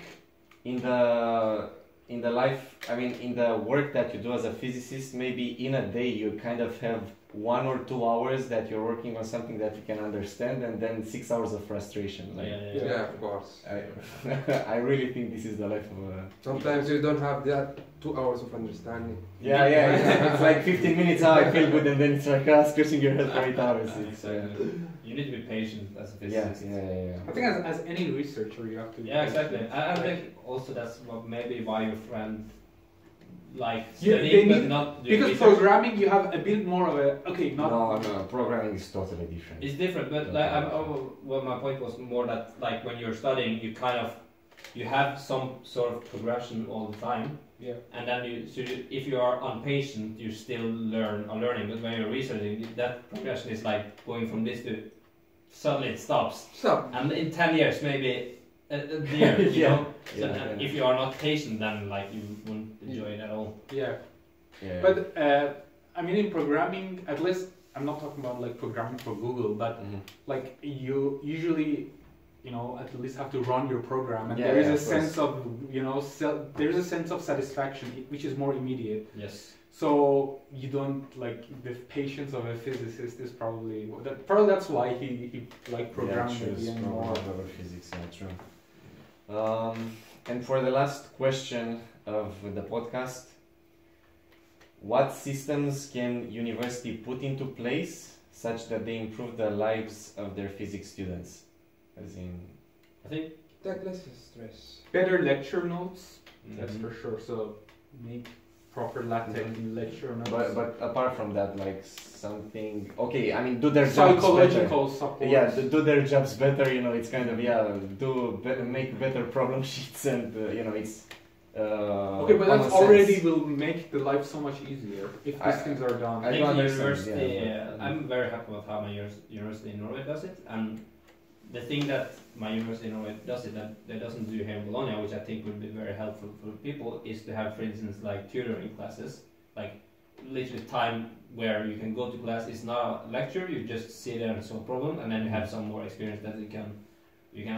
in the life, in the work that you do as a physicist, maybe in a day you kind of have 1 or 2 hours that you're working on something that you can understand, and then 6 hours of frustration. Like, of course. I really think this is the life of a... Sometimes you don't have that 2 hours of understanding. It's like 15 minutes, I feel good, and then it's like scratching your head for 8 hours. You need to be patient as a physicist. I think as any researcher you have to be patient. Exactly. I think also that's maybe why your friend studying, but not doing because research. Programming, you have a bit more of a No, programming is totally different. It's different, but my point was more that like when you're studying, you have some sort of progression all the time. Yeah. And then if you are impatient, you still learning. But when you're researching, that progression is like going from this to suddenly it stops. And in 10 years, maybe a year, if you are not patient, then like you won't enjoy it at all. But in programming, at least I'm not talking about like programming for Google, but like you usually at least have to run your program, and there is a sense of there's a sense of satisfaction which is more immediate. Yes. So you don't like the patience of a physicist is probably that's why he like programming more over physics. True. And for the last question of the podcast, what systems can university put into place such that they improve the lives of their physics students? I think that less stress. Better lecture notes, that's for sure. So make proper LaTeX in lecture notes. But apart from that, like something, do their jobs psychological support. Do their jobs better. It's kind of make better problem sheets, and it's. Okay, but that already will make the life so much easier if these things are done. I think university. I'm very happy with how my university in Norway does it, and the thing that my university in Norway does it that they doesn't do here in Bologna, which I think would be very helpful for people, is to have, for instance, like tutoring classes, like literally time where you can go to class. It's not a lecture; you just sit there and solve a problem, and then you have some more experience that you can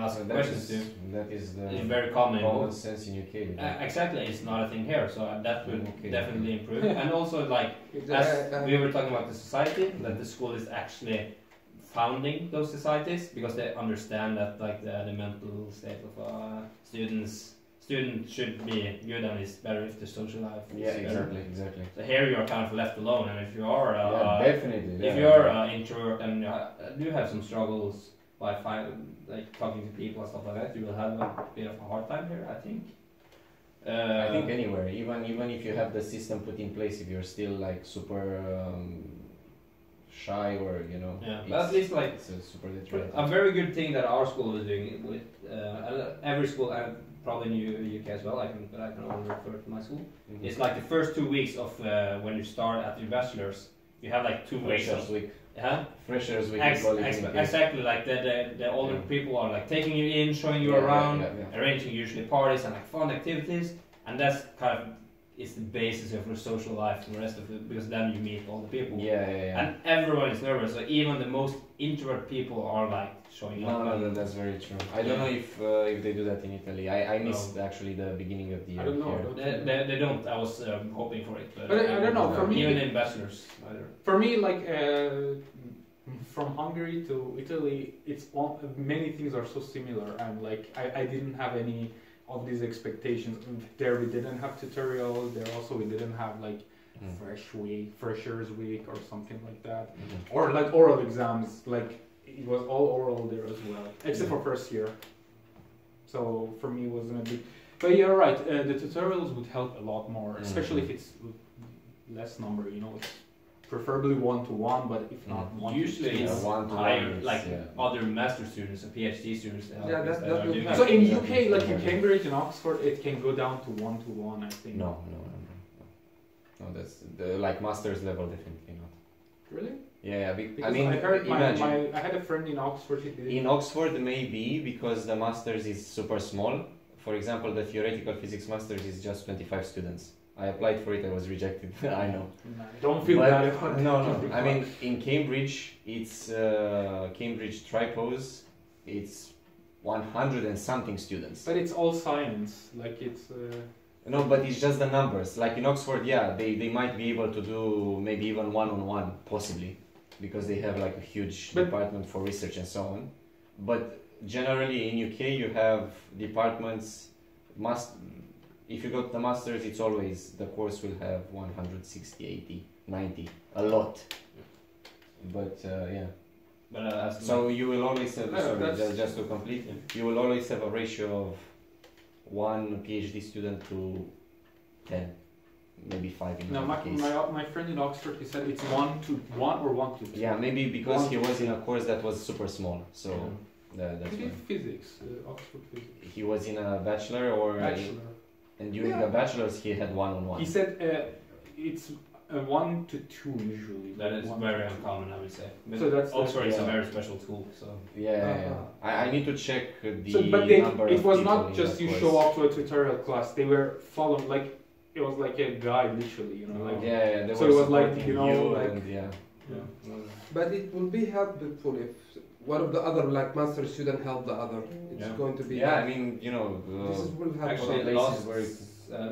ask questions to. That is it's very common. Common sense in UK. Exactly, it's not a thing here, so that will definitely improve. And also, like as we were talking about the society, that the school is actually founding those societies, because they understand that like the mental state of student should be good, and it's better if the social life is exactly. So here you are kind of left alone, and if you are if you are introvert and do have some struggles by talking to people and stuff like that, you will have a bit of a hard time here, I think. I think anywhere, even if you have the system put in place, if you're still like super shy or but at least like it's a super deterrent. A very good thing that our school is doing with every school and probably in UK as well. But I can only refer to my school. It's like the first 2 weeks of when you start at your bachelor's, you have like 2 weeks Freshers week. Yeah. Freshers week. Exactly. Like the older people are like taking you in, showing you around, arranging usually parties and like fun activities, and that's kind of is the basis of your social life and the rest of it, because then you meet all the people. And everyone is nervous. So even the most introvert people are like showing up. No, that's very true. I don't know if they do that in Italy. I missed actually the beginning of the year. I don't know. They don't. I was hoping for it, but I don't know. For me, even in bachelors, either. For me, like from Hungary to Italy, it's many things are so similar, and like I didn't have any of these expectations. There we didn't have tutorials. There also we didn't have like freshers week or something like that, or like oral exams. Like it was all oral there as well, except for first year. So for me, it wasn't a big. But you're right. The tutorials would help a lot more, especially if it's less number. It's preferably 1-to-1, but if not, usually it's higher, like other master students and PhD students. So in UK, like in Cambridge and Oxford, it can go down to 1-to-1, I think. No, that's like master's level, definitely not. Really? Yeah, I mean, I heard I had a friend in Oxford. In Oxford, maybe because the masters is super small. For example, the theoretical physics masters is just 25 students. I applied for it, I was rejected. I know. Don't feel bad. No. I mean, in Cambridge, it's Cambridge Tripos. It's 100 and something students. But it's all science, like it's. No, but it's just the numbers. Like in Oxford, they might be able to do maybe even one-on-one, possibly, because they have like a huge department for research and so on. But generally in UK, you have departments if you go to the masters, it's always the course will have 160, 80, 90, a lot. But so you will always have just to complete. You will always have a ratio of 1 PhD student to 10, maybe 5 in my friend in Oxford, he said it's 1-to-1 or 1-to-2. Yeah, maybe because he was in a course that was super small. So that's he did physics, Oxford physics. He was in a bachelor or. And during the bachelor's, he had 1-on-1. He said it's a 1-to-2 usually. That is very uncommon, I would say. But so that's Oxford is a very special school. So I need to check the number. It was not just you show up to a tutorial class. They were following like it was like a guide, literally. They so were it was like But it will be helpful if one of the other like master student help the other. It's going to be. Yeah, I mean, this will help. Actually,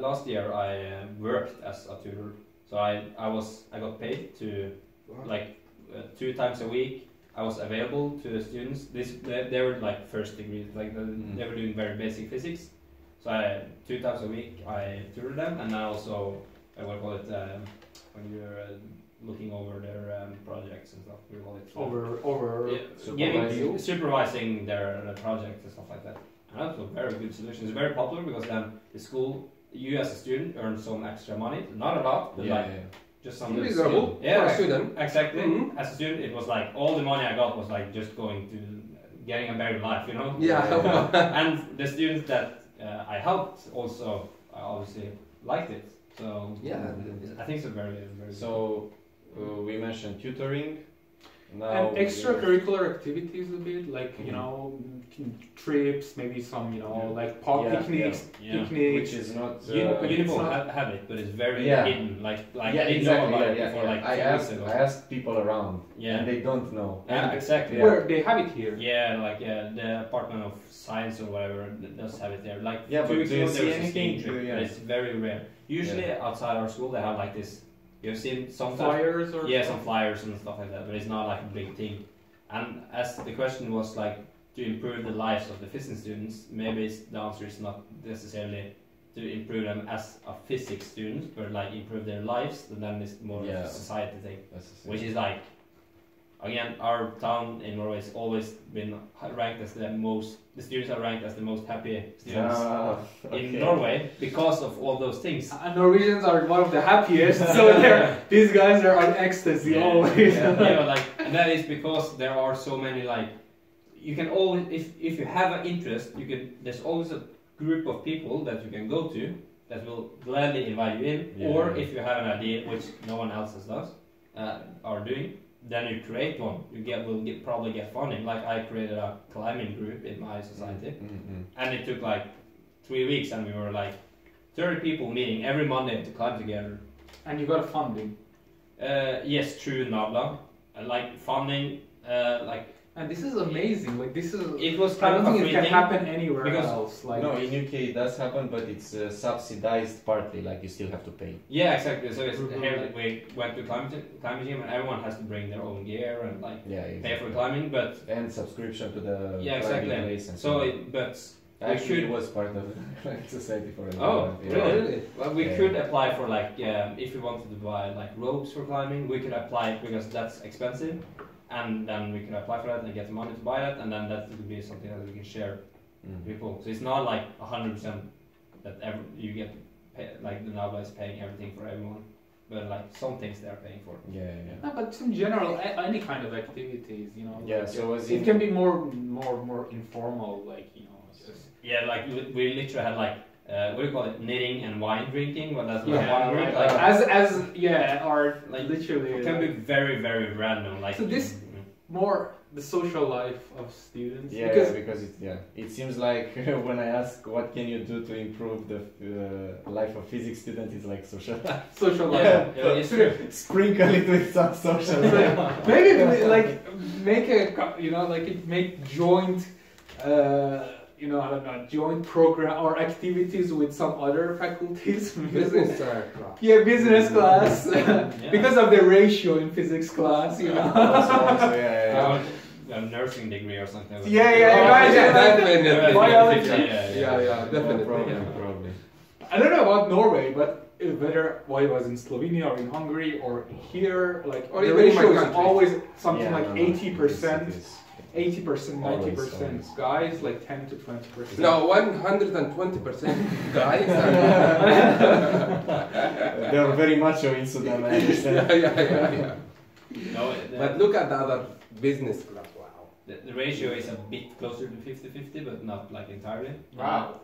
last year I worked as a tutor, so I got paid to like 2 times a week. I was available to the students. They were like first degree, like they were doing very basic physics. So 2 times a week I tutored them, and I also what call it when you're looking over their projects and stuff. We call it supervising their projects and stuff like that. And that's a very good solution. It's very popular because then the school, you as a student earn some extra money. Not a lot, but just some reasonable for a student. Exactly. As a student, it was like all the money I got was like just going to getting a better life, Yeah. And the students that I helped also obviously liked it. So I think it's a very very. So. We mentioned tutoring. Now and extracurricular activities a bit, like trips, maybe some like picnics, which is not. Uniform have it, but it's very hidden. Like I didn't know about it before. Like I asked people around, and they don't know. Exactly. Where they have it here. The Department of Science or whatever does have it there. Like 2 weeks ago there was a skiing trip, but it's very rare. Usually outside our school they have like this. You've seen some flyers or some flyers and stuff like that, but it's not like a big thing. And as the question was like to improve the lives of the physics students, maybe the answer is not necessarily to improve them as a physics student, but like improve their lives, and then it's more of a society thing, which is like again, our town in Norway has always been ranked as the students are ranked as the most happy students in Norway because of all those things. And Norwegians are one of the happiest, so these guys are on ecstasy always. And that is because there are so many, like, you can always, if you have an interest, there's always a group of people that you can go to that will gladly invite you in, or if you have an idea which no one else does, are doing, then you create one. You probably get funding. Like I created a climbing group in my society, and it took like 3 weeks, and we were like 30 people meeting every Monday to climb together. And you got funding? Yes, through Nabla. Like funding, And this is amazing. Like this is. It was I don't think it can happen anywhere else. Like no, in UK it does happen, but it's subsidized partly. Like you still have to pay. Yeah, exactly. So it's here we went to climbing gym, and everyone has to bring their own gear and pay for climbing, and subscription to the exactly. Place and so actually it was part of society for a while. Oh, really? Well, we could apply for if we wanted to buy like ropes for climbing, we could apply because that's expensive. And then we can apply for that and get the money to buy that, and then that would be something that we can share with people. So it's not like 100% that you get like the Nabla is paying everything for everyone, but like some things they are paying for. No, but in general, any kind of activities, so it can be more informal, like just like we literally had like. What do you call it? Knitting and wine drinking. Well, that's one group. Like, or like literally. It can be very, very random. Like so, this more the social life of students. Because it seems like when I ask what can you do to improve the life of physics student, it's like social life. Social life. It's true. Sprinkle it with some social life. Maybe like make make joint. I don't know, joint program or activities with some other faculties. Business class. Yeah, business class. Because of the ratio in physics class, a nursing degree or something. Definitely. Biology. Definitely. Probably. I don't know about Norway, but whether it was in Slovenia or in Hungary or here, like or the ratio is always something like 80%. 80%, 90% guys, like 10 to 20%. No, 120% guys. They're very macho in Sudan, I understand. But look at the other business club. Wow. The ratio is a bit closer to 50-50, but not like entirely. Wow.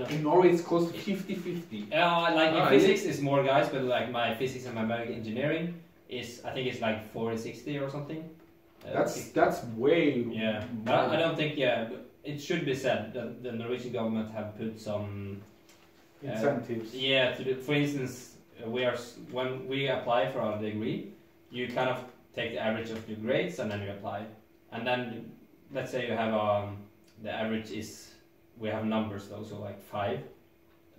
In Norway, it's close to 50-50. Like in physics, it's more guys, but like my physics and my medical engineering I think it's like 40-60 or something. That's way. I don't think. It should be said that the Norwegian government have put some incentives. For instance, when we apply for our degree, you kind of take the average of your grades and then you apply, and then let's say you have the average is we have numbers though, so like 5.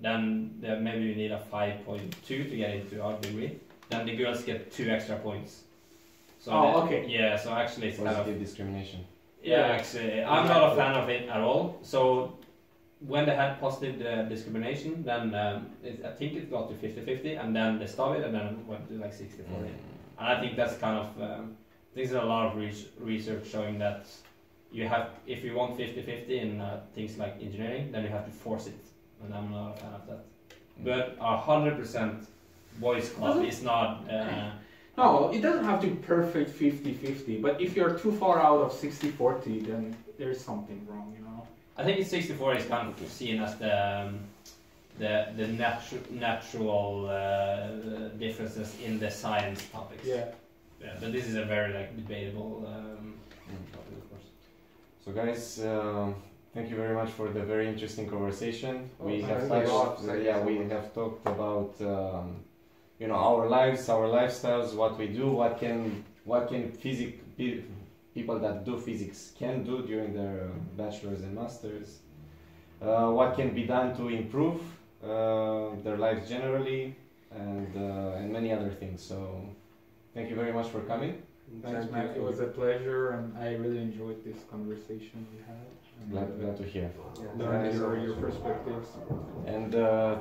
Then maybe you need a 5.2 to get into our degree. Then the girls get 2 extra points. So okay. So actually it's kind of discrimination. Actually, I'm not a fan of it at all. So when they had positive discrimination, then I think it got to 50-50, and then they stopped it, and then it went to like 60-40. And I think that's kind of there's a lot of research showing that if you want 50-50 in things like engineering, then you have to force it, and I'm not a fan of that. But 100% boys club is not. No, it doesn't have to be perfect 50-50, but if you're too far out of 60-40, then there's something wrong, I think 60-40 is kind of seen as the natural differences in the science topics. But this is a very debatable topic, of course. So guys, thank you very much for the very interesting conversation. We have talked about our lives, our lifestyles, what we do, what can people that do physics can do during their bachelor's and masters, what can be done to improve their lives generally, and many other things. So thank you very much for coming. Thanks, Matt. It was a pleasure, and I really enjoyed this conversation we had. Glad to hear. Learn your perspectives. And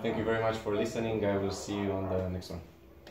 thank you very much for listening. I will see you on the next one.